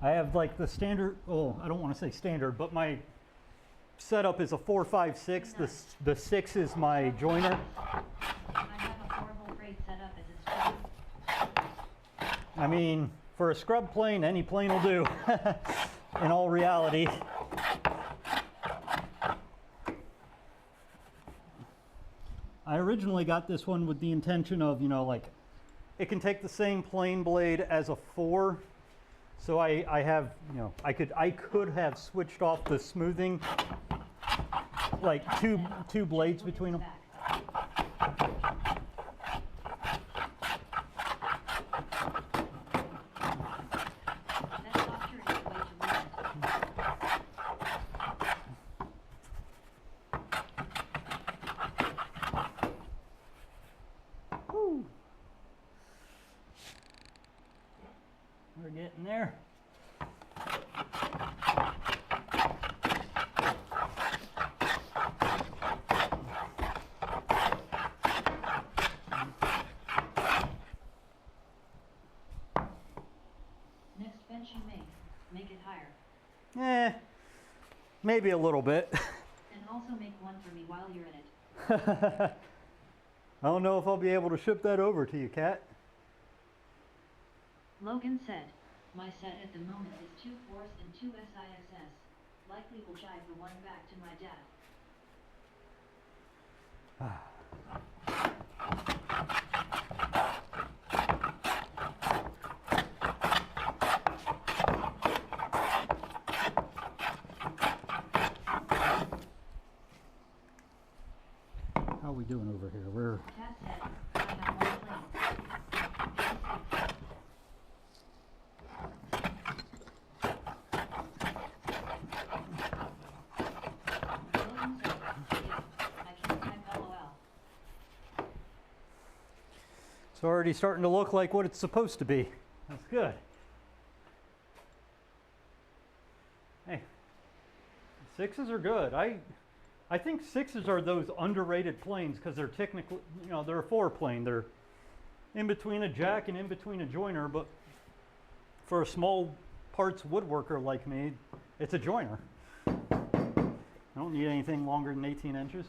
I have like the standard, oh, I don't want to say standard, but my setup is a 4.56. The 6 is my joiner. I have a horrible grade set up as a scrub. I mean, for a scrub plane, any plane will do, in all reality. I originally got this one with the intention of, like, it can take the same plane blade as a 4. So I have, I could have switched off the smoothing, like two blades between them. Woo. We're getting there. Next bench you make it higher. Maybe a little bit. And also make one for me while you're in it. I don't know if I'll be able to ship that over to you, Kat. Logan said, my set at the moment is 2 Force and 2 SISS. Likely will jive the one back to my dad. How are we doing over here? We're Cat said, I have one plane. Logan said, I can't type LOL. it's already starting to look like what it's supposed to be. That's good. Hey, sixes are good. I think sixes are those underrated planes because they're technically, you know, they're a four plane. They're in between a jack and in between a joiner, but for a small parts woodworker like me, it's a joiner. I don't need anything longer than 18 inches.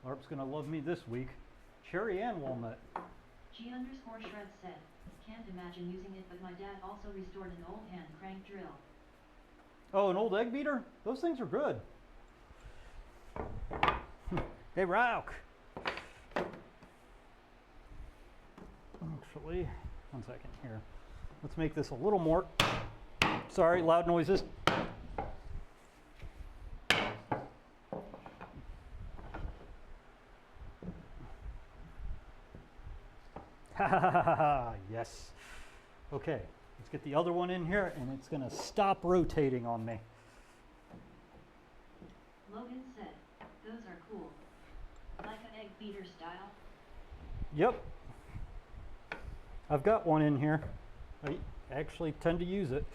LARP's gonna love me this week. Cherry and walnut. G_Shred said, can't imagine using it, but my dad also restored an old hand crank drill. Oh, an old egg beater? Those things are good. Hey, Rauk. Actually, one second here. Let's make this a little more. Sorry, loud noises. Ha ha ha ha ha, yes. Okay, let's get the other one in here and it's gonna stop rotating on me. Logan said, those are cool. Like an egg beater style. Yep. I've got one in here. I actually tend to use it.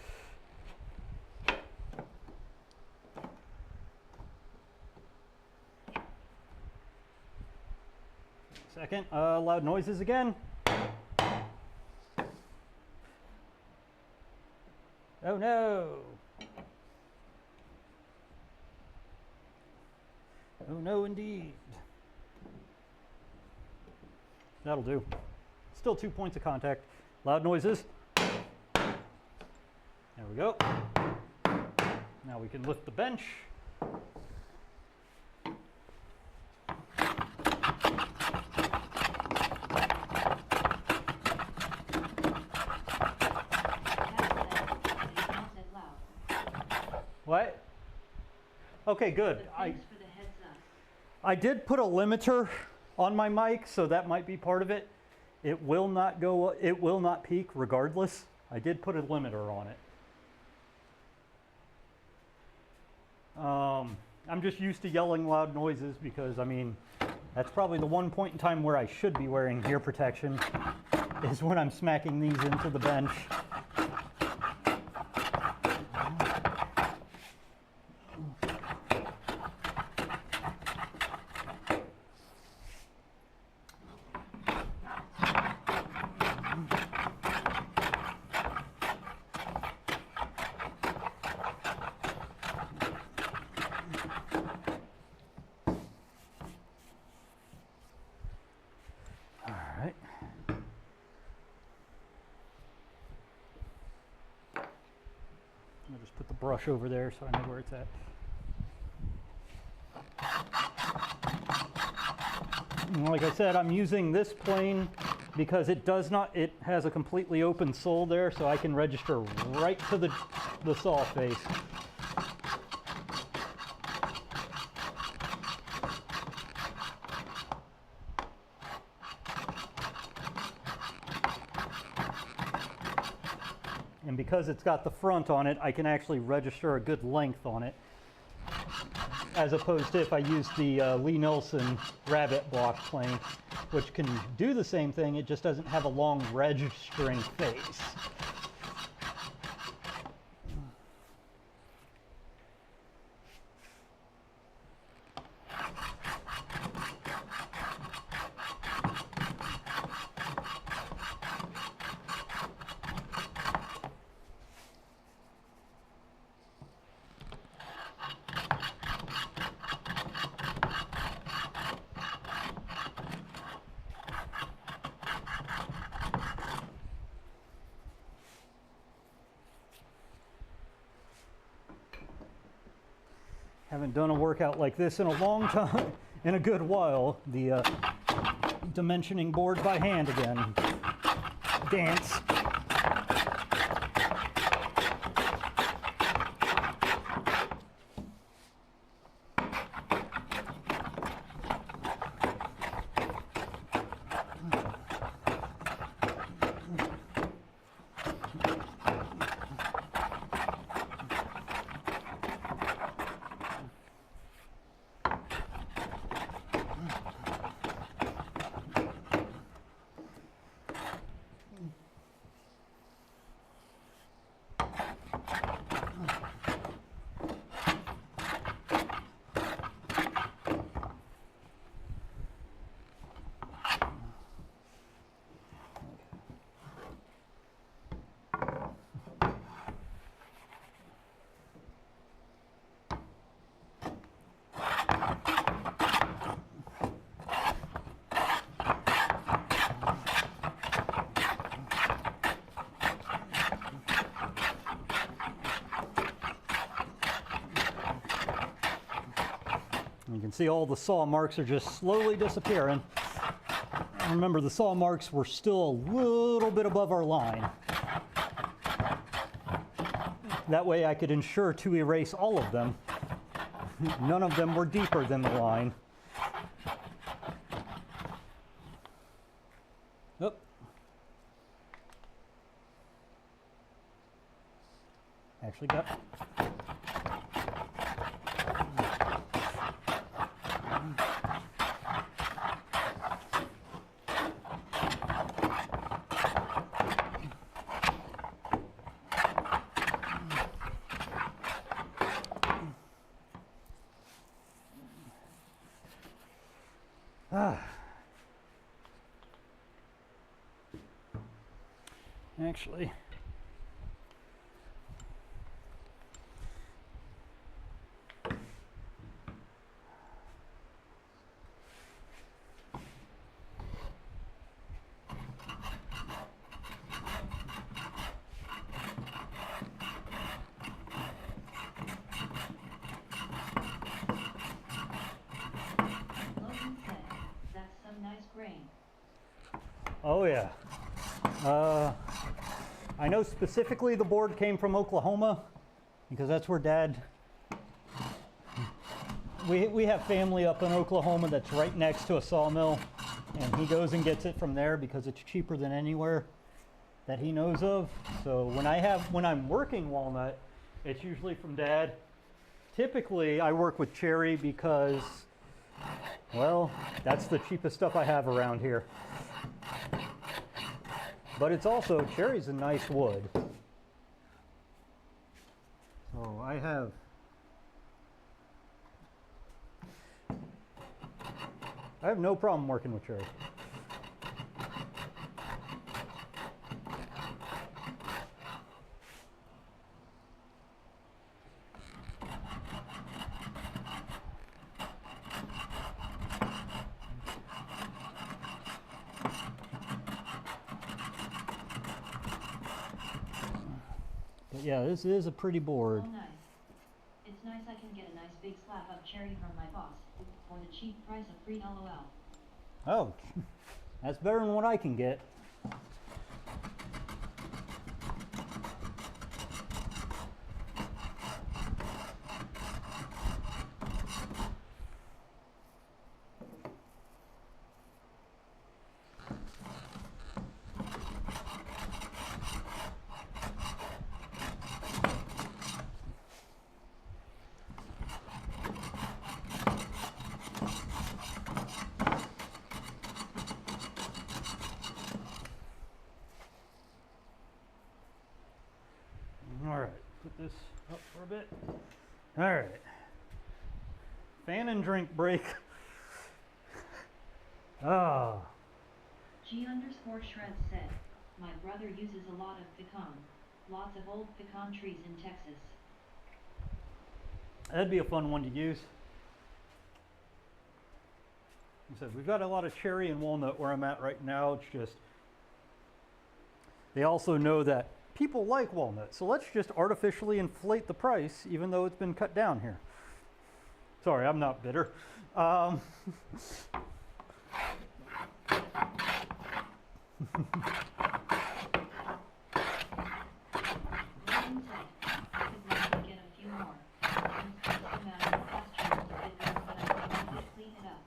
Second, loud noises again. Oh no. Oh no indeed. That'll do. Still 2 points of contact. Loud noises. There we go. Now we can lift the bench. What? Okay, good. Thanks for the heads up. I did put a limiter on my mic, so that might be part of it. It will not go, it will not peak regardless. I did put a limiter on it. I'm just used to yelling loud noises because, I mean, that's probably the one point in time where I should be wearing ear protection is when I'm smacking these into the bench. I'll just put the brush over there so I know where it's at. And like I said, I'm using this plane because it has a completely open sole there, so I can register right to the saw face. And because it's got the front on it, I can actually register a good length on it, as opposed to if I use the Lee Nelson rabbit block plane, which can do the same thing, it just doesn't have a long registering face. Haven't done a workout like this in a long time, in a good while. The dimensioning board by hand again. Dance. can see all the saw marks are just slowly disappearing. Remember, the saw marks were still a little bit above our line. That way I could ensure to erase all of them. None of them were deeper than the line. Oop. Actually got... Actually, Logan said, that's some nice grain. oh yeah. I know specifically the board came from Oklahoma because that's where Dad... We have family up in Oklahoma that's right next to a sawmill, and he goes and gets it from there because it's cheaper than anywhere that he knows of. So when I'm working walnut, it's usually from Dad. Typically, I work with cherry because, well, that's the cheapest stuff I have around here. But it's also, cherry's a nice wood. So I have no problem working with cherry. But yeah, this is a pretty board. Oh, nice. It's nice I can get a nice big slab of cherry from my boss for the cheap price of free LOL. Oh, that's better than what I can get. All right, put this up for a bit. All right. Fan and drink break. Ah. G_Shreds said, my brother uses a lot of pecan. Lots of old pecan trees in Texas. That'd be a fun one to use. Like I said, we've got a lot of cherry and walnut where I'm at right now. It's just, they also know that people like walnut, so let's just artificially inflate the price even though it's been cut down here. Sorry, I'm not bitter. Logan said, could maybe get a few more. Seems to come out of the pasture a bit, but I think we could clean it up.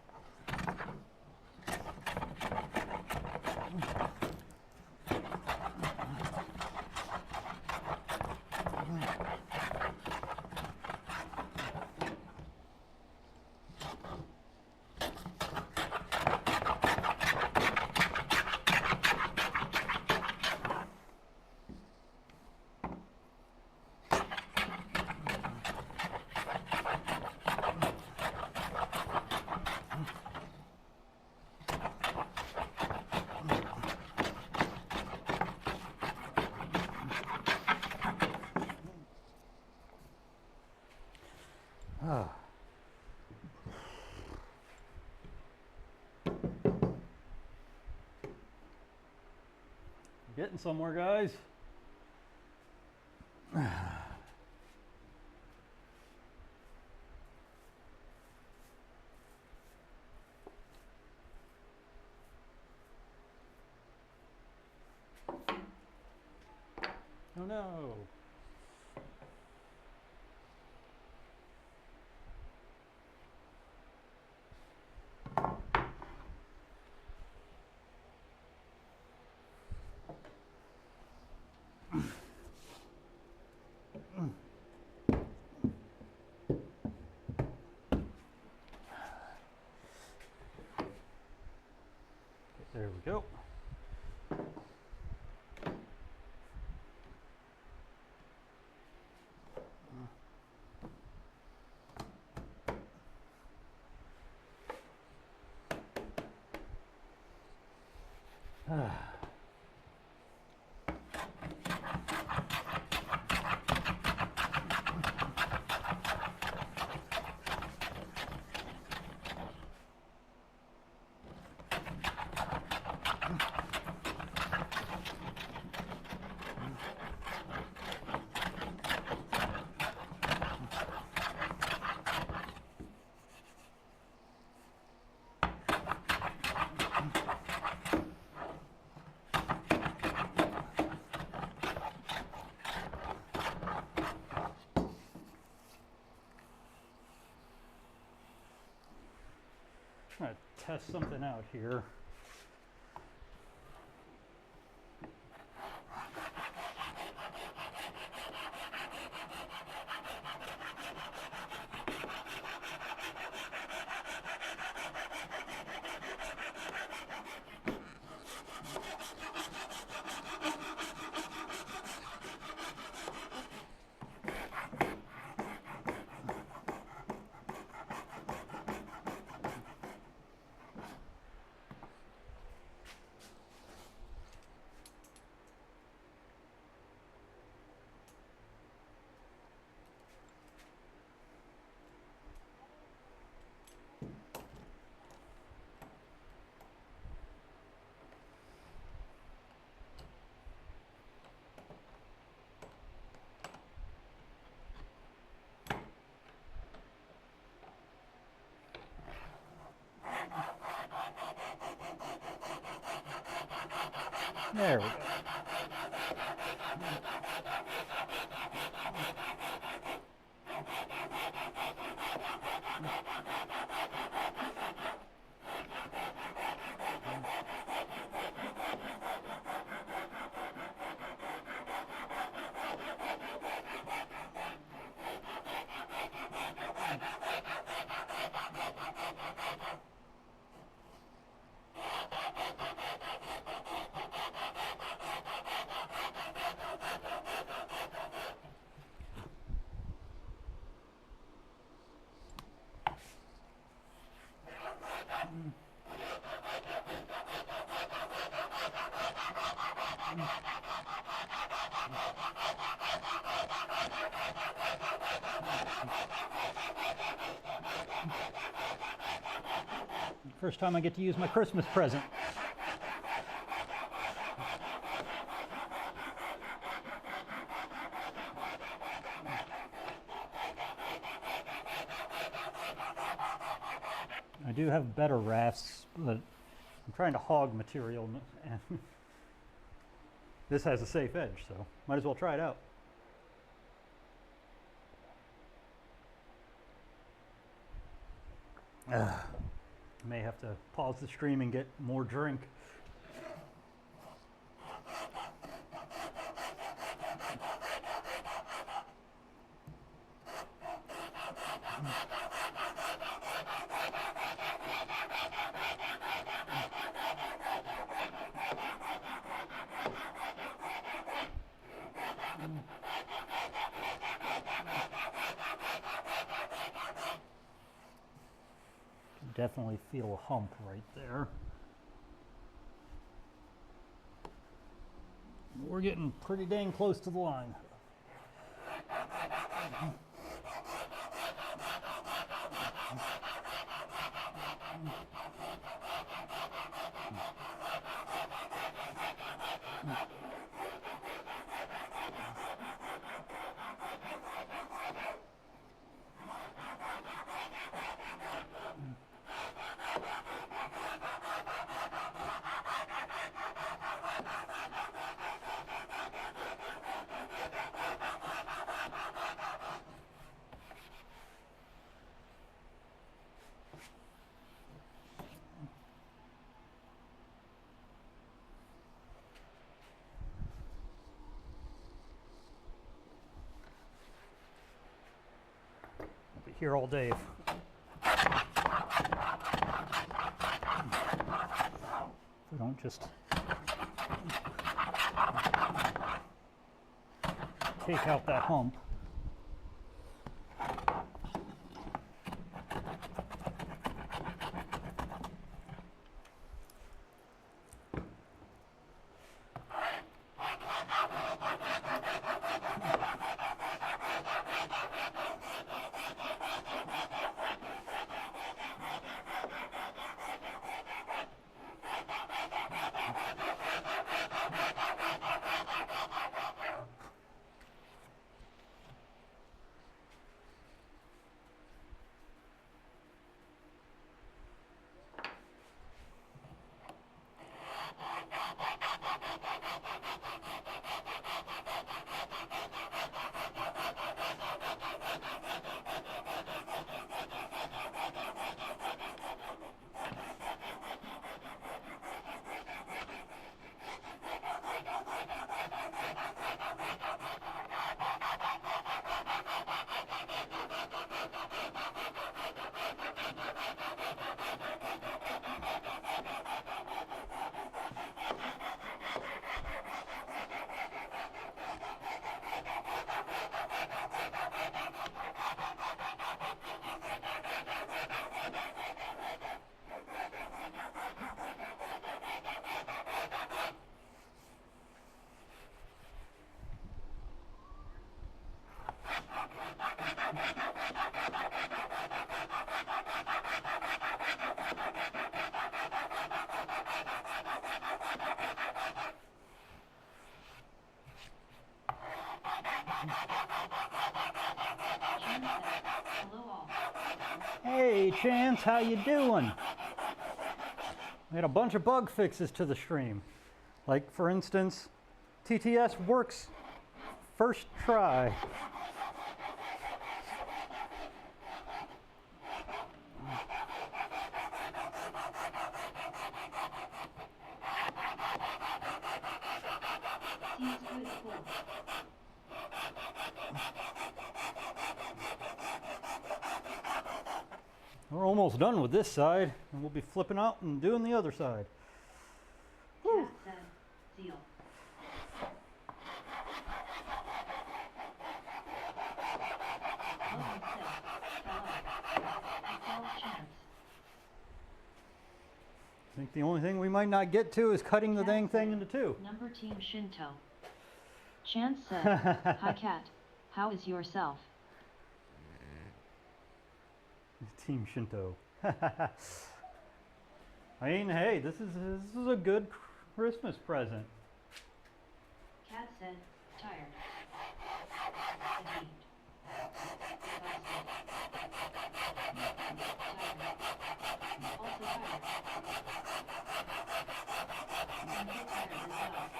Ah. Getting somewhere, guys. All no. There we go. Trying to test something out here. There we go. First time I get to use my Christmas present. I do have better rafts, but I'm trying to hog material, and this has a safe edge, so might as well try it out. May have to pause the stream and get more drink. Definitely feel a hump right there. We're getting pretty dang close to the line. here all day. If we don't just take out that hump. Hello all. Hey, Chance, how you doing? We had a bunch of bug fixes to the stream. Like, for instance, TTS works first try. Seems good, cool. We're almost done with this side, and we'll be flipping out and doing the other side. Cat said, seal. Logan said, hello. I called Chance. I think the only thing we might not get to is cutting the Cat dang thing said, into two. Number team Shinto. Chance said, hi Cat, how is yourself? Team Shinto. I mean, hey, this is a good Christmas present. Cat said, tired. Fatigued. Exhausted. Also tired. I'm so tired as well.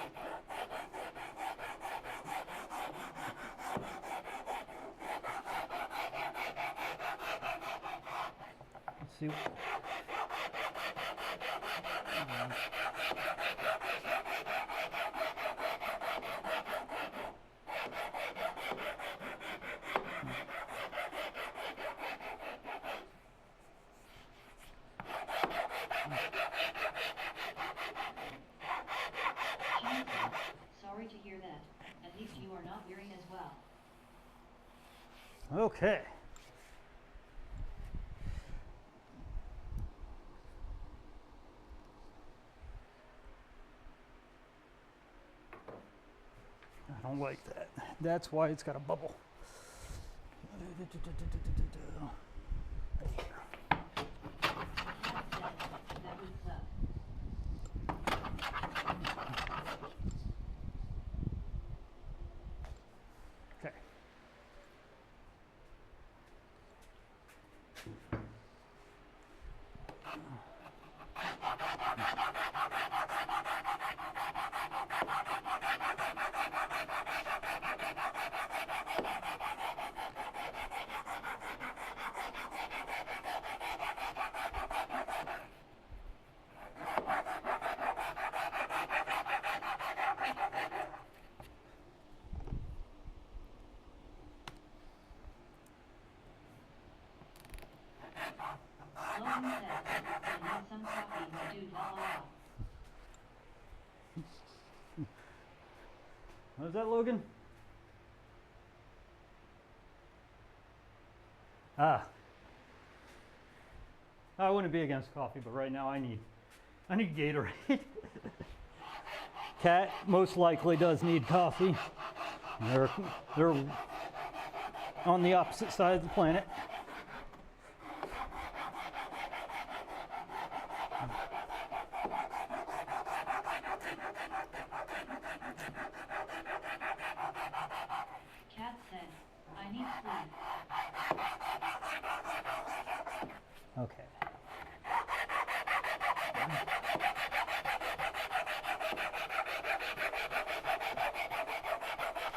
Let's see. Chance said, sorry to hear that. At least you are not weary as well. Okay. I don't like that. That's why it's got a bubble. Cat said, that would suck. Okay. Logan said, I need some coffee, my dude, lol. What is that, Logan? Ah. I wouldn't be against coffee, but right now I need Gatorade. Cat most likely does need coffee. They're on the opposite side of the planet. Cat said, I need sleep. Okay.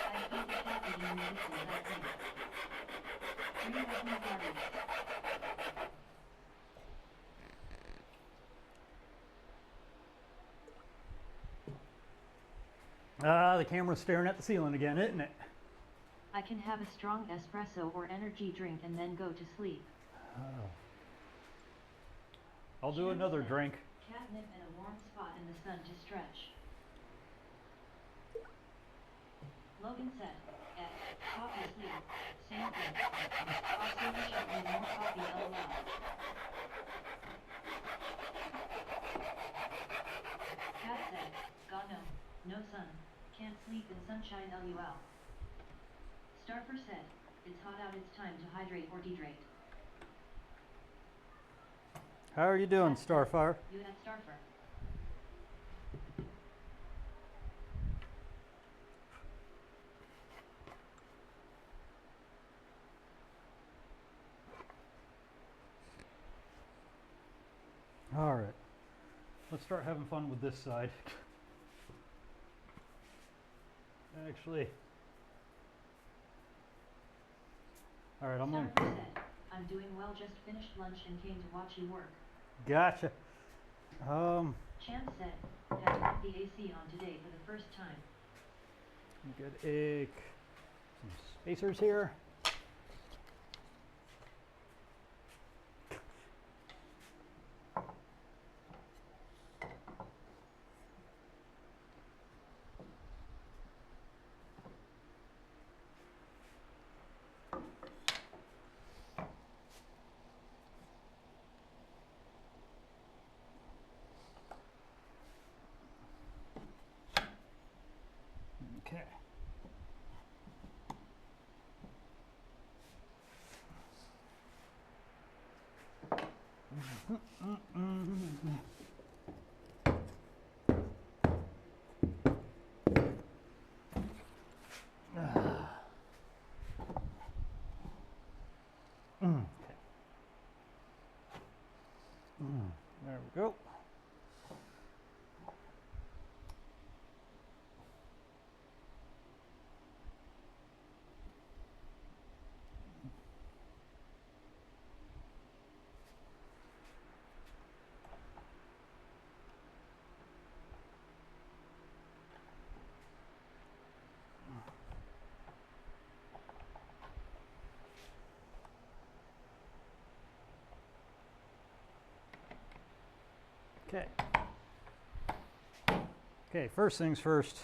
I feel the cat eating medicines, I think. 3 was no garbage. Ah, the camera's staring at the ceiling again, isn't it? I can have a strong espresso or energy drink and then go to sleep. Oh. I'll do Chance another said, drink. Catnip and a warm spot in the sun to stretch. Logan said, F, coffee sleep, same thing. Also wish I had more coffee, lol. Cat said, God no sun, can't sleep in sunshine, lol. Starfer said, it's hot out, it's time to hydrate or dehydrate. How are you doing, Cat said, Starfire? You had Starfer. All right. Let's start having fun with this side. Actually. All right, I'm Starfer gonna. said, I'm doing well, just finished lunch and came to watch you work. Gotcha. Chance said, had to put the AC on today for the first time. Get some spacers here. Okay. Okay. There we go. Okay. Okay, first things first,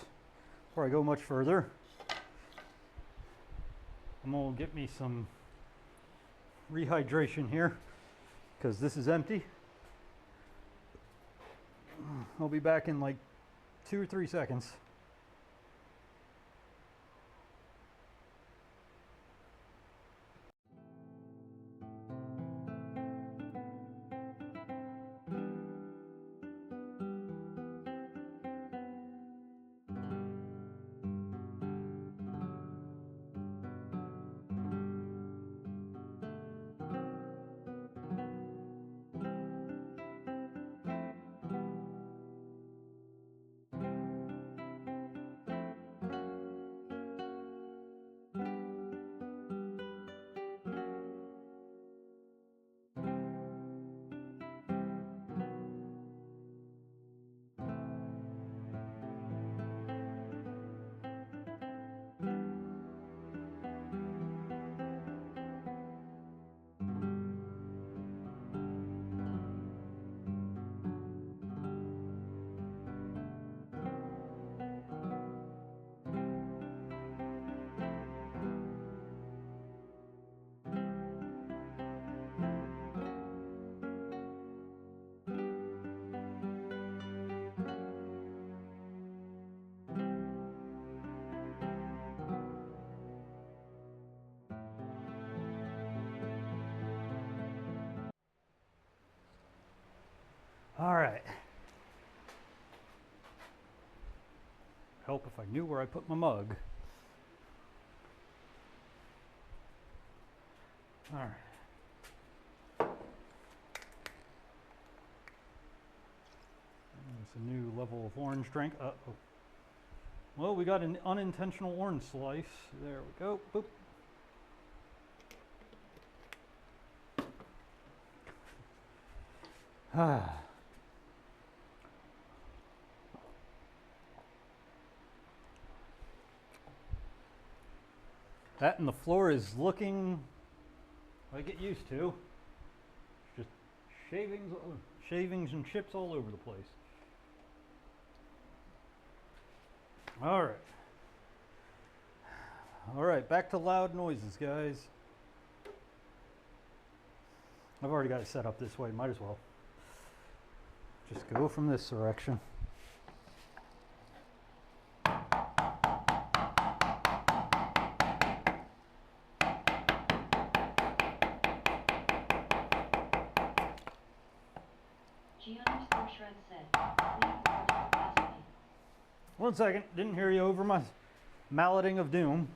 before I go much further, I'm gonna get me some rehydration here because this is empty. I'll be back in like 2 or 3 seconds. All right. Help if I knew where I put my mug. All right. It's a new level of orange drink. Uh-oh. Well, we got an unintentional orange slice. There we go. Boop. Ah. That and the floor is looking like it used to. Just shavings and chips all over the place. All right. All right, back to loud noises, guys. I've already got it set up this way, might as well. Just go from this direction. G_Shred said, "Please report capacity." 1 second, didn't hear you over my malleting of doom.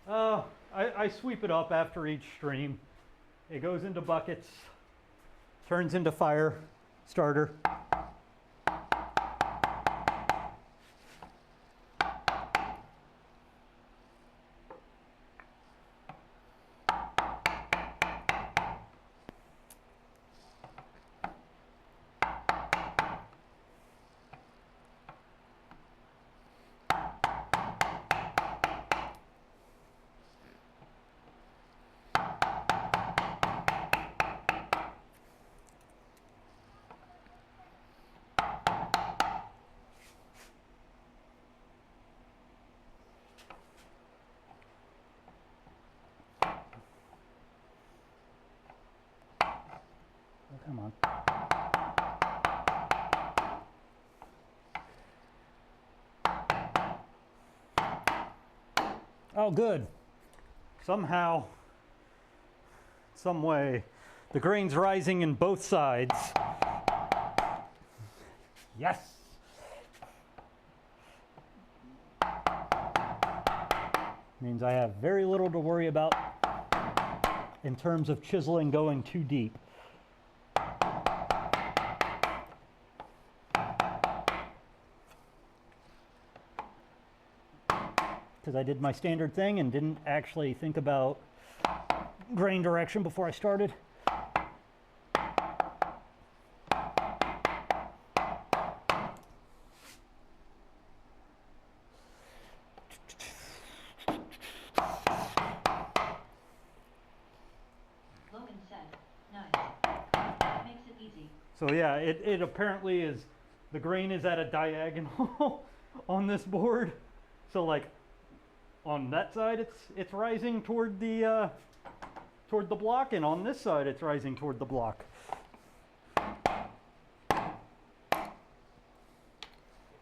I sweep it up after each stream. It goes into buckets, turns into fire starter. Come on. Oh, good. Somehow, some way, the grain's rising in both sides. Yes. Means I have very little to worry about in terms of chiseling going too deep. Because I did my standard thing and didn't actually think about grain direction before I started. Logan said, "Nice. Makes it easy." So yeah, it apparently is, the grain is at a diagonal on this board. So like on that side it's rising toward the block, and on this side it's rising toward the block.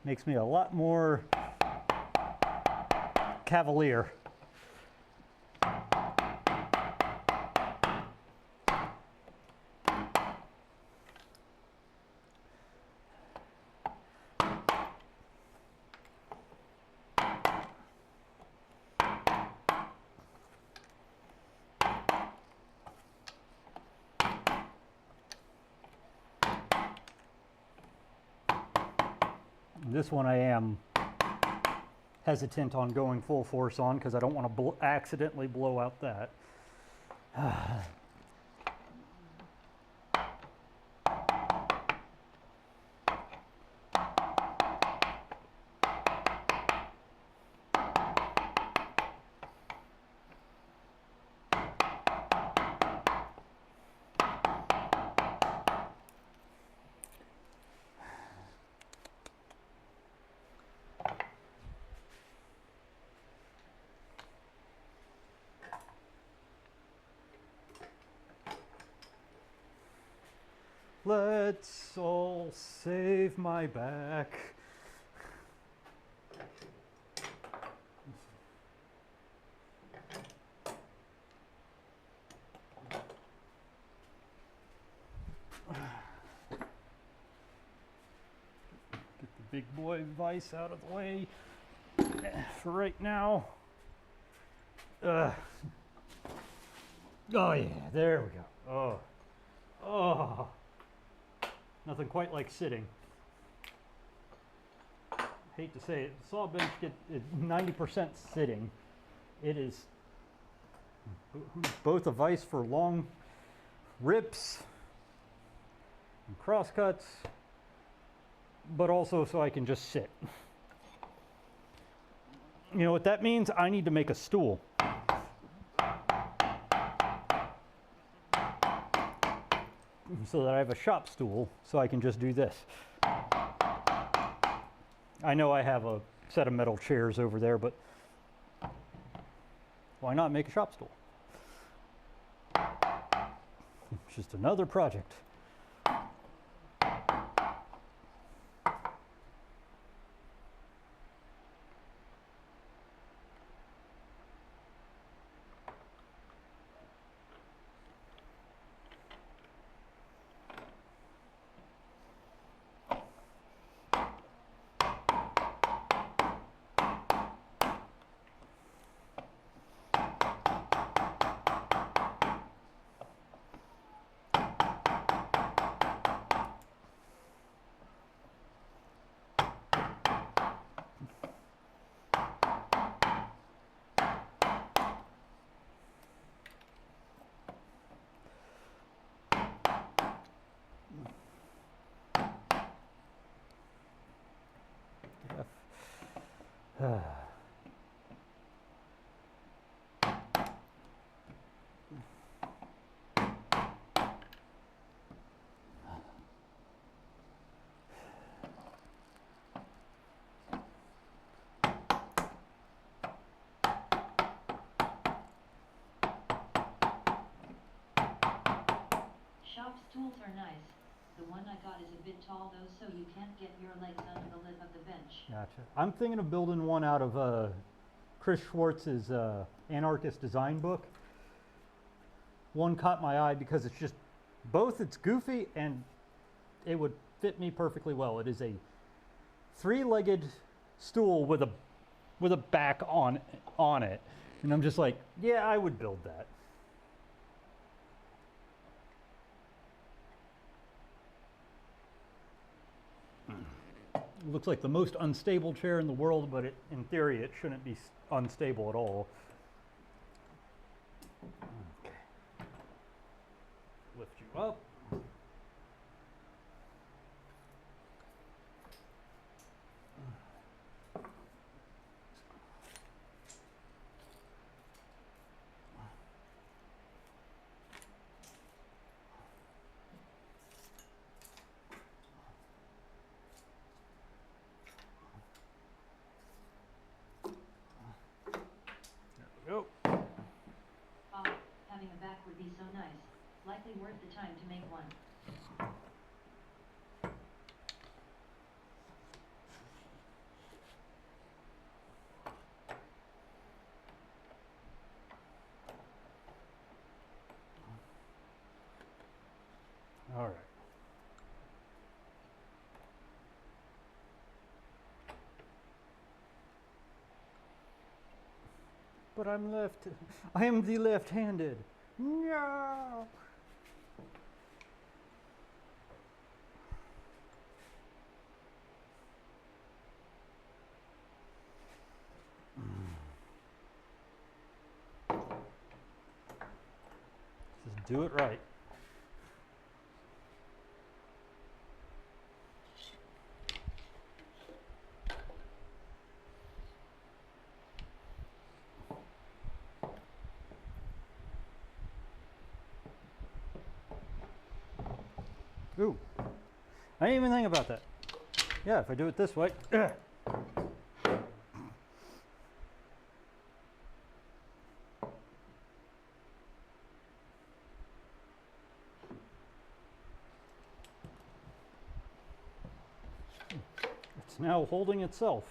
Makes me a lot more cavalier. This one I am hesitant on going full force on because I don't want to accidentally blow out that. Let's all save my back. big boy vise out of the way for right now. Oh yeah, there we go. Oh, nothing quite like sitting. Hate to say it, the saw bench gets 90% sitting. It is both a vise for long rips and cross cuts, but also so I can just sit. You know what that means? I need to make a stool. So that I have a shop stool so I can just do this. I know I have a set of metal chairs over there, but why not make a shop stool? It's just another project. Shop stools are nice. The one I got is a bit tall though, so you can't get your legs under the lip of the bench. Gotcha. I'm thinking of building one out of Chris Schwartz's anarchist design book. One caught my eye because it's just both it's goofy and it would fit me perfectly well. It is a three-legged stool with a back on it, and I'm just like, yeah, I would build that. It looks like the most unstable chair in the world, but in theory it shouldn't be unstable at all. Okay. Lift you up. There we go. Ah, having a back would be so nice. Likely worth the time to make one. All right. But I am the left-handed. No. Just do it right. Ooh, I didn't even think about that. Yeah, if I do it this way. It's now holding itself.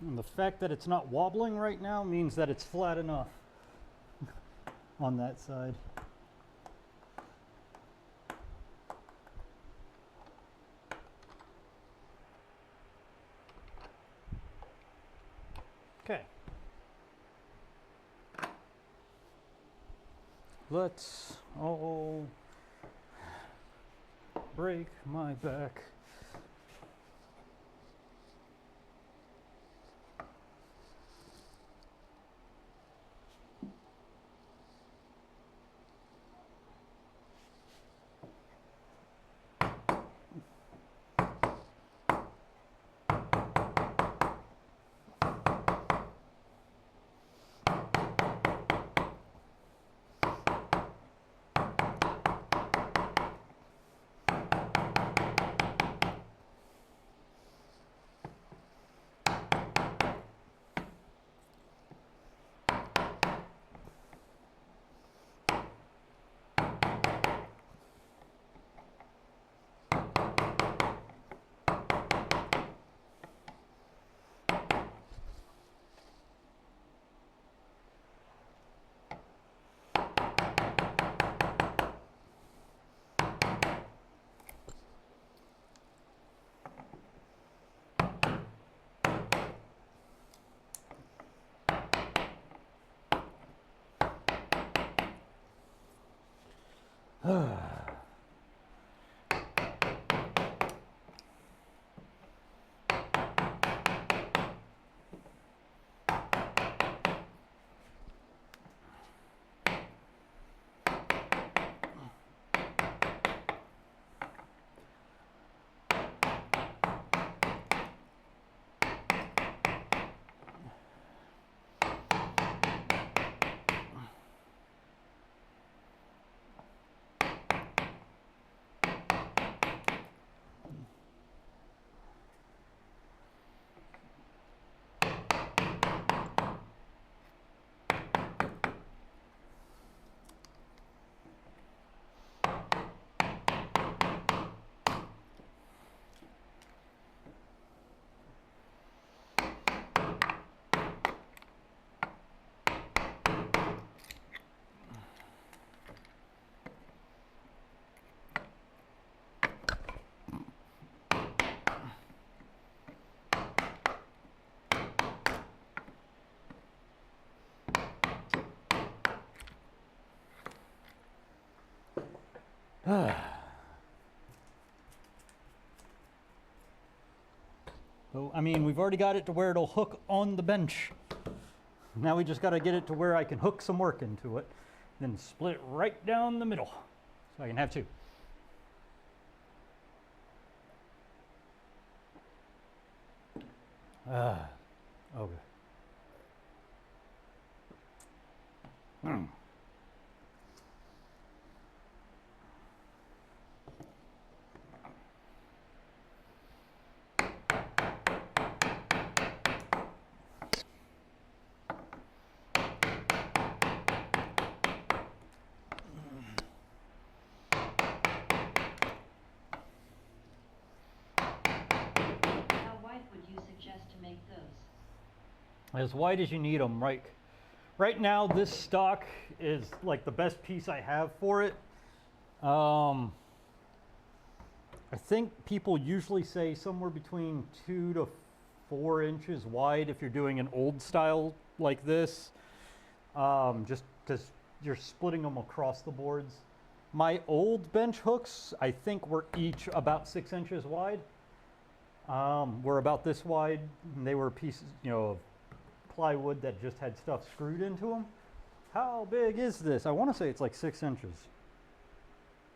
And the fact that it's not wobbling right now means that it's flat enough on that side. Okay. Let's all break my back. So, I mean, we've already got it to where it'll hook on the bench. Now we just got to get it to where I can hook some work into it, then split it right down the middle so I can have two. Okay. As wide as you need them. Right now, this stock is like the best piece I have for it. I think people usually say somewhere between 2 to 4 inches wide if you're doing an old style like this, just because you're splitting them across the boards. My old bench hooks, I think, were each about 6 inches wide. Were about this wide, and they were pieces, of plywood that just had stuff screwed into them. How big is this? I want to say it's like 6 inches.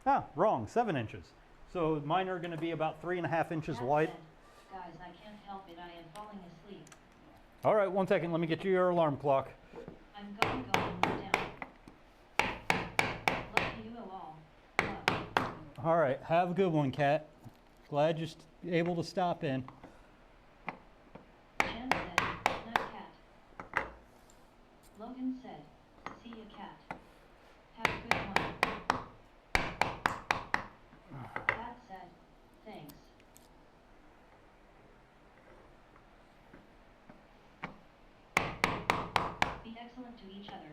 Ah, wrong, 7 inches. So mine are going to be about 3.5 inches wide. Guys, I can't help it. I am falling asleep. All right, 1 second. Let me get you your alarm clock. I'm going down. Love you all. Love. All right, have a good one, Kat. Glad you're able to stop in. Jen said, not cat. Logan said, see ya, cat. Have a good one. Kat said, thanks. silent to each other.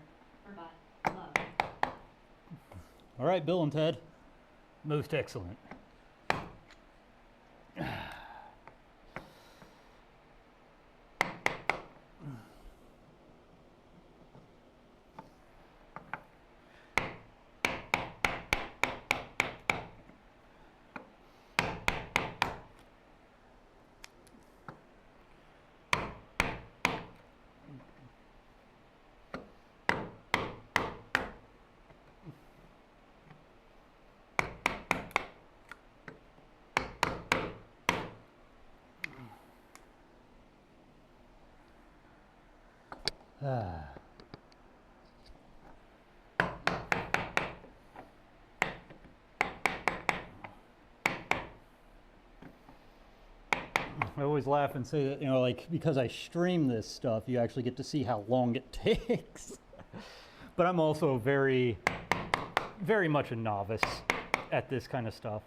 Goodbye. Love. All right, Bill and Ted. Most excellent. I always laugh and say that, like, because I stream this stuff, you actually get to see how long it takes. But I'm also very, very much a novice at this kind of stuff.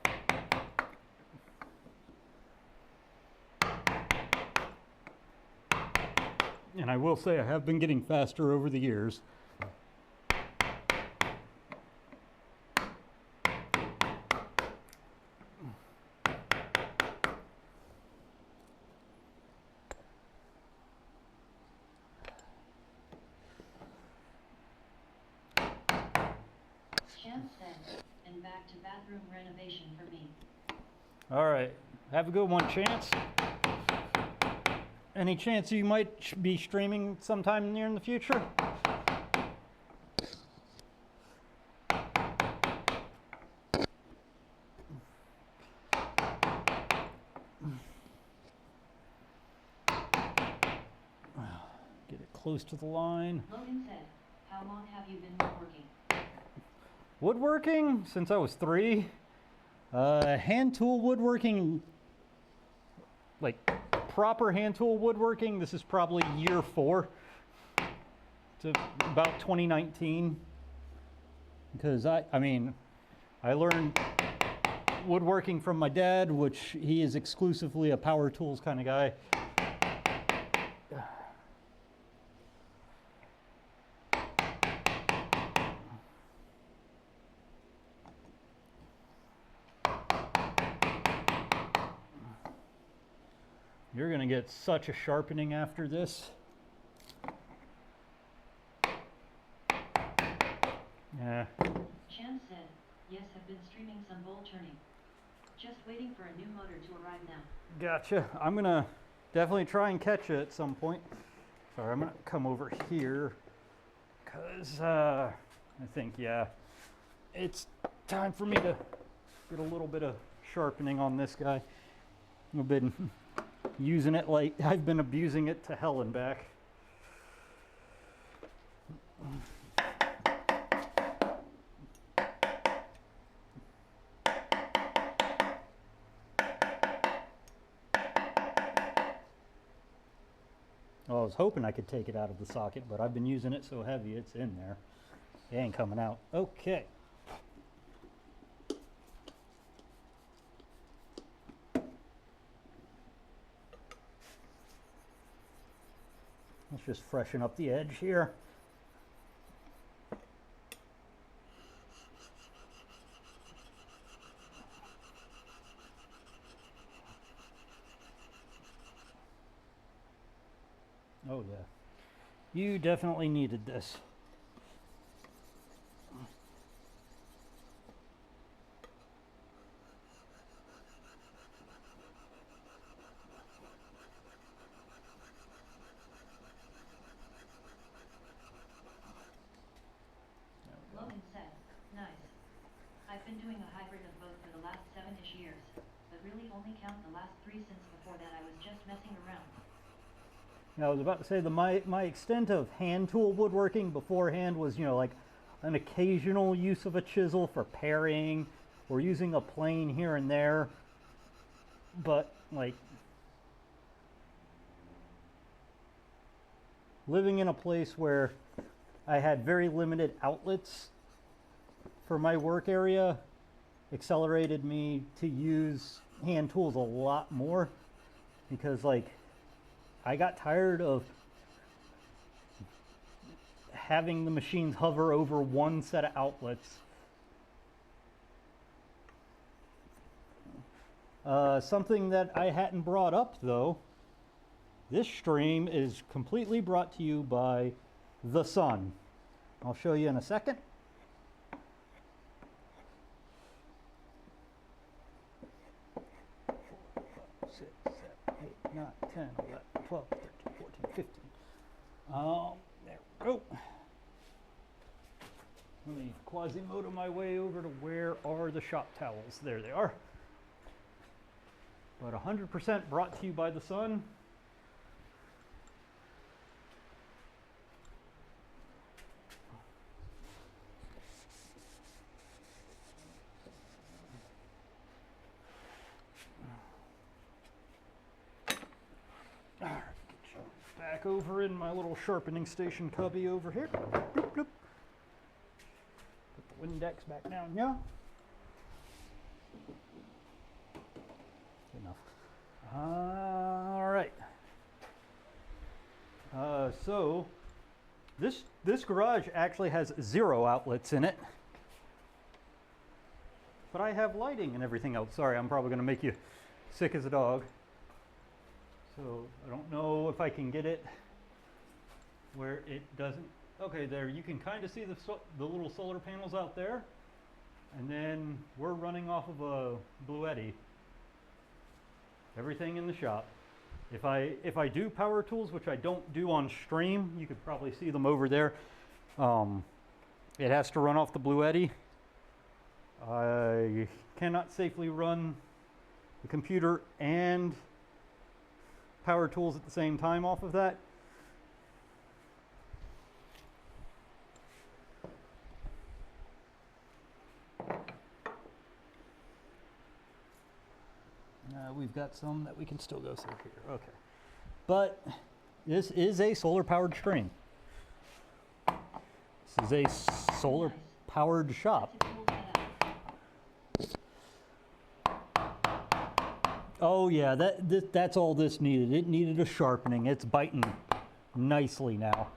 And I will say I have been getting faster over the years. Chance said, and back to bathroom renovation for me. All right. Have a good one, Chance. Any chance you might be streaming sometime near in the future? Get it close to the line. Logan said, how long have you been woodworking? Woodworking since I was 3. Hand tool woodworking, like proper hand tool woodworking, this is probably year 4 to about 2019. Because I learned woodworking from my dad, which he is exclusively a power tools kind of guy. You're going to get such a sharpening after this. Yeah. Chance said, yes, have been streaming some bowl turning. Just waiting for a new motor to arrive now. Gotcha. I'm going to definitely try and catch it at some point. Sorry, I'm going to come over here because I think, yeah, it's time for me to get a little bit of sharpening on this guy. I've been using it like I've been abusing it to hell and back. Well, I was hoping I could take it out of the socket, but I've been using it so heavy it's in there. It ain't coming out. Okay. Let's just freshen up the edge here. Oh yeah, you definitely needed this. Logan said, nice. I've been doing a hybrid of both for the last 7-ish years, but really only count the last 3 since before that I was just messing around. I was about to say my extent of hand tool woodworking beforehand was, like an occasional use of a chisel for paring or using a plane here and there. But like living in a place where I had very limited outlets for my work area accelerated me to use hand tools a lot more because like I got tired of having the machines hover over one set of outlets. Something that I hadn't brought up though, this stream is completely brought to you by the sun. I'll show you in a second. Six, 7, 8, 9, 10, 11, 12, 13, 14, 15. There we go. Let me Quasimodo my way over to where are the shop towels. There they are. But 100% brought to you by the sun. All right, get you back over in my little sharpening station cubby over here. Bloop, bloop. Put the Windex back down, yeah. Enough. All right. So this garage actually has 0 outlets in it, but I have lighting and everything else. Sorry, I'm probably going to make you sick as a dog. So I don't know if I can get it where it doesn't. Okay, there you can kind of see the little solar panels out there, and then we're running off of a Bluetti. Everything in the shop. If I do power tools, which I don't do on stream, you could probably see them over there. It has to run off the Bluetti. I cannot safely run the computer and power tools at the same time off of that. We've got some that we can still go through here. Okay. But this is a solar powered stream. This is a solar powered shop. Oh yeah, that's all this needed. It needed a sharpening. It's biting nicely now.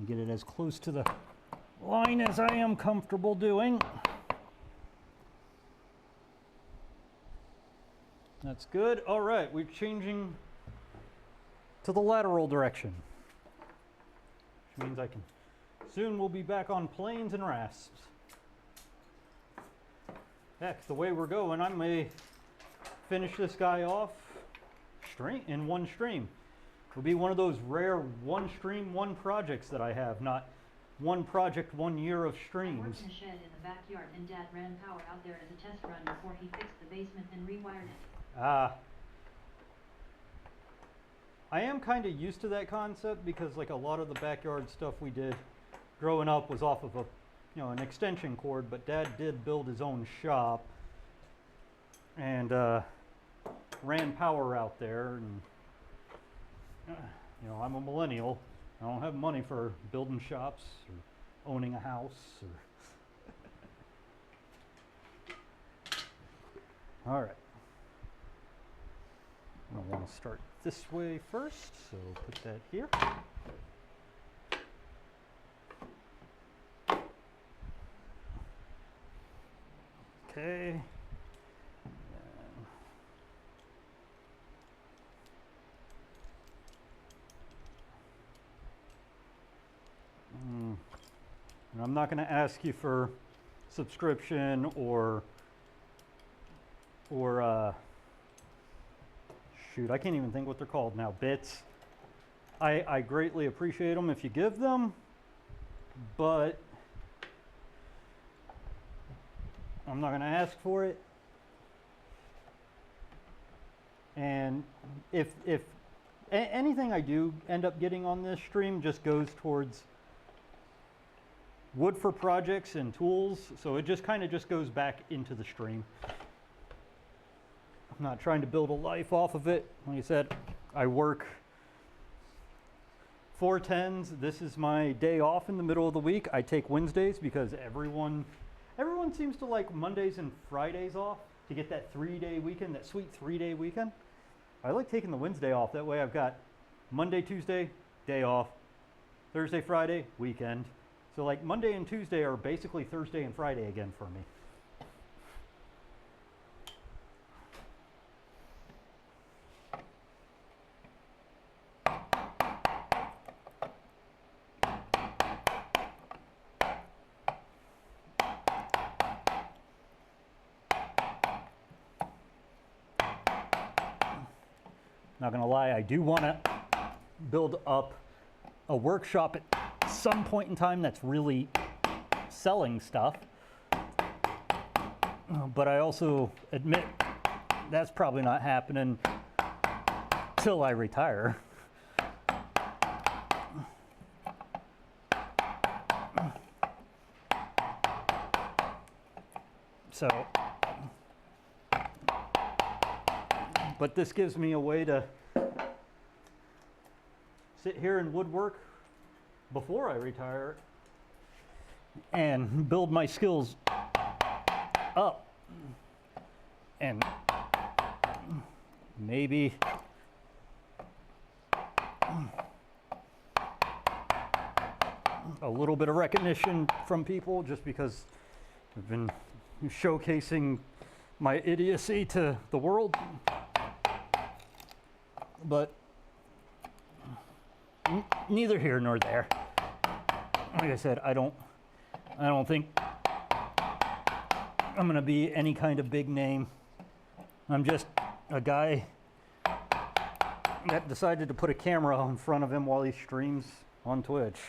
Get it as close to the line as I am comfortable doing. That's good. All right, we're changing to the lateral direction, which means I can soon we'll be back on planes and rasps. Heck, the way we're going, I may finish this guy off in one stream. It'll be one of those rare one stream, one projects that I have, not one project, 1 year of I streams. worked in a shed in the backyard and Dad ran power out there as a test run before he fixed the basement and rewired it. I am kind of used to that concept because like a lot of the backyard stuff we did growing up was off of an extension cord, but Dad did build his own shop and ran power out there, and I'm a millennial. I don't have money for building shops or owning a house or all right. I want to start this way first, so put that here. Okay. And I'm not going to ask you for subscription or shoot, I can't even think what they're called now, bits. I greatly appreciate them if you give them, but I'm not going to ask for it. And if anything I do end up getting on this stream just goes towards wood for projects and tools, so it just kind of just goes back into the stream. I'm not trying to build a life off of it. Like I said, I work 4/10s. This is my day off in the middle of the week. I take Wednesdays because everyone seems to like Mondays and Fridays off to get that 3-day weekend, that sweet 3-day weekend. I like taking the Wednesday off. That way I've got Monday, Tuesday, day off, Thursday, Friday, weekend. So like Monday and Tuesday are basically Thursday and Friday again for me. Not gonna lie, I do want to build up a workshop at some point in time that's really selling stuff. But I also admit that's probably not happening till I retire. So, but this gives me a way to sit here and woodwork before I retire and build my skills up, and maybe a little bit of recognition from people just because I've been showcasing my idiocy to the world. But neither here nor there. Like I said, I don't think I'm gonna be any kind of big name. I'm just a guy that decided to put a camera in front of him while he streams on Twitch.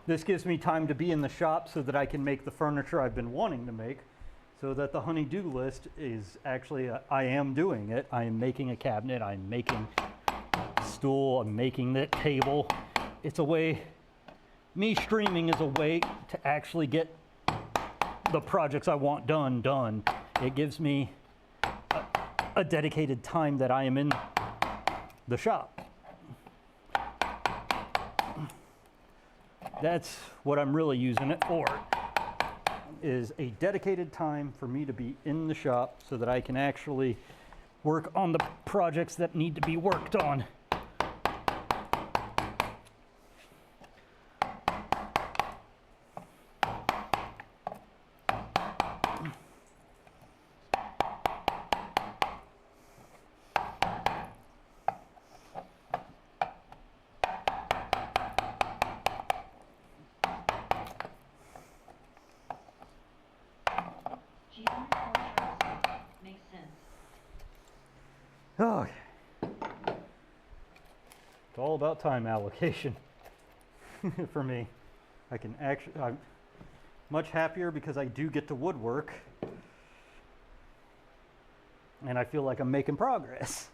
This gives me time to be in the shop so that I can make the furniture I've been wanting to make, so that the honey-do list is actually, I am doing it. I am making a cabinet, I'm making a stool, I'm making that table. It's a way, me streaming is a way to actually get the projects I want done. It gives me a dedicated time that I am in the shop. That's what I'm really using it for, is a dedicated time for me to be in the shop so that I can actually work on the projects that need to be worked on. Makes sense. Okay. It's all about time allocation for me. I'm much happier because I do get to woodwork and I feel like I'm making progress.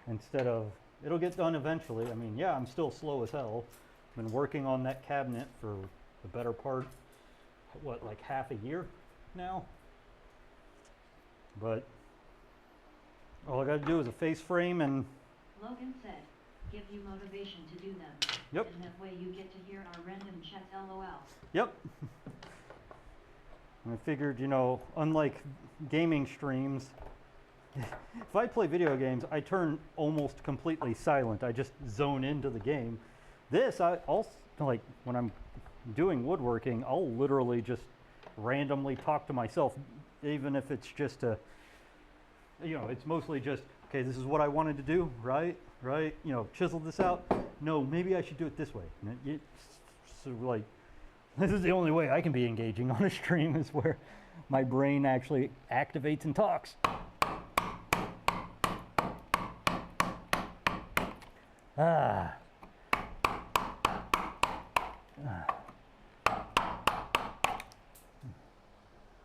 Instead of, it'll get done eventually. I mean, yeah, I'm still slow as hell. I've been working on that cabinet for the better part, what, like half a year now? But all I gotta do is a face frame and... Logan said, give you motivation to do them. Yep. And that way you get to hear our random chats LOL. Yep. I figured, you know, unlike gaming streams, if I play video games, I turn almost completely silent. I just zone into the game. This, I'll, like, when I'm doing woodworking, I'll literally just randomly talk to myself, even if it's just a, you know, it's mostly just, okay, this is what I wanted to do, right? You know, chisel this out. No, maybe I should do it this way. So, like, this is the only way I can be engaging on a stream, is where my brain actually activates and talks.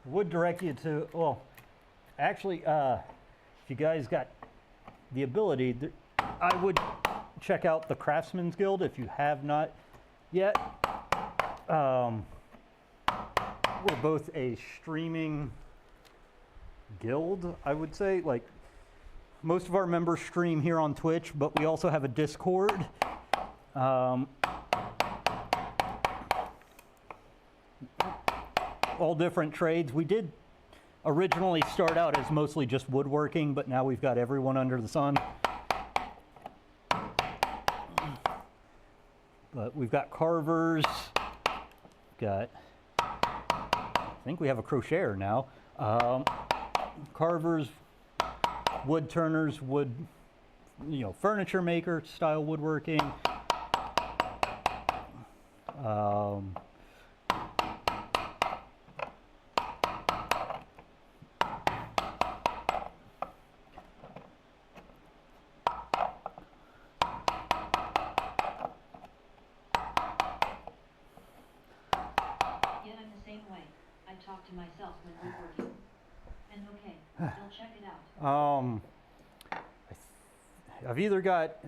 Would direct you to, well, actually, if you guys got the ability, I would check out the Craftsman's Guild if you have not yet. We're both a streaming guild, I would say. Like, most of our members stream here on Twitch, but we also have a Discord. All different trades. We did originally start out as mostly just woodworking, but now we've got everyone under the sun. But we've got carvers, I think we have a crocheter now. Carvers, wood turners, wood, furniture maker style woodworking. Talk to myself when woodworking. And okay, I'll check it out. I've either got !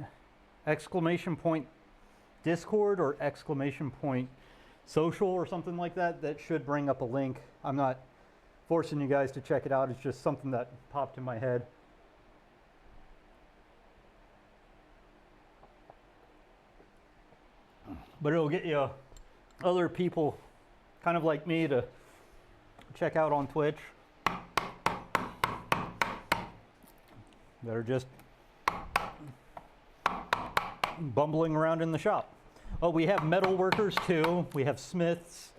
Discord or ! social or something like that. That should bring up a link. I'm not forcing you guys to check it out. It's just something that popped in my head. But it'll get you other people kind of like me to check out on Twitch that are just bumbling around in the shop. Oh, we have metal workers too. We have smiths.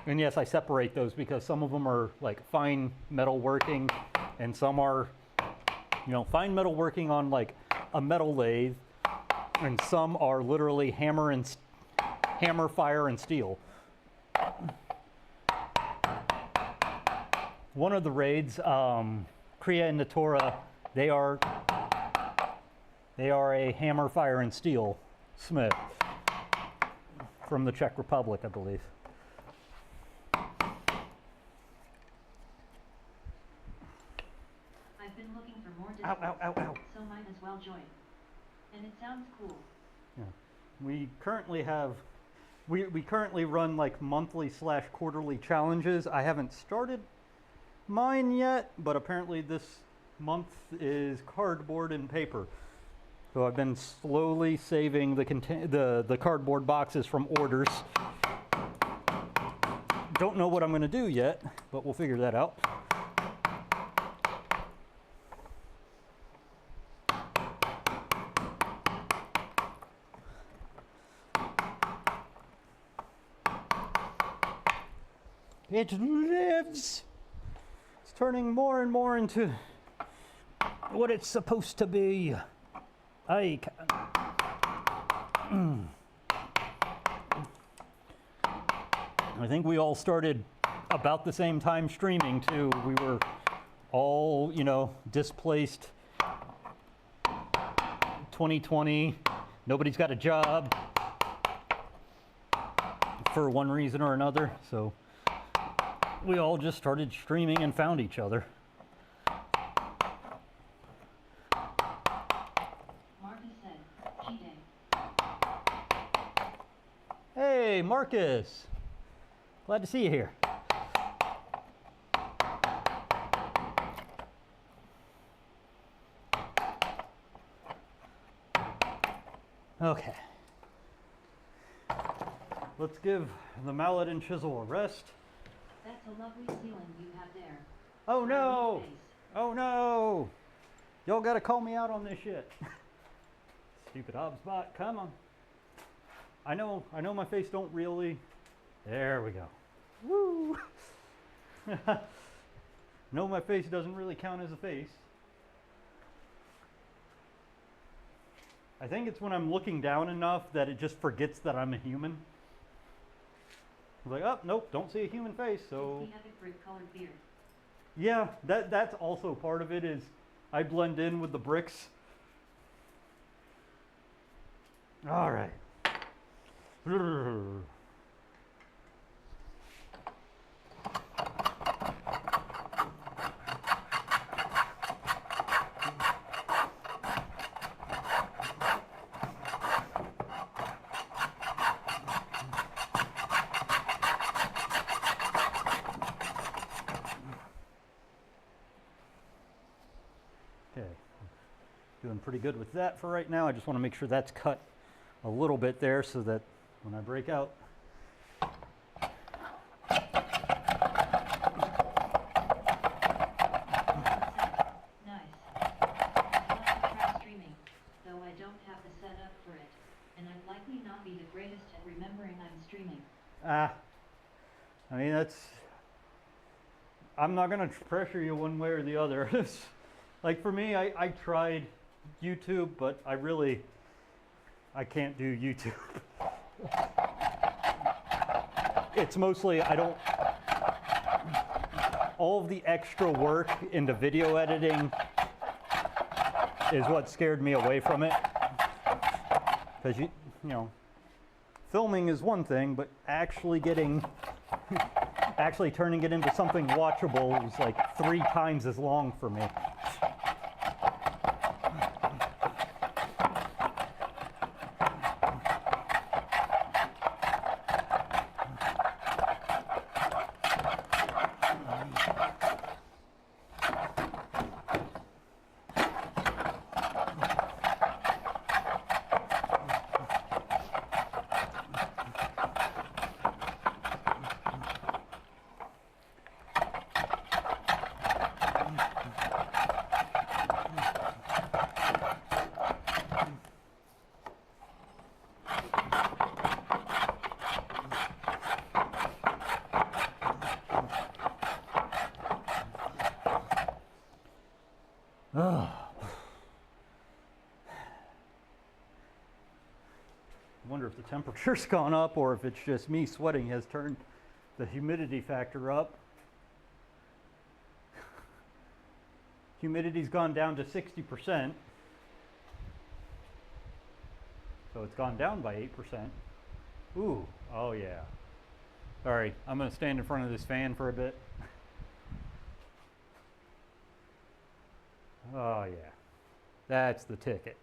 And yes, I separate those because some of them are like fine metal working and some are, fine metal working on like a metal lathe, and some are literally hammer, fire, and steel. One of the raids, Kriya and Natora, they are a hammer, fire, and steel smith from the Czech Republic, I believe. I've been looking for more Ow, ow, ow, ow. so might as well join. And it sounds cool. Yeah. We currently have, we currently run like monthly / quarterly challenges. I haven't started mine yet, but apparently this month is cardboard and paper. So I've been slowly saving the cardboard boxes from orders. Don't know what I'm going to do yet, but we'll figure that out. It lives. It's turning more and more into what it's supposed to be. I think we all started about the same time streaming too. We were all, displaced. 2020, nobody's got a job for one reason or another, so we all just started streaming and found each other. Marcus said, G-Day. Hey, Marcus. Glad to see you here. Okay. Let's give the mallet and chisel a rest. That's a lovely ceiling you have there. Oh no! Smiley face. Oh no! Y'all gotta call me out on this shit. Stupid Hobbsbot, come on. I know my face don't really. There we go. Woo! No, my face doesn't really count as a face. I think it's when I'm looking down enough that it just forgets that I'm a human. It's like, oh, nope, don't see a human face, so. Does he have a brick-colored beard? Yeah, that's also part of it, is I blend in with the bricks. All right. Okay, doing pretty good with that for right now. I just want to make sure that's cut a little bit there so that when I break out, Nice. I'd love to try streaming, though I don't have the setup for it, and I'd likely not be the greatest at remembering I'm streaming. I mean, I'm not going to pressure you one way or the other. Like for me, I tried YouTube, but I can't do YouTube. It's mostly, all of the extra work into video editing is what scared me away from it. Because you know, filming is one thing, but actually turning it into something watchable is like 3 times as long for me. I wonder if the temperature's gone up or if it's just me sweating has turned the humidity factor up. Humidity's gone down to 60%. So it's gone down by 8%. Ooh, oh yeah. Sorry, I'm gonna stand in front of this fan for a bit. Oh yeah, that's the ticket.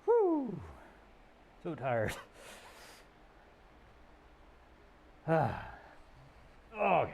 Whew. So tired. Okay.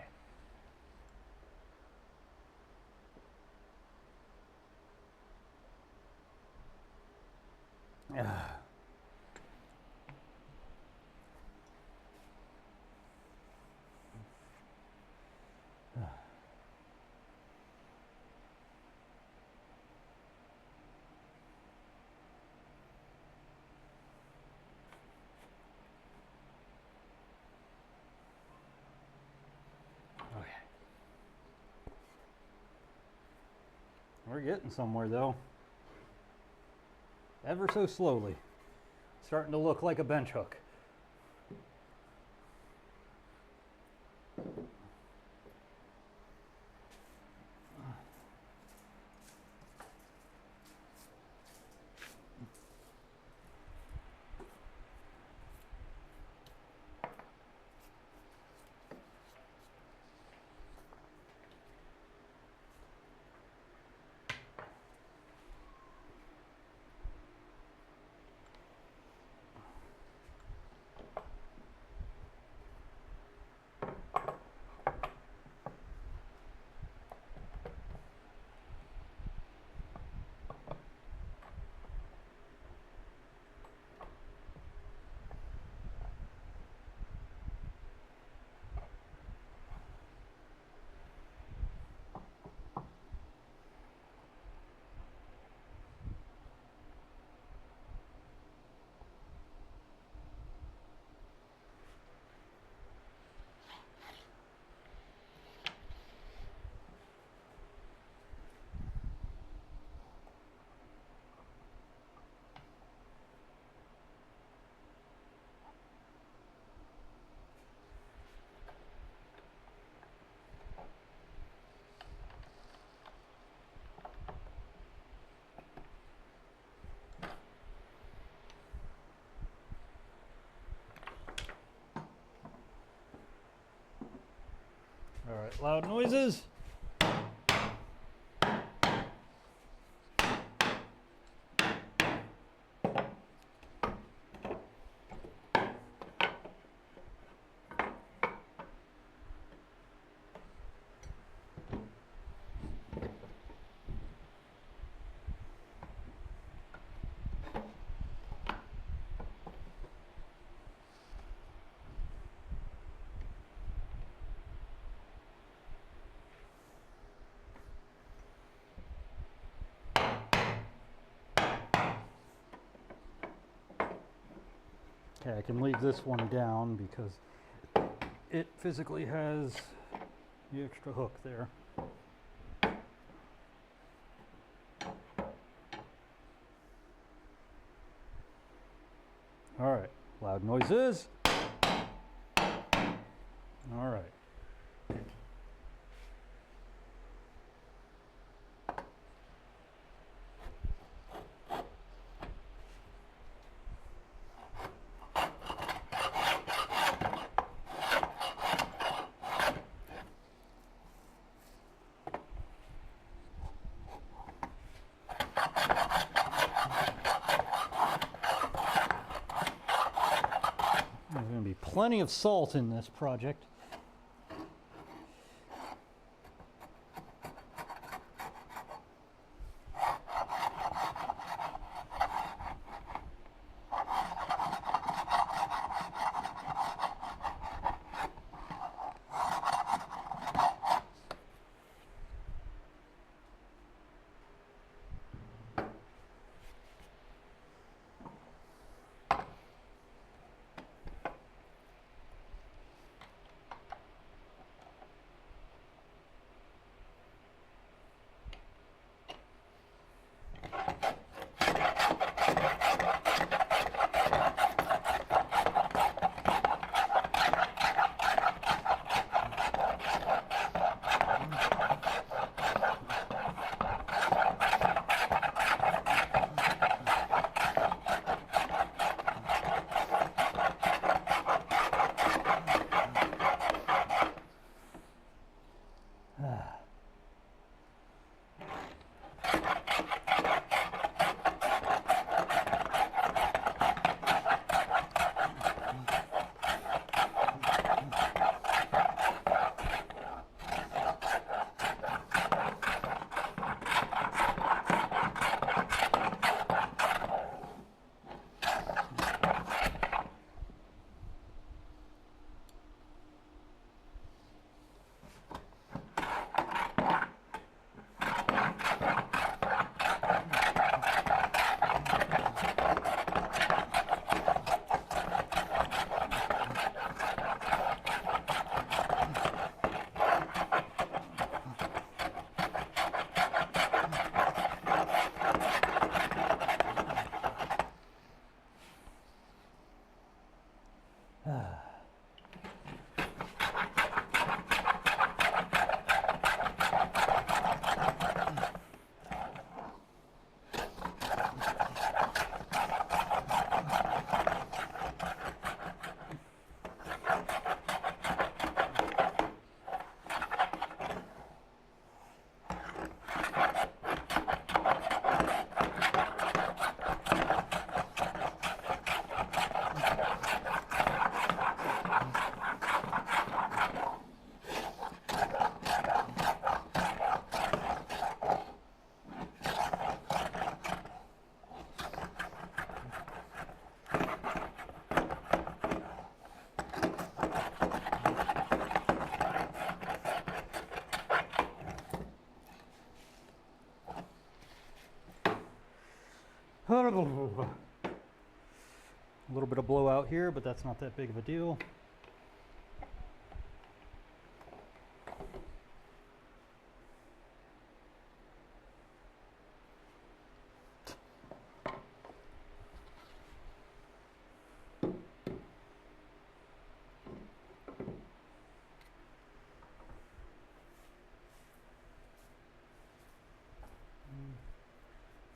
We're getting somewhere though. Ever so slowly. Starting to look like a bench hook. All right, loud noises. Okay, I can leave this one down because it physically has the extra hook there. All right, loud noises. All right. There's going to be plenty of salt in this project. A little bit of blowout here, but that's not that big of a deal.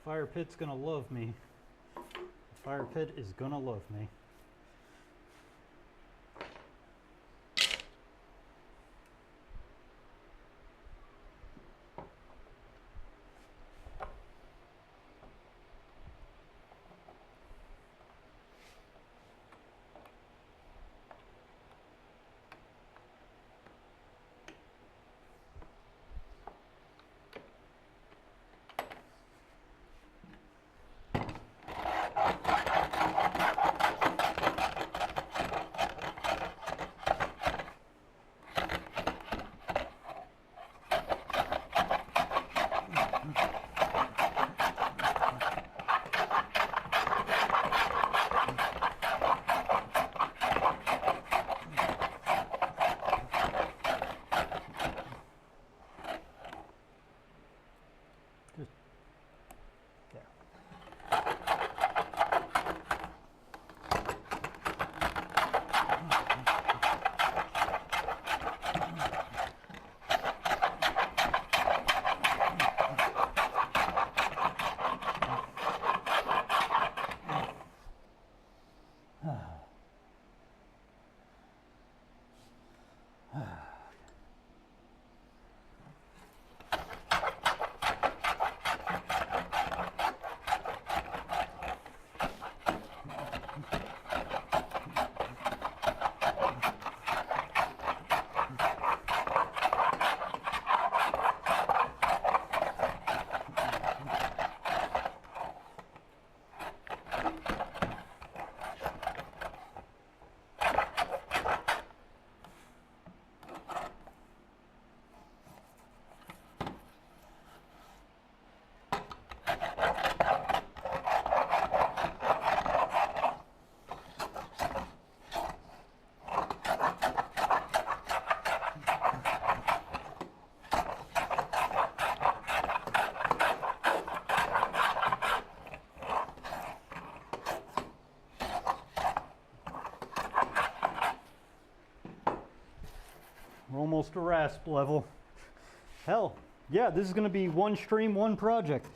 Fire pit's gonna love me. The fire pit is gonna love me. We're almost to rasp level. Hell, yeah, this is going to be one stream, one project.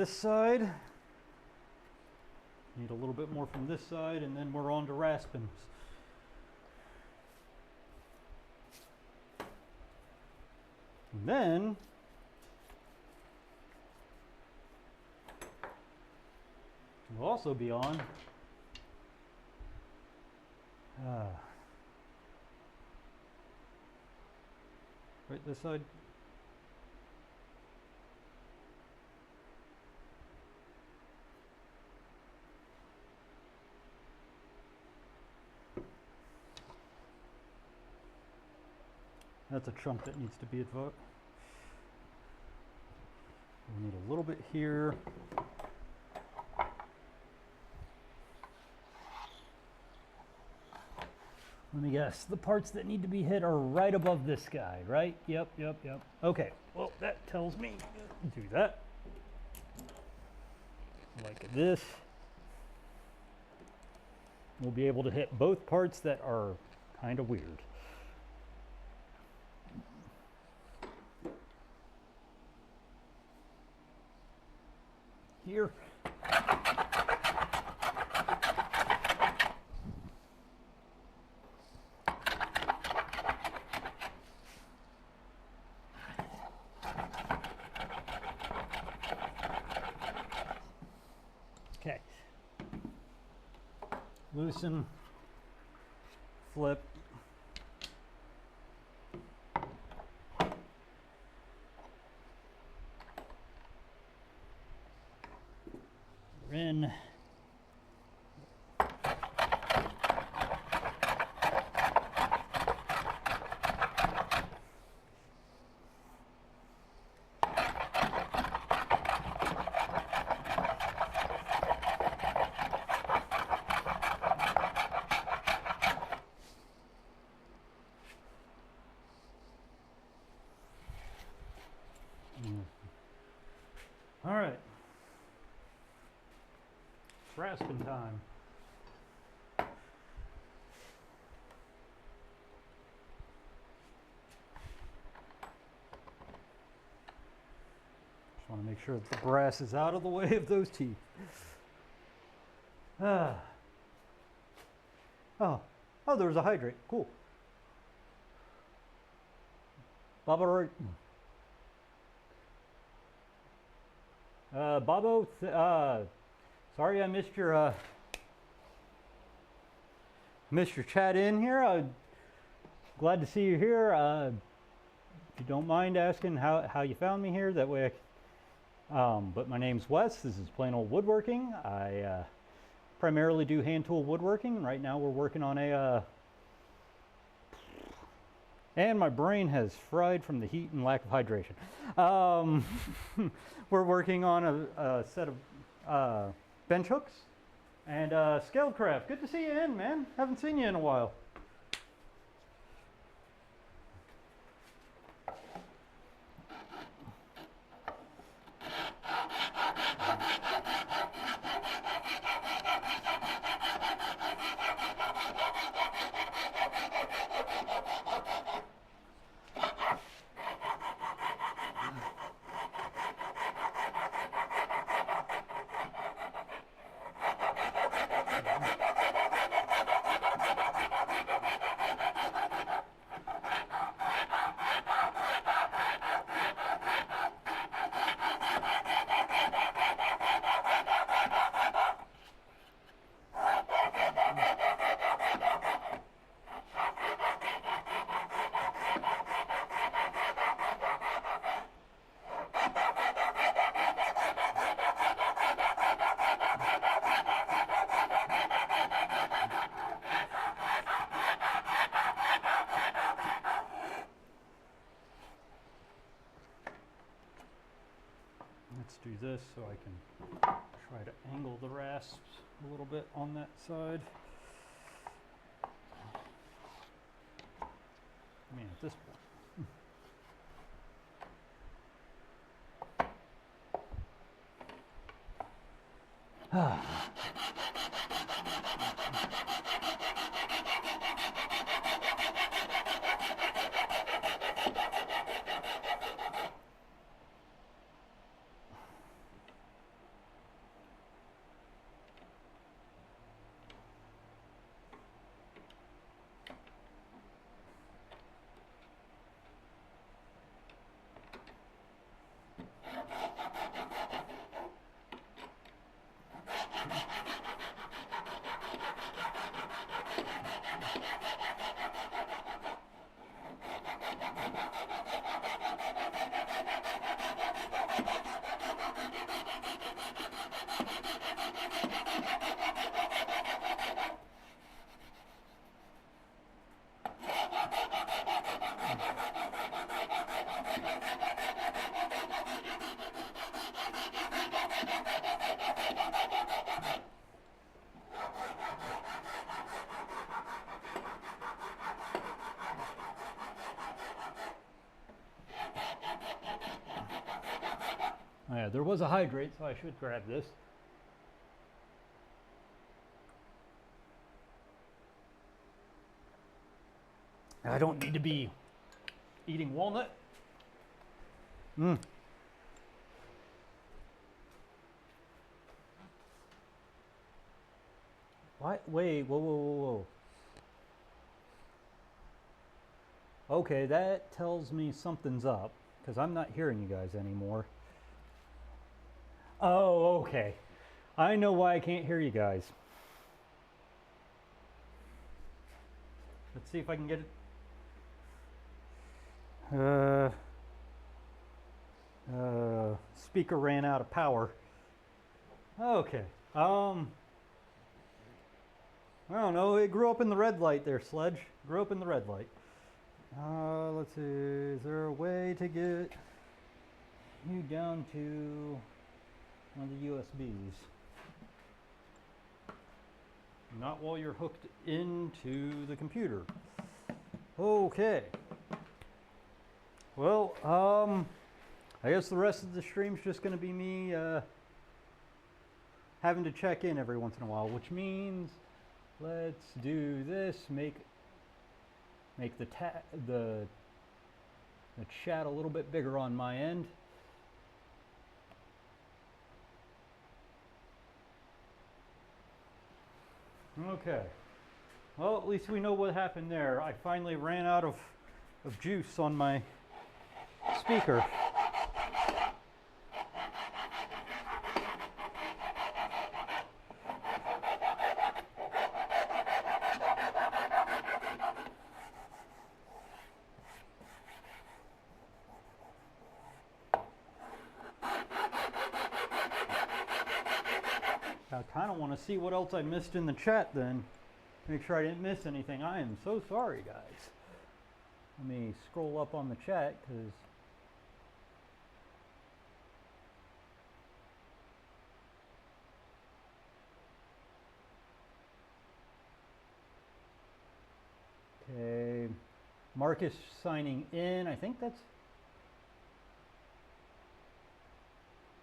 this side. Need a little bit more from this side, and then we're on to raspins. And then we'll also be on right this side. That's a chunk that needs to be advocated. We need a little bit here. Let me guess, the parts that need to be hit are right above this guy, right? Yep. Okay, well, that tells me to do that. Like this. We'll be able to hit both parts that are kind of weird. Here. Okay. Loosen, flip. In. All right. Raspin time. Just want to make sure that the brass is out of the way of those teeth. Oh, there was a hydrate. Cool. Baba, Bobo, sorry I missed your chat in here. Glad to see you here. If you don't mind asking how you found me here, that way but my name's Wes. This is Plain Old Woodworking. I primarily do hand tool woodworking. Right now we're working on a and my brain has fried from the heat and lack of hydration. We're working on a set of bench hooks and scaled craft. Good to see you in, man. Haven't seen you in a while. Let's do this so I can try to angle the rasps a little bit on that side. I mean, at this point. there was a hydrate, so I should grab this. I don't need to be eating walnut. What? Wait, whoa, whoa, whoa, whoa. Okay, that tells me something's up, because I'm not hearing you guys anymore. Oh, okay. I know why I can't hear you guys. Let's see if I can get it. Speaker ran out of power. Okay. I don't know. It grew up in the red light there, Sledge. Grew up in the red light. Let's see. Is there a way to get you down to one of the USBs? Not while you're hooked into the computer. Okay. Well, I guess the rest of the stream's just going to be me having to check in every once in a while, which means let's do this. Make the chat a little bit bigger on my end. Okay. Well, at least we know what happened there. I finally ran out of juice on my speaker. I kind of want to see what else I missed in the chat then. Make sure I didn't miss anything. I am so sorry, guys. Let me scroll up on the chat because okay, Marcus signing in. I think that's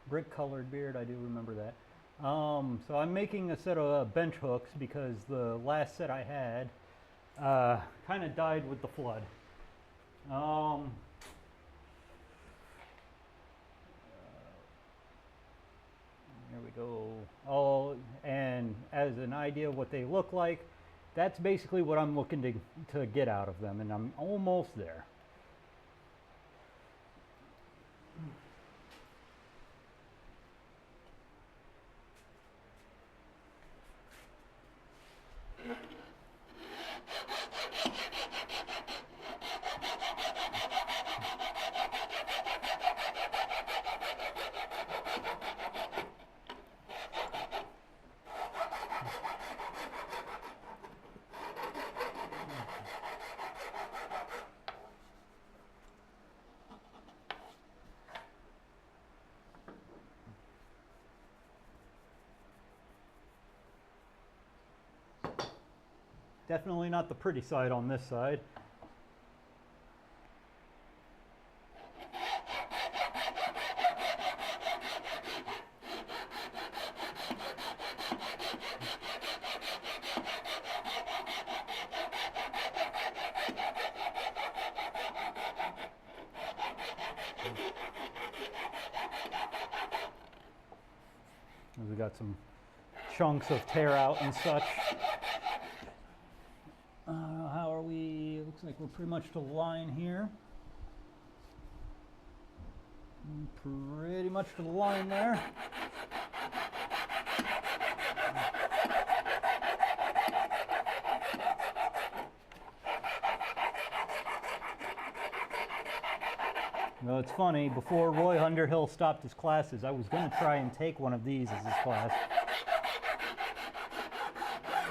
brick colored beard. I do remember that. So I'm making a set of bench hooks because the last set I had kind of died with the flood. There we go. Oh, and as an idea of what they look like, that's basically what I'm looking to get out of them, and I'm almost there. Definitely not the pretty side on this side. We got some chunks of tear out and such. How are we? Looks like we're pretty much to the line here. Pretty much to the line there. Well, it's funny, before Roy Underhill stopped his classes, I was going to try and take one of these as his class.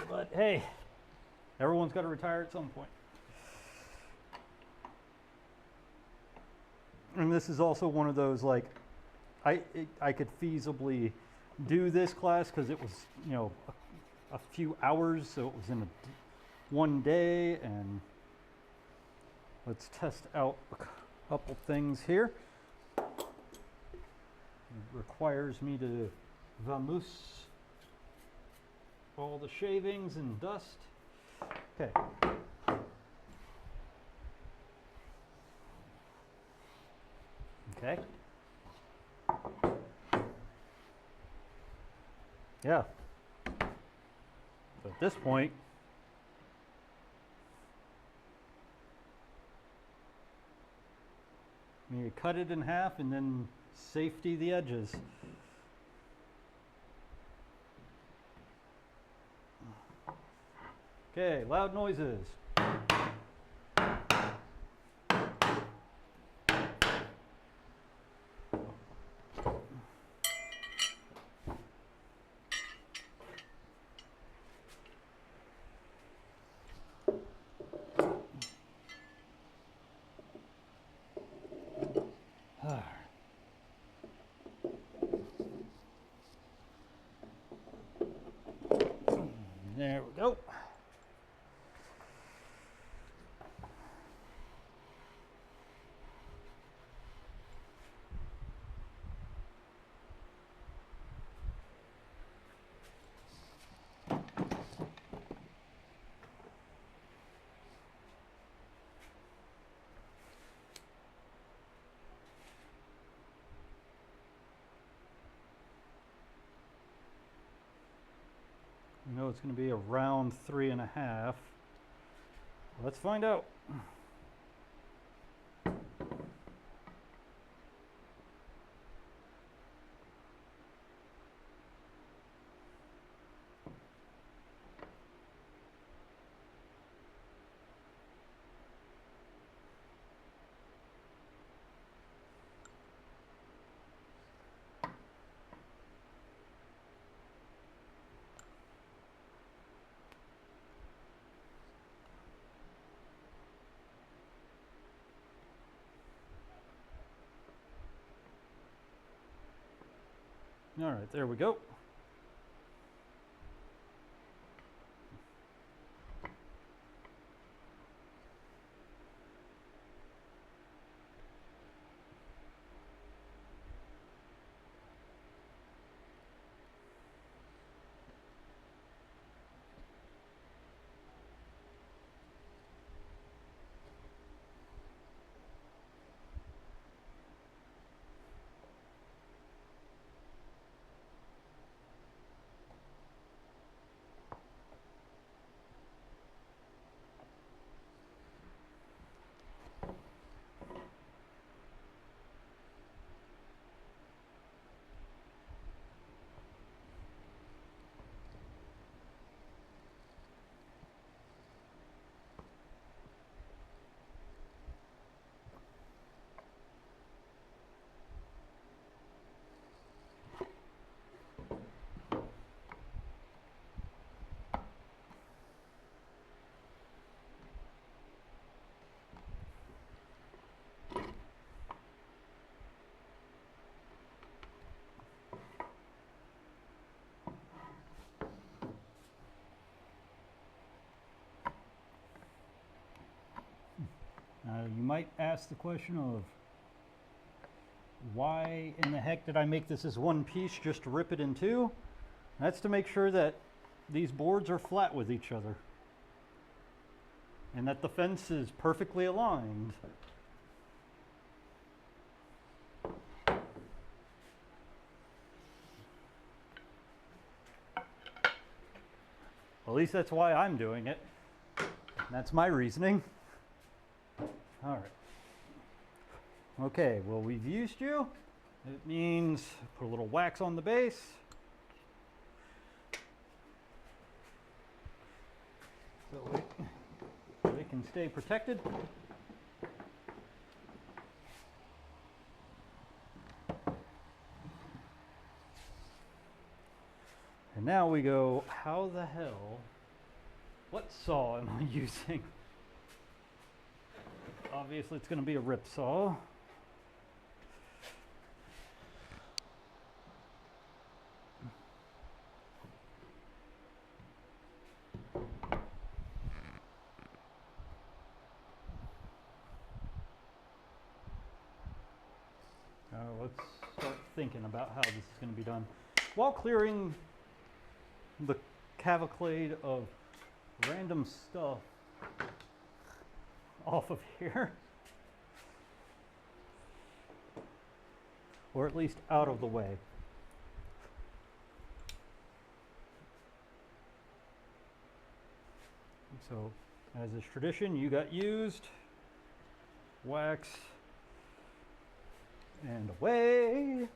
But hey, everyone's got to retire at some point. And this is also one of those, like, I could feasibly do this class because it was, you know, a few hours, so it was in one day. And let's test out a couple things here. requires me to vamoose all the shavings and dust. Okay. Okay. Yeah. So at this point, you cut it in half and then safety the edges. Okay, loud noises. There we go. You know it's going to be around 3.5. Let's find out. All right, there we go. You might ask the question of why in the heck did I make this as one piece just to rip it in two? That's to make sure that these boards are flat with each other and that the fence is perfectly aligned. At least that's why I'm doing it. That's my reasoning. All right. Okay, well, we've used you. It means put a little wax on the base. So they can stay protected. And now we go, how the hell, what saw am I using? Obviously it's going to be a rip saw. Let's start thinking about how this is going to be done. While clearing the cavalcade of random stuff off of here. Or at least out of the way. So, as is tradition, you got used, wax, and away.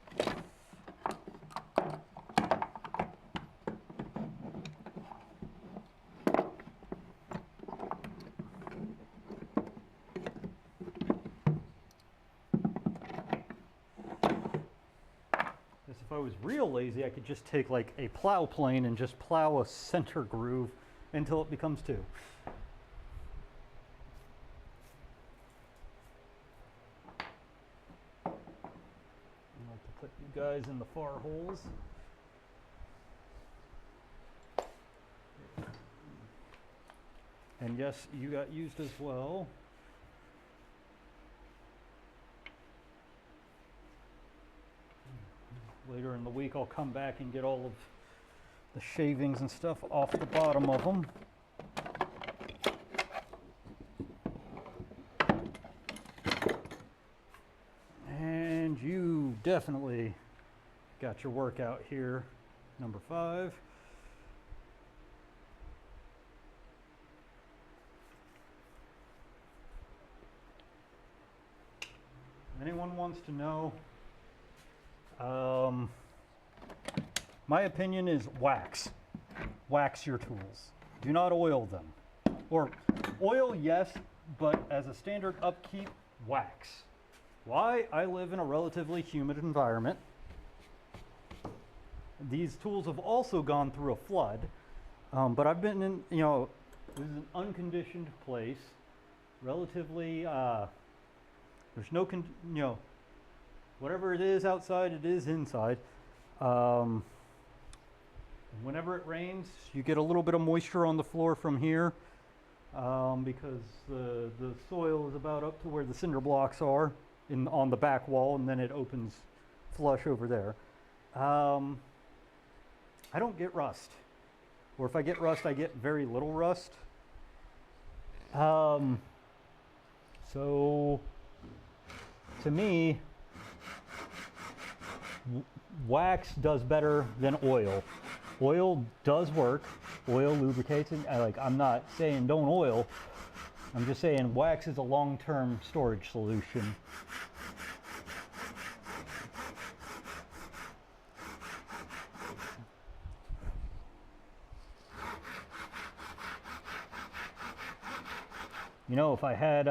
If I was real lazy, I could just take like a plow plane and just plow a center groove until it becomes 2. I like to put you guys in the far holes. And yes, you got used as well. Later in the week, I'll come back and get all of the shavings and stuff off the bottom of them. And you definitely got your workout here, number 5. Anyone wants to know? My opinion is wax. Wax your tools. Do not oil them. Or oil, yes, but as a standard upkeep, wax. Why? I live in a relatively humid environment. These tools have also gone through a flood, but I've been in, this is an unconditioned place. Relatively, there's no, whatever it is outside, it is inside. Whenever it rains, you get a little bit of moisture on the floor from here because the soil is about up to where the cinder blocks are on the back wall, and then it opens flush over there. I don't get rust, or if I get rust, I get very little rust. So to me, wax does better than oil. Oil does work. Oil lubricates, and I'm not saying don't oil. I'm just saying wax is a long-term storage solution. If I had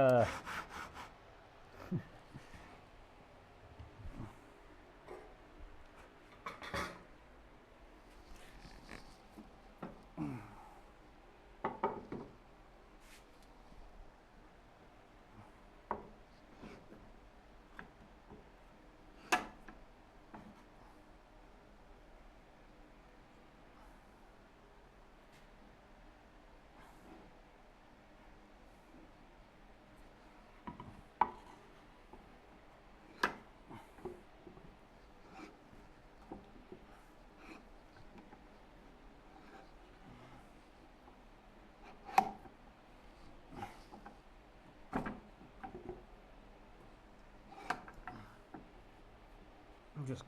just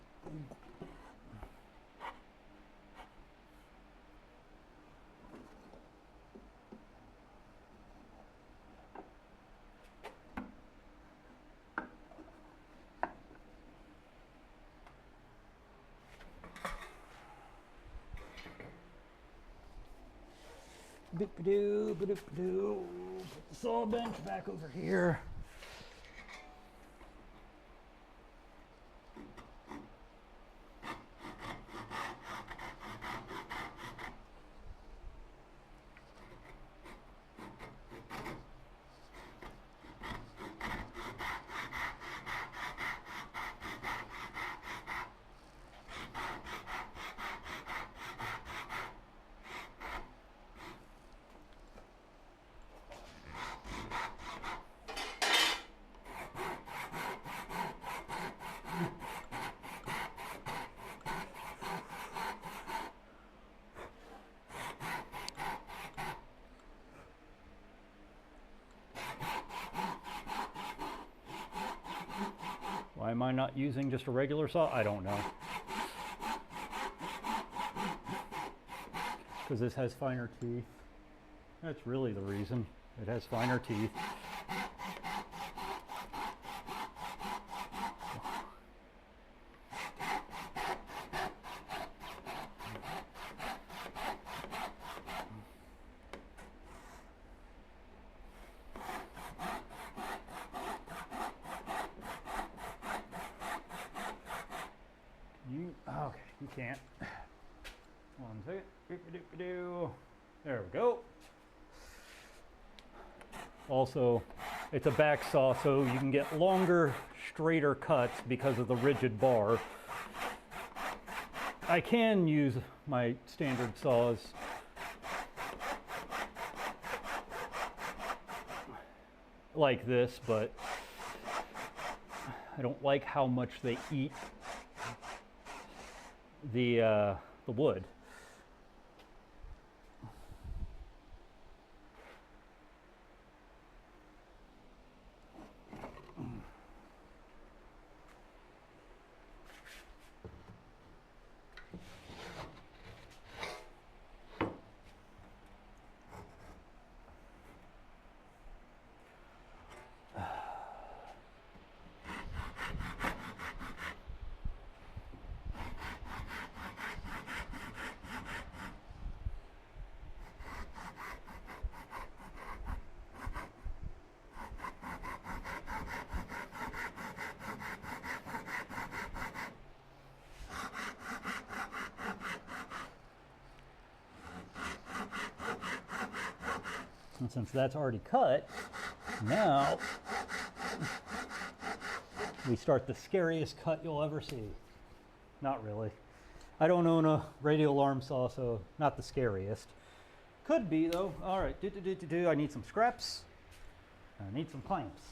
Boop-a-doo, ba-doop-a-doo. Put the saw bench back over here. Why am I not using just a regular saw? I don't know. Because this has finer teeth. That's really the reason. It has finer teeth. Okay, you can't. 1 second. Doop-a-doop-a-doo. There we go. Also, it's a back saw, so you can get longer, straighter cuts because of the rigid bar. I can use my standard saws like this, but I don't like how much they eat the wood. And since that's already cut, now we start the scariest cut you'll ever see. Not really. I don't own a radial arm saw, so not the scariest. Could be though. All right, I need some scraps. I need some clamps.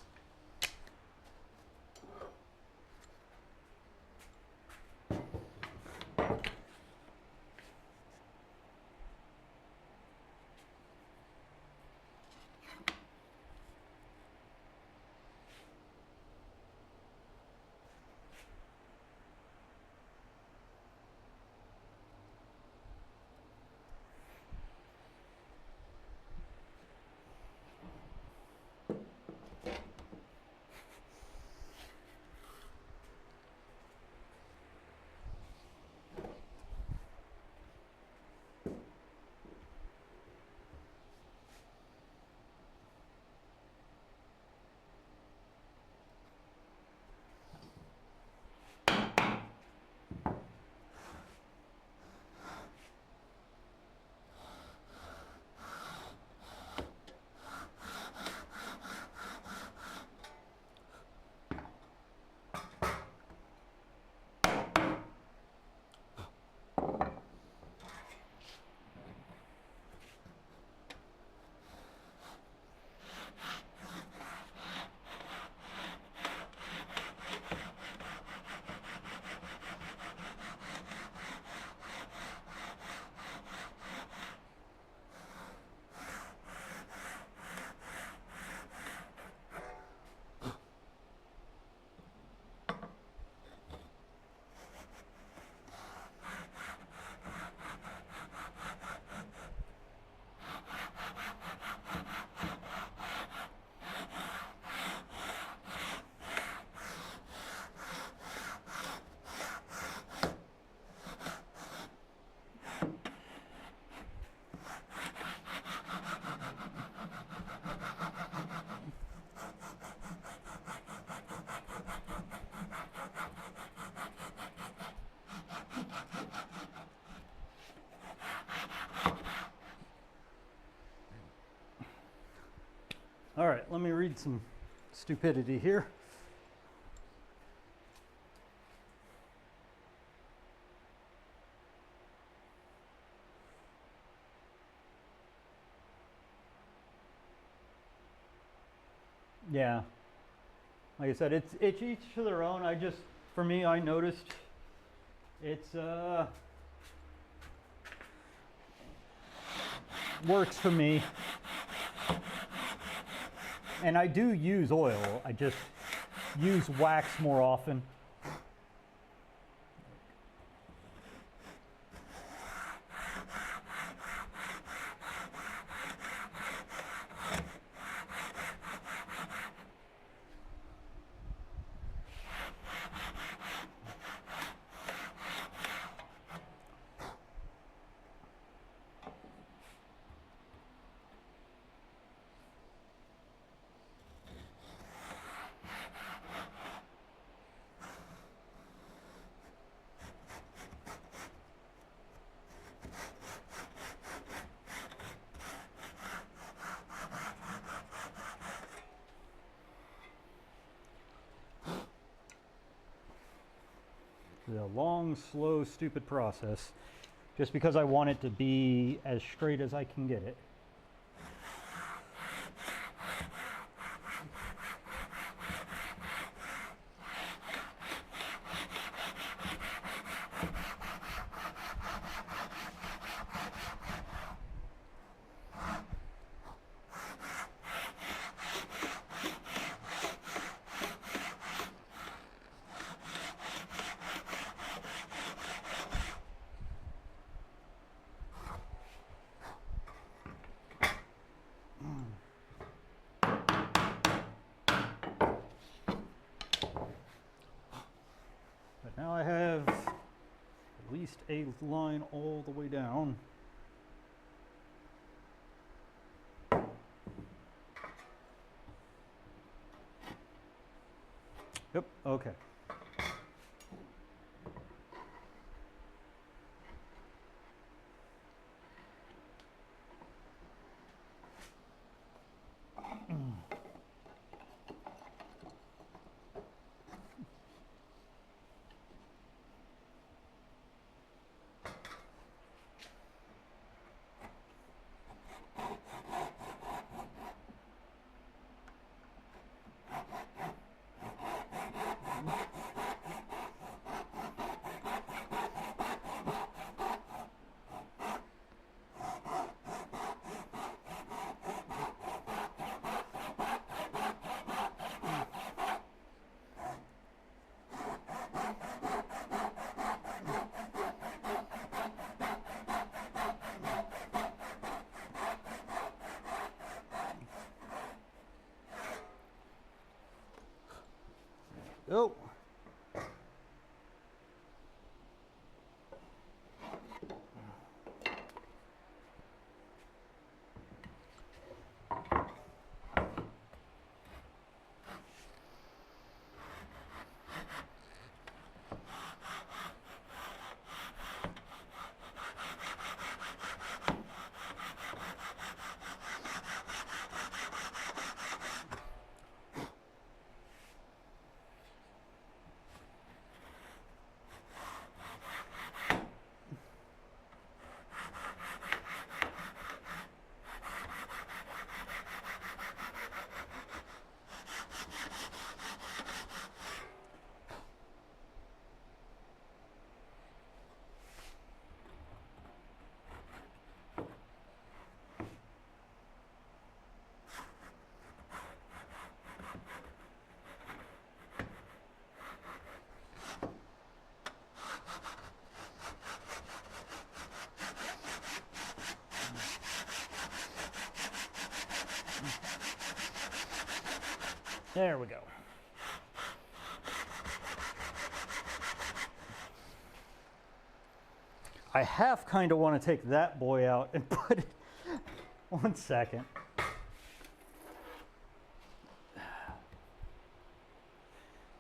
All right, let me read some stupidity here. Yeah, like I said, it's each to their own. For me, I noticed it's works for me. And I do use oil. use wax more often. A long, slow, stupid process, just because I want it to be as straight as I can get it. But now I have at least a line all the way down. Yep, okay. Oh. There we go. I half kind of want to take that boy out and put it, 1 second.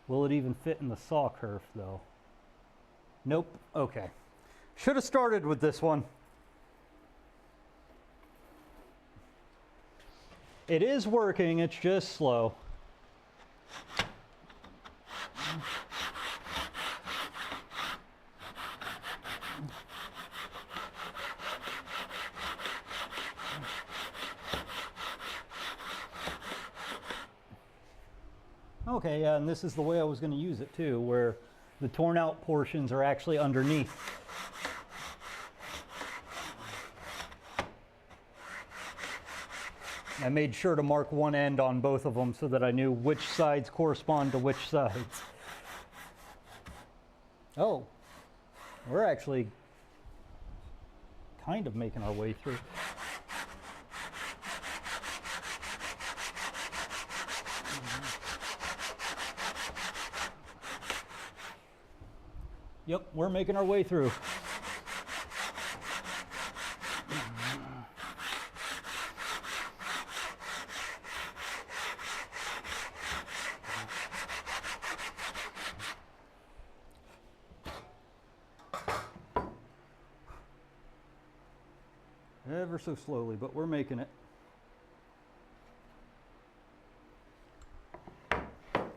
Will it even fit in the saw kerf though? Nope, okay. Should have started with this one. It is working, it's just slow. Okay, yeah, and this is the way I was going to use it too, where the torn out portions are actually underneath. I made sure to mark one end on both of them so that I knew which sides correspond to which sides. Oh, we're actually kind of making our way through. Yep, we're making our way through. Ever so slowly, but we're making it.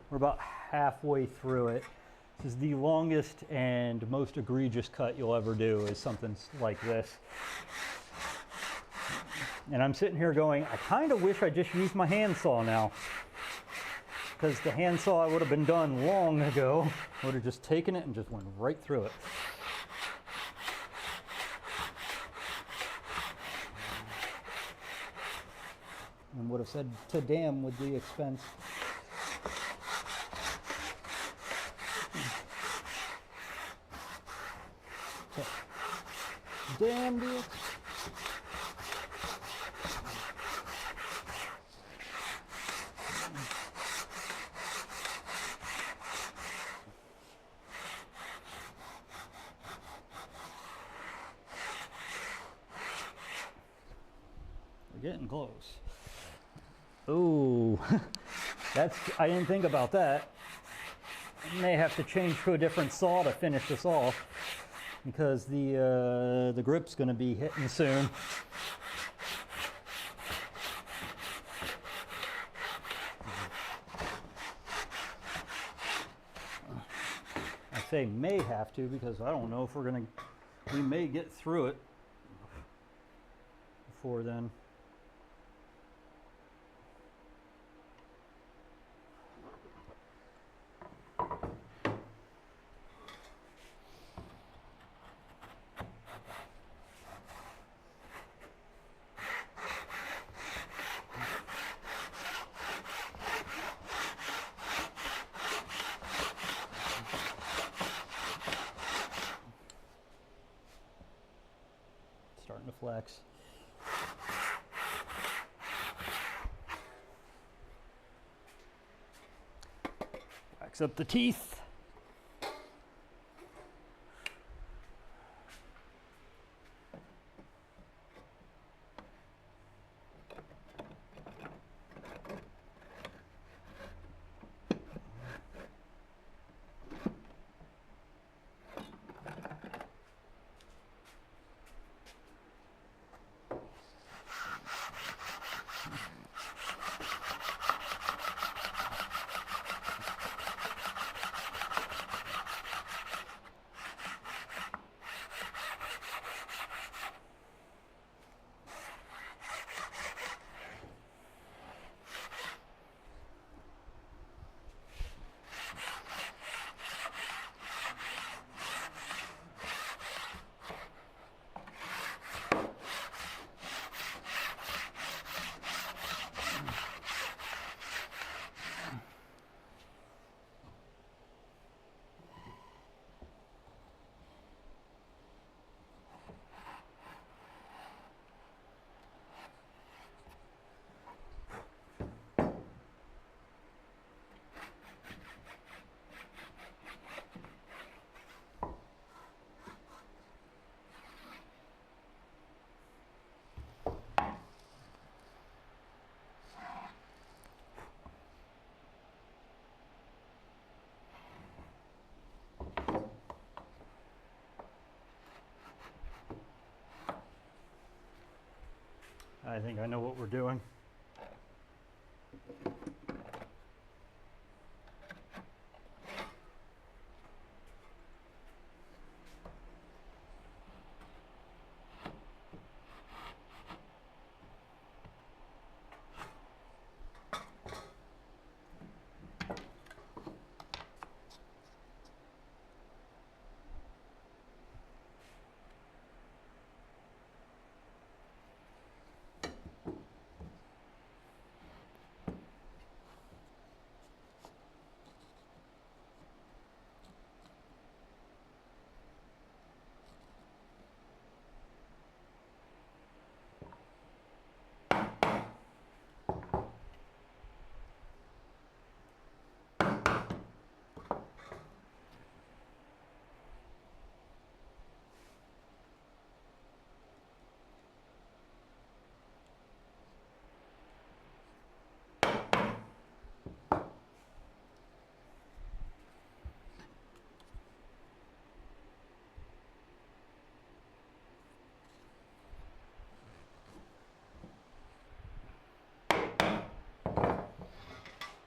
We're about halfway through it. This is the longest and most egregious cut you'll ever do, is something like this. And I'm sitting here going, I kind of wish I just used my handsaw now. Because the handsaw would have been done long ago. I would have just taken it and just went right through it. And would have said to damn with the expense. Damn the We're getting close. Ooh, I didn't think about that. I may have to change to a different saw to finish this off because the grip's going to be hitting soon. I say may have to because I don't know if we may get through it before then. Starting to flex. Wax up the teeth. I think I know what we're doing.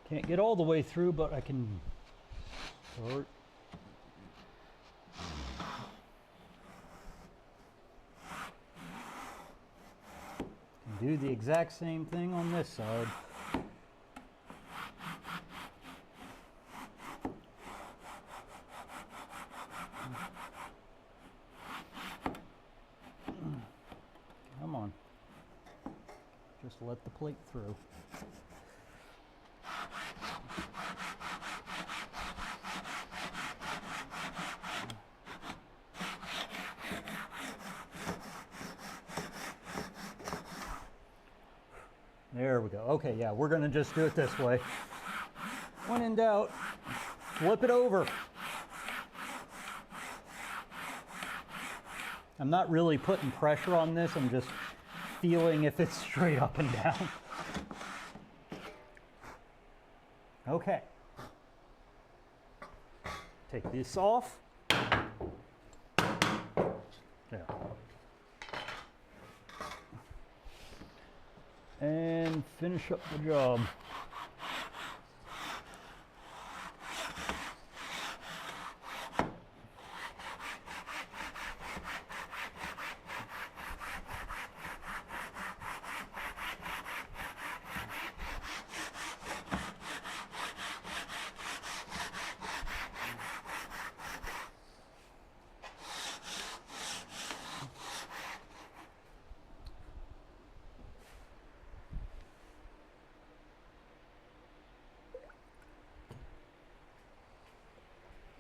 Can't get all the way through, but I can start. Can do the exact same thing on this side. Come on. Just let the plate through. There we go. Okay, yeah, we're gonna just do it this way. When in doubt, flip it over. I'm not really putting pressure on this, I'm just feeling if it's straight up and down. Okay. Take this off. Yeah. And finish up the job.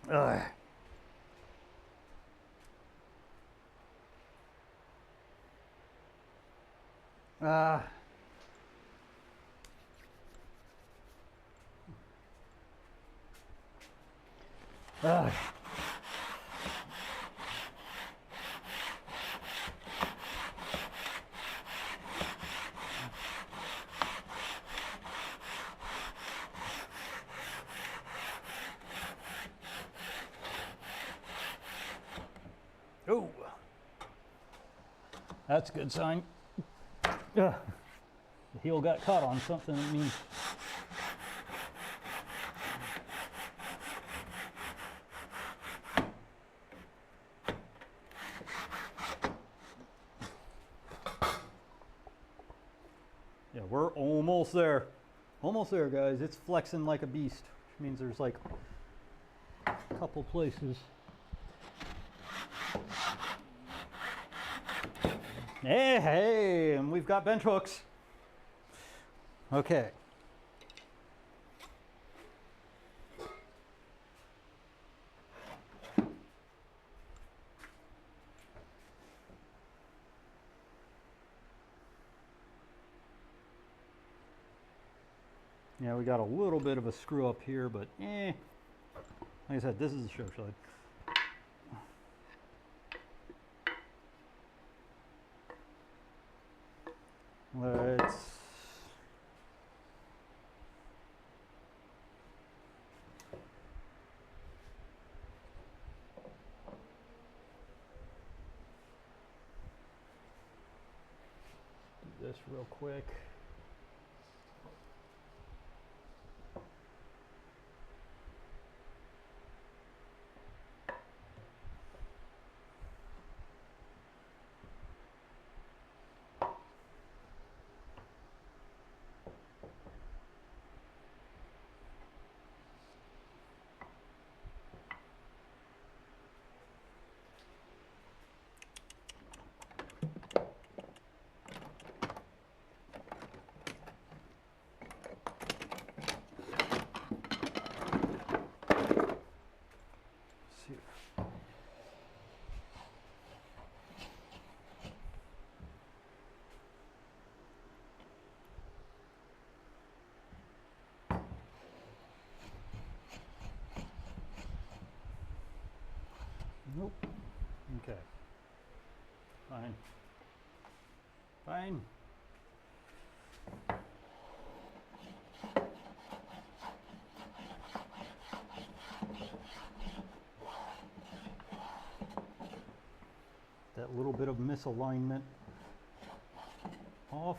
Ugh. Ah. Ugh. Oh, that's a good sign. Ugh. The heel got caught on something. That means yeah, we're almost there. Almost there, guys. It's flexing like a beast, which means there's like a couple places. Hey, hey, and we've got bench hooks. Okay. Yeah, we got a little bit of a screw up here, but like I said, this is a show side. Let's do this real quick. Nope. Okay. Fine. Fine. That little bit of misalignment off.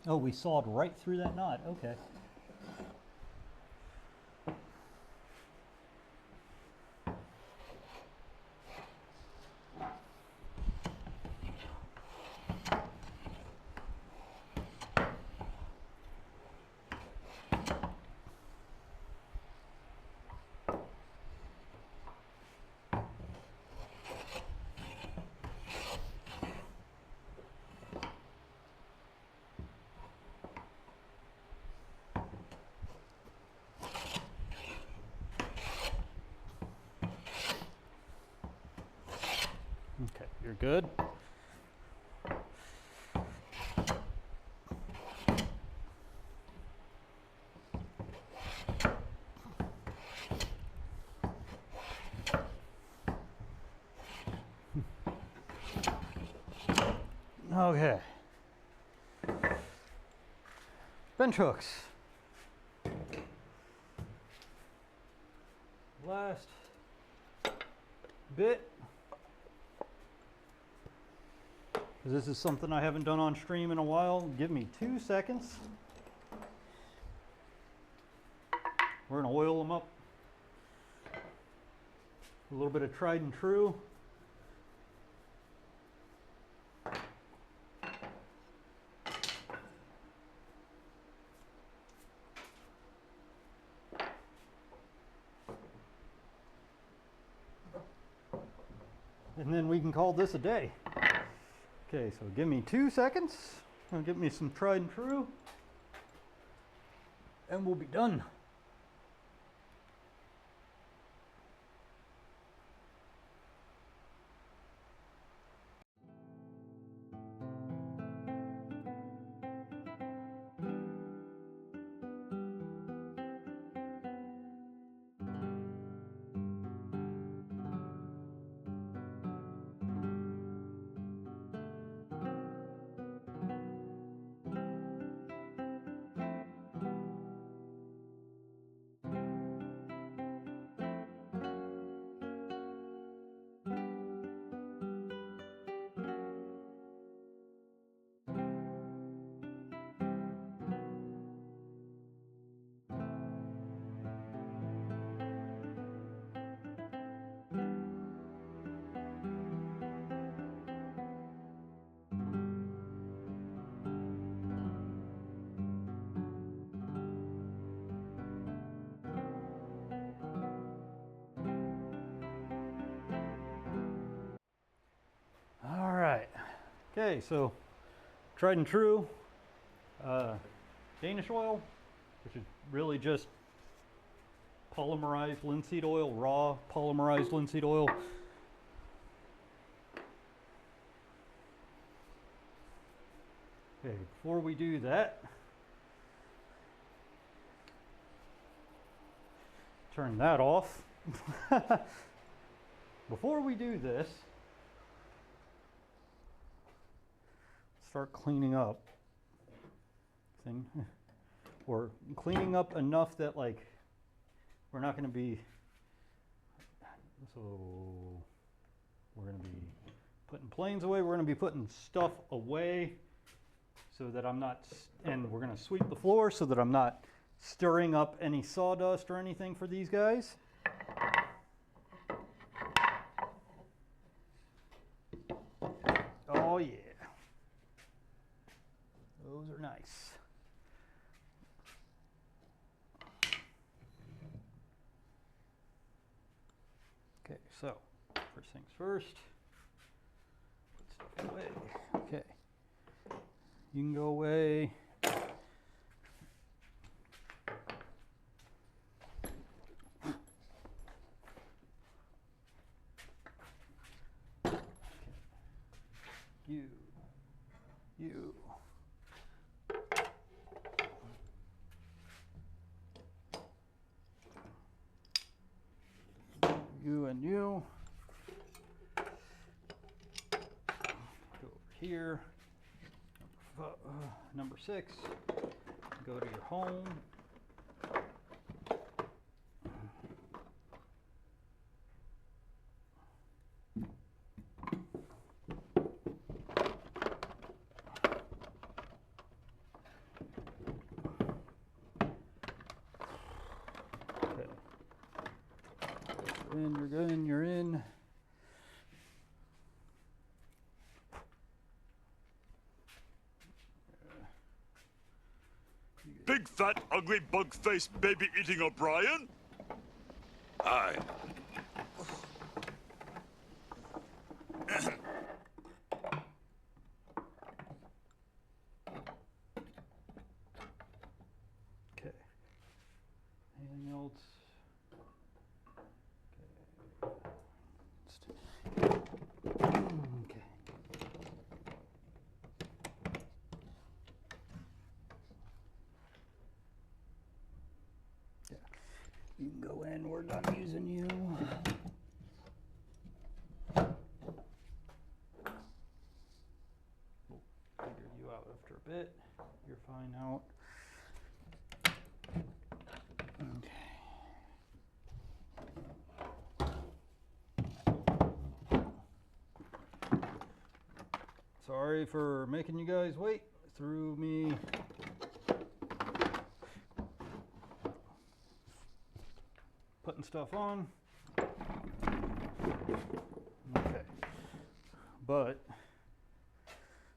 Oh, we sawed right through that knot. Okay. Okay, you're good. Okay. Bench hooks. Last bit. This is something I haven't done on stream in a while. Give me 2 seconds. We're gonna oil them up. A little bit of tried and true. And then we can call this a day. Okay, so give me 2 seconds. I'll get me some tried and true. And we'll be done. All right. Okay, so tried and true Danish oil, which is really just polymerized linseed oil, raw polymerized linseed oil. Okay, before we do that, turn that off. Before we do this, start cleaning up thing, or cleaning up enough that like we're not going to be, so we're going to be putting planes away, we're going to be putting stuff away so that I'm not, and we're going to sweep the floor so that I'm not stirring up any sawdust or anything for these guys. Oh yeah, those are nice. Okay, so first things first, put stuff away. Okay, you can go away. You. You and you. Go over here. Number 6. Go to your home. You're in, you're in. Big fat ugly bug faced baby eating O'Brien? Aye. Okay. Anything else? Okay. Yeah. You can go in. We're done using you. We'll figure you out after a bit. You're fine out. Okay. Sorry for making you guys wait through me putting stuff on. Okay. But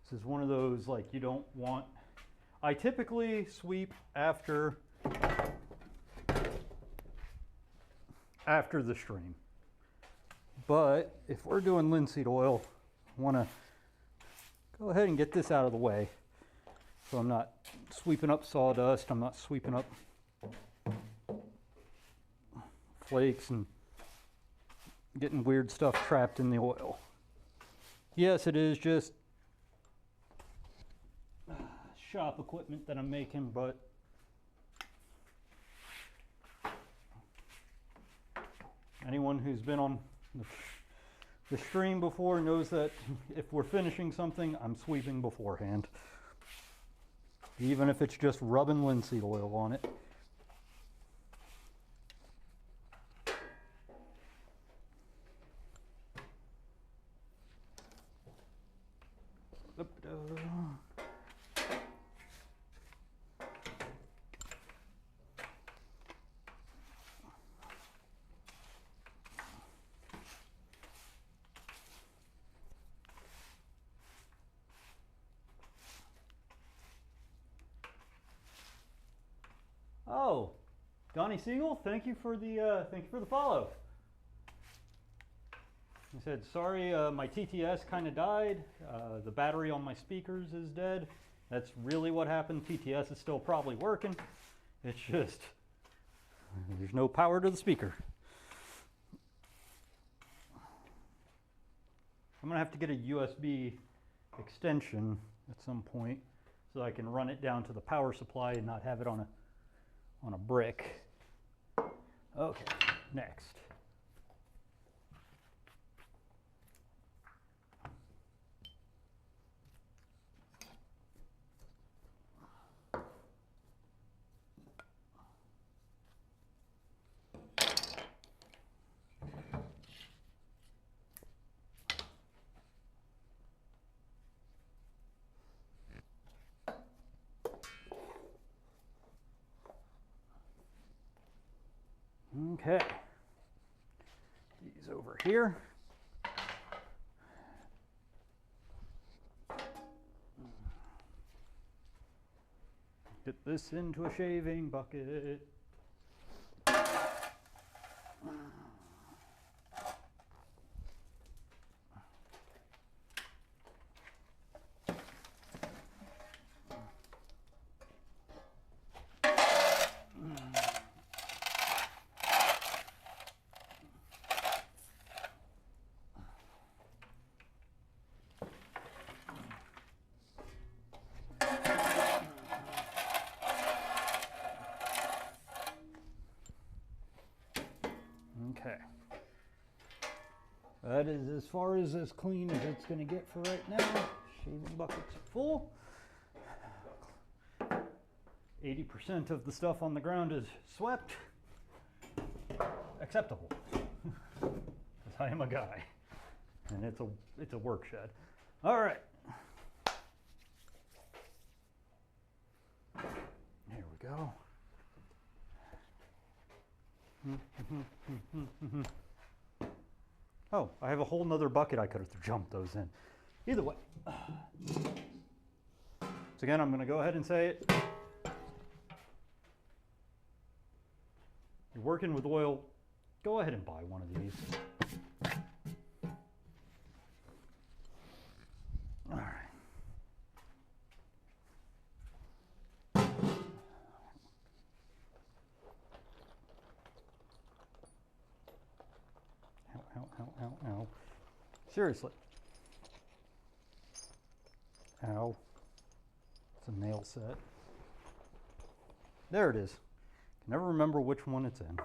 this is one of those, like, you don't want. I typically sweep after the stream. But if we're doing linseed oil, I want to go ahead and get this out of the way. So I'm not sweeping up sawdust, I'm not sweeping up flakes and getting weird stuff trapped in the oil. Yes, it is just shop equipment that I'm making, but anyone who's been on the stream before knows that if we're finishing something, I'm sweeping beforehand. Even if it's just rubbing linseed oil on it. Oh, Donnie Siegel, thank you for the follow. He said, sorry, my TTS kind of died. The battery on my speakers is dead. That's really what happened. TTS is still probably working. It's just, there's no power to the speaker. I'm gonna have to get a USB extension at some point so I can run it down to the power supply and not have it on a brick. Okay, next. Okay, these over here. Get this into a shaving bucket. Okay. That is as far as clean as it's going to get for right now. Shaving bucket's full. 80% of the stuff on the ground is swept. Acceptable. Because I am a guy. And it's a work shed. All right. Here we go. Oh, I have a whole nother bucket I could have jumped those in. Either way. So again, I'm going to go ahead and say it. You're working with oil, go ahead and buy one of these. All right. Ow. Seriously. Ow. It's a nail set. There it is. Can never remember which one it's in.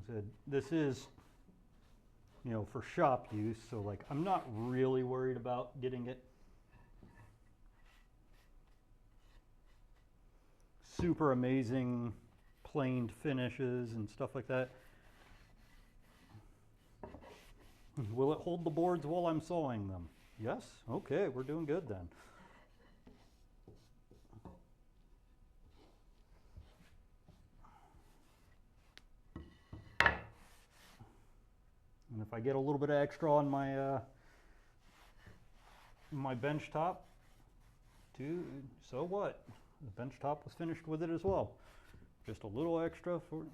Said, this is, you know, for shop use, so like I'm not really worried about getting it super amazing planed finishes and stuff like that. Will it hold the boards while I'm sawing them? Yes? Okay, we're doing good then. And if I get a little bit of extra on my my bench top, too, so what? The bench top was finished with it as well. Just a little extra for.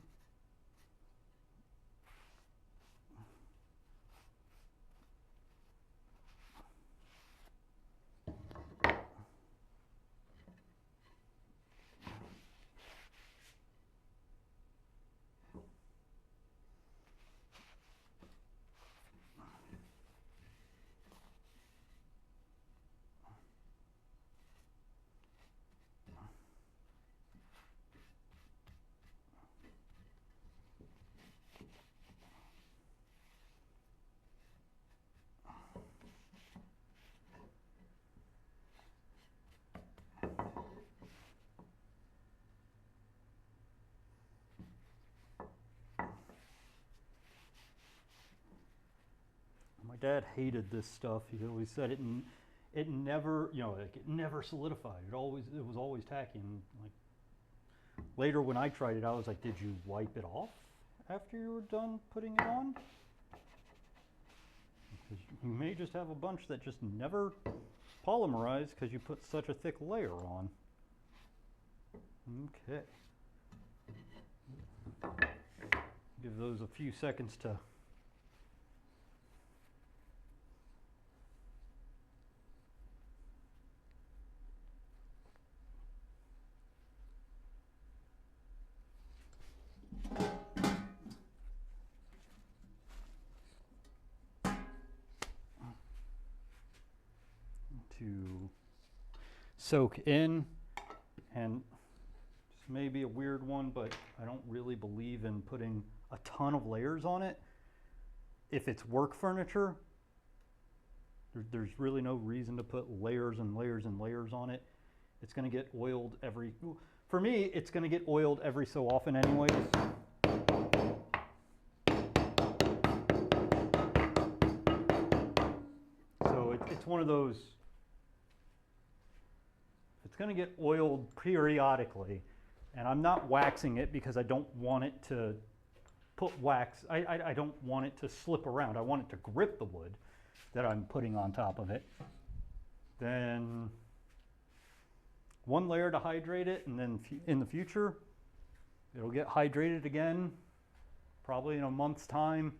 My dad hated this stuff. He always said it never, you know, like it never solidified. It was always tacky. And like later when I tried it, I was like, did you wipe it off after you were done putting it on? Because you may just have a bunch that just never polymerized because you put such a thick layer on. Okay. Give those a few seconds to soak in. And this may be a weird one, but I don't really believe in putting a ton of layers on it. If it's work furniture, there's really no reason to put layers and layers and layers on it. It's going to get oiled for me, it's going to get oiled every so often anyways. So it's one of those, it's going to get oiled periodically, and I'm not waxing it because I don't want it to put wax. I don't want it to slip around. I want it to grip the wood that I'm putting on top of it. Then one layer to hydrate it, and then in the future it'll get hydrated again, probably in a month's time.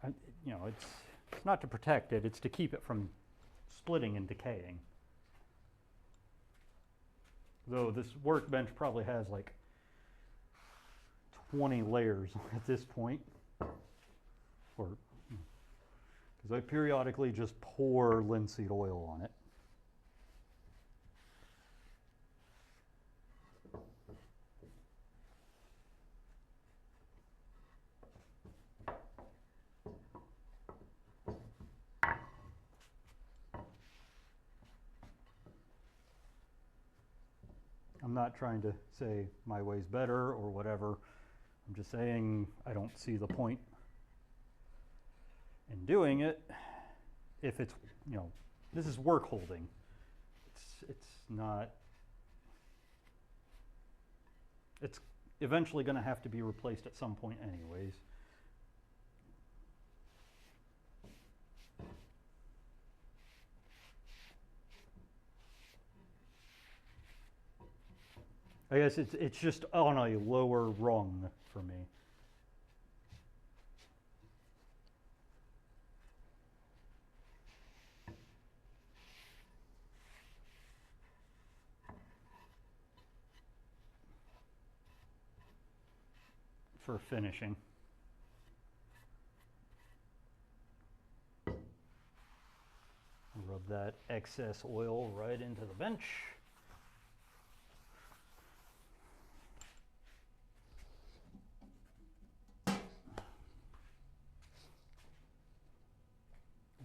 You know, it's not to protect it, it's to keep it from splitting and decaying. Though this workbench probably has like 20 layers at this point, because I periodically just pour linseed oil on it. I'm not trying to say my way's better or whatever. I'm just saying I don't see the point in doing it if it's, you know, this is work holding. It's not, it's eventually going to have to be replaced at some point anyways. I guess it's just on a lower rung for me. For finishing. Rub that excess oil right into the bench.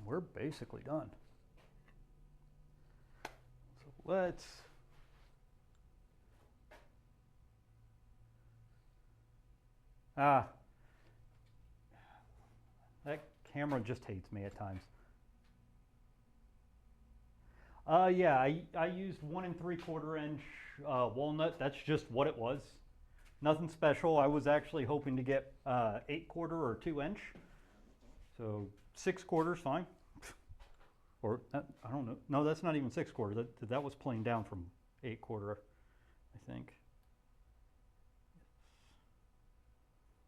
We're basically done. So let's that camera just hates me at times. Yeah, I used 1 3/4 inch walnut. That's just what it was. Nothing special. I was actually hoping to get 8/4 or 2 inch. So 6/4 fine. Or I don't know. No, that's not even 6/4. That was playing down from 8/4, I think.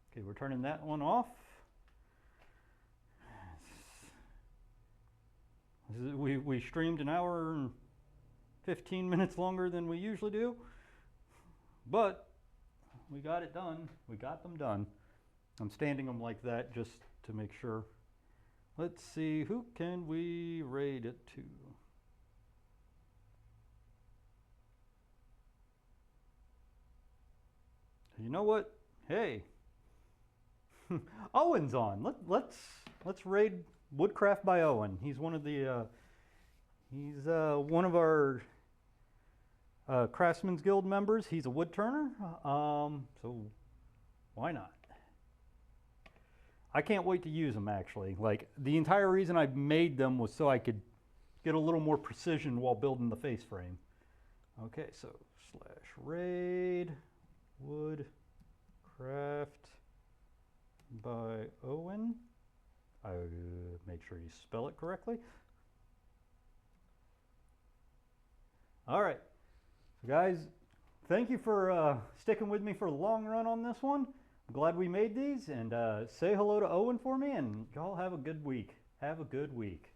Okay, we're turning that one off. We streamed an hour and 15 minutes longer than we usually do, but we got it done. We got them done. I'm standing them like that just to make sure. Let's see, who can we rate it to? You know what? Hey, Owen's on. Let's raid Woodcraft by Owen. He's one of the one of our Craftsman's Guild members. He's a wood turner, so why not? I can't wait to use them actually. Like, the entire reason I made them was so I could get a little more precision while building the face frame. Okay, so /raid Woodcraft by Owen. I make sure you spell it correctly. All right, so guys, thank you for sticking with me for the long run on this one. I'm glad we made these, and say hello to Owen for me, and y'all have a good week. Have a good week.